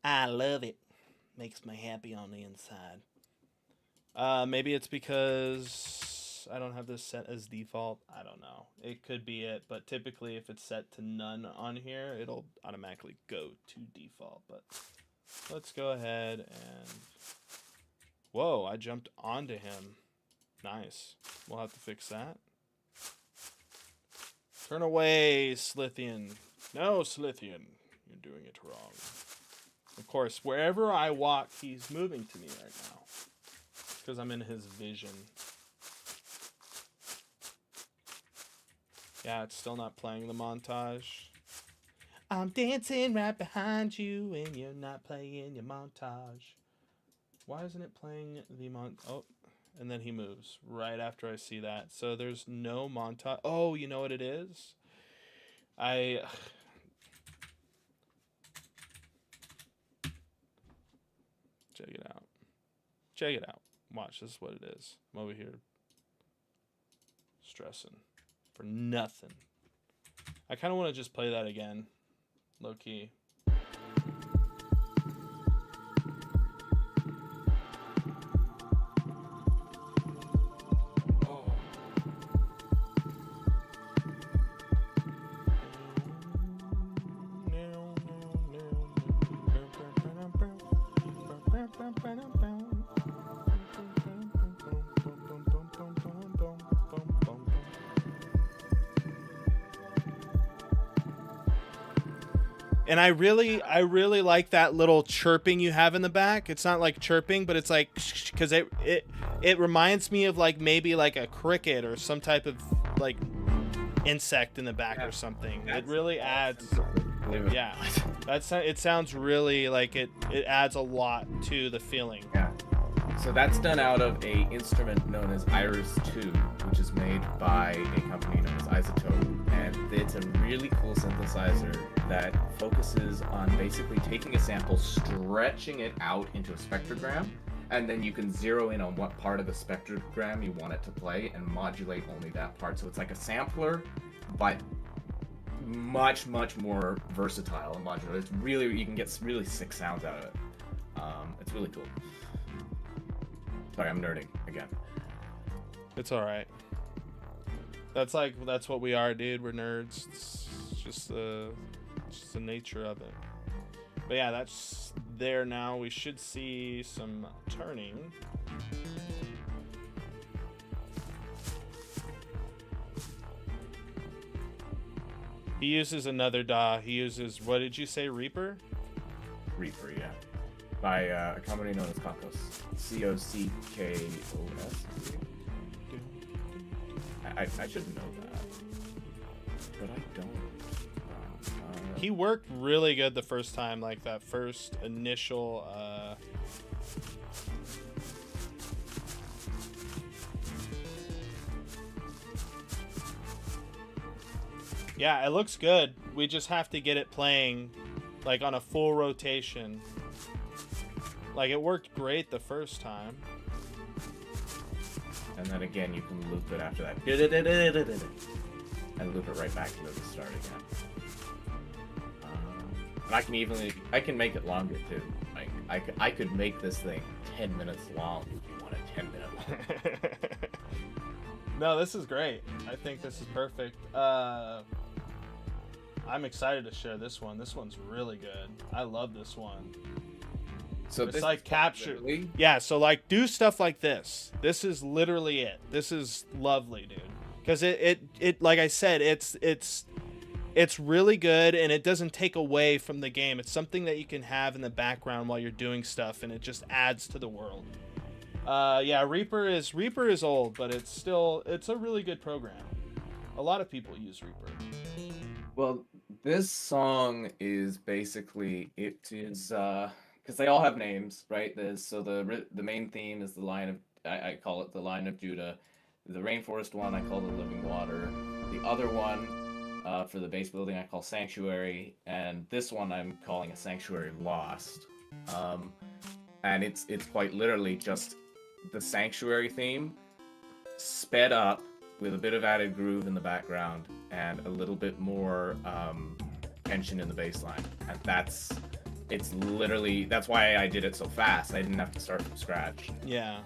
I love it. Makes me happy on the inside. Maybe it's because I don't have this set as default. I don't know. It could be it, but typically if it's set to none on here, it'll automatically go to default. But let's go ahead and... Whoa, I jumped onto him. Nice. We'll have to fix that. Turn away, Slithian. No, Slithian. You're doing it wrong. Of course, wherever I walk, he's moving to me right now. Because I'm in his vision. Yeah, it's still not playing the montage. I'm dancing right behind you and you're not playing your montage. Why isn't it playing the Oh, and then he moves right after I see that. So there's no montage. Oh, you know what it is? Check it out. Check it out. Watch, this is what it is. I'm over here Stressing for nothing. I kind of want to just play that again, low key. And I really like that little chirping you have in the back. It's not like chirping, but it's like, because it reminds me of like maybe like a cricket or some type of like insect in the back or something. It really adds. Yeah, it sounds really like it adds a lot to the feeling. Yeah. So that's done out of a instrument known as Iris 2, which is made by a company known as Isotope, and it's a really cool synthesizer that focuses on basically taking a sample, stretching it out into a spectrogram, and then you can zero in on what part of the spectrogram you want it to play and modulate only that part. So it's like a sampler, but much more versatile and modular. It's really, you can get really sick sounds out of it. It's really cool. Sorry, I'm nerding again. It's all right. That's what we are, dude. We're nerds. It's just the nature of it. But yeah, that's there now. We should see some turning. He uses another DAW. He uses, what did you say, Reaper? Reaper, yeah. By a company known as Cockos. Cockos. I should know that, but I don't. He worked really good the first time, like that first initial. Yeah, it looks good. We just have to get it playing, like on a full rotation. Like, it worked great the first time. And then again, you can loop it after that. And loop it right back to the start again. And I can make it longer too. Like, I could make this thing 10 minutes long if you want a 10-minute long. No, this is great. I think this is perfect. I'm excited to share this one. This one's really good. I love this one. So it's like capture. Yeah, so like do stuff like this. This is literally it. This is lovely, dude. Because it like I said, it's really good, and it doesn't take away from the game. It's something that you can have in the background while you're doing stuff, and it just adds to the world. Yeah, Reaper is old, but it's a really good program. A lot of people use Reaper. Well, this song is basically, it is because they all have names, right? The main theme is the Lion of, I call it the Lion of Judah. The Rainforest one I call the Living Water. The other one for the base building I call Sanctuary, and this one I'm calling a Sanctuary Lost. And it's quite literally just the Sanctuary theme sped up with a bit of added groove in the background and a little bit more tension in the bass line. And that's why I did it so fast. I didn't have to start from scratch. Yeah.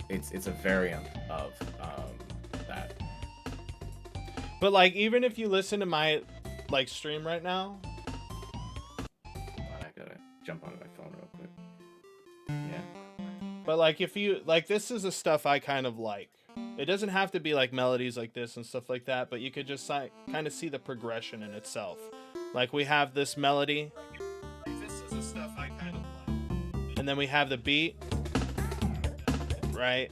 It's a variant of that. But like, even if you listen to my like stream right now, I gotta jump onto my phone real quick. Yeah. But like, if you like, this is the stuff I kind of like. It doesn't have to be like melodies like this and stuff like that, but you could just kind of see the progression in itself. Like, we have this melody. This is the stuff I kind of like. And then we have the beat, right?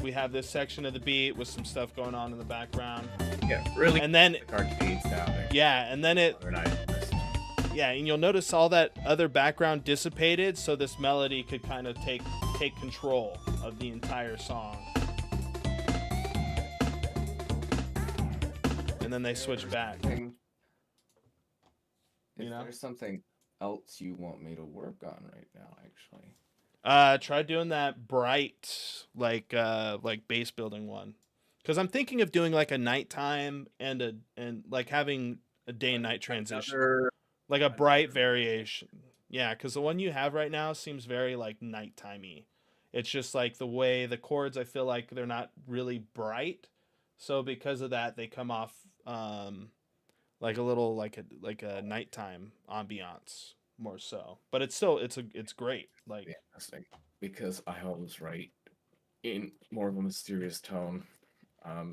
We have this section of the beat with some stuff going on in the background. Yeah, really. And then the arcades down there. Yeah, and then yeah, and you'll notice all that other background dissipated, so this melody could kind of take control of the entire song. And then they switch back. If there's something else you want me to work on right now, actually. Try doing that bright, like base building one. Because I'm thinking of doing like a nighttime and like having a day and night transition, like a bright variation. Yeah, because the one you have right now seems very like nighttimey. It's just like the way the chords, I feel like they're not really bright, so because of that, they come off like a little like a nighttime ambiance more so. But it's still it's great. Like Interesting, because I always write in more of a mysterious tone.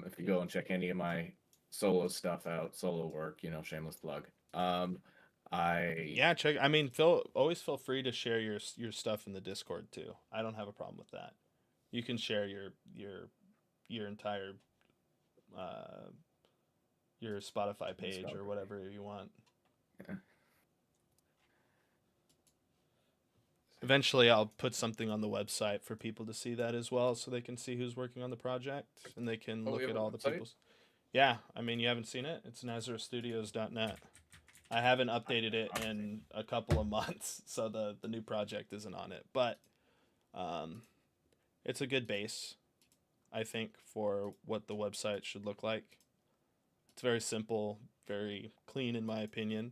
If you go and check any of my solo stuff out, solo work, shameless plug. yeah, check. I mean, always feel free to share your stuff in the Discord too. I don't have a problem with that. You can share your entire your Spotify page or whatever you want. Yeah. Eventually, I'll put something on the website for people to see that as well, so they can see who's working on the project and they can look at all the people's. Yeah, I mean, you haven't seen it? It's NazarethStudios.net. I haven't updated it in a couple of months, so the new project isn't on it. But it's a good base, I think, for what the website should look like. It's very simple, very clean, in my opinion.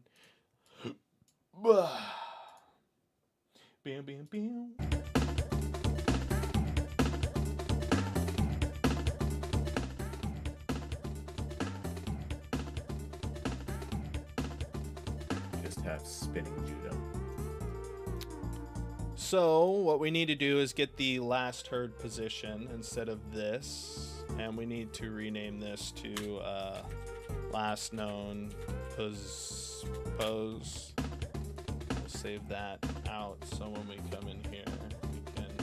Bam, bam, bam. Just have spinning judo. So what we need to do is get the last herd position instead of this, and we need to rename this to last known pose. Save that out so when we come in here we can.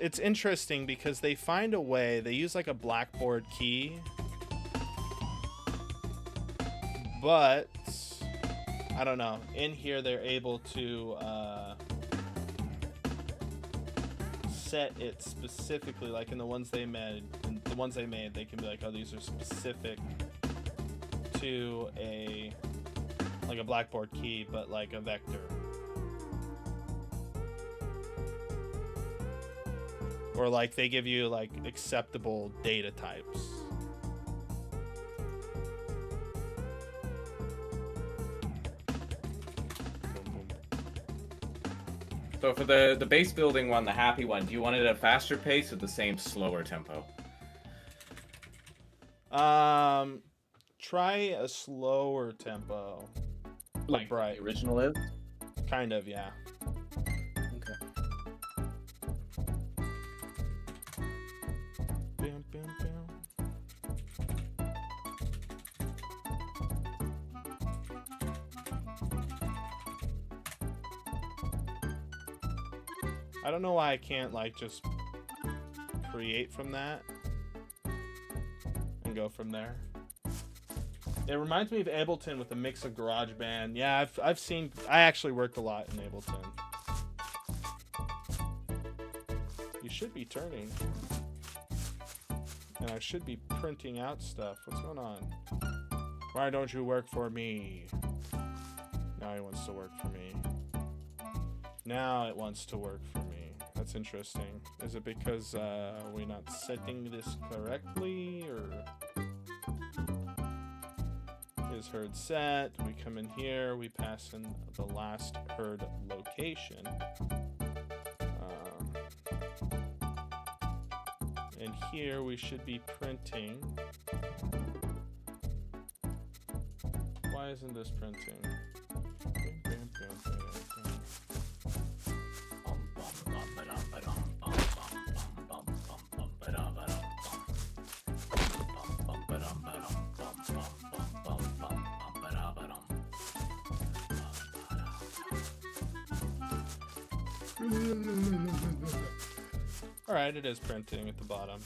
It's interesting because they find a way, they use like a blackboard key, but I don't know, in here they're able to set it specifically, like in the ones they made, they can be like, oh, these are specific to a blackboard key, but like a vector, or like they give you like acceptable data types. So for the base building one, the happy one, do you want it at a faster pace or the same slower tempo? Try a slower tempo. Like bright. The original is? Kind of, yeah. Okay. Bam, bam, bam. I don't know why I can't like just create from that and go from there. It reminds me of Ableton with a mix of GarageBand. Yeah, I actually worked a lot in Ableton. You should be turning. And I should be printing out stuff. What's going on? Why don't you work for me? Now he wants to work for me. Now it wants to work for me. That's interesting. Is it because we're not setting this correctly, or is herd set? We come in here, we pass in the last herd location. And here we should be printing. Why isn't this printing? Alright, it is printing at the bottom.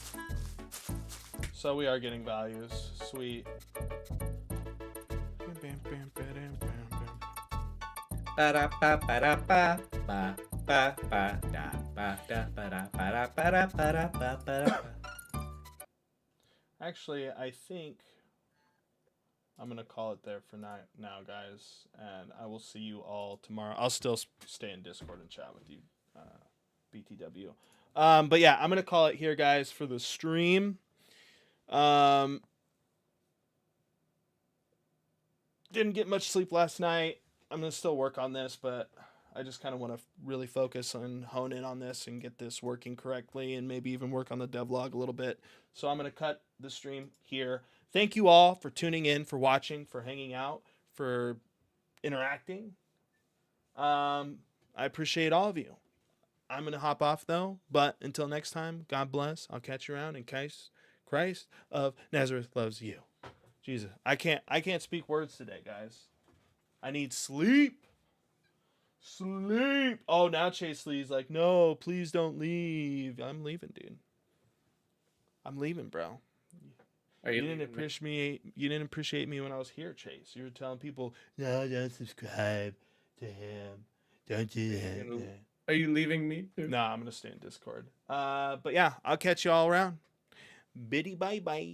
So we are getting values. Sweet. Actually, I think I'm gonna call it there for now, guys, and I will see you all tomorrow. I'll still stay in Discord and chat with you BTW. But yeah, I'm gonna call it here, guys, for the stream. Didn't get much sleep last night. I'm gonna still work on this, but I just kind of want to really focus and hone in on this and get this working correctly, and maybe even work on the devlog a little bit. So I'm gonna cut the stream here. Thank you all for tuning in, for watching, for hanging out, for interacting. I appreciate all of you. I'm gonna hop off though, but until next time, God bless. I'll catch you around, in case Christ of Nazareth loves you. Jesus, I can't speak words today, guys. I need sleep. Sleep. Oh, now Chase Lee's like, no, please don't leave. I'm leaving, dude. I'm leaving, bro. You didn't appreciate me when I was here, Chase. You were telling people, no, don't subscribe to him. Don't do that. Are you leaving me? No, I'm gonna stay in Discord. But yeah, I'll catch you all around. Biddy bye bye.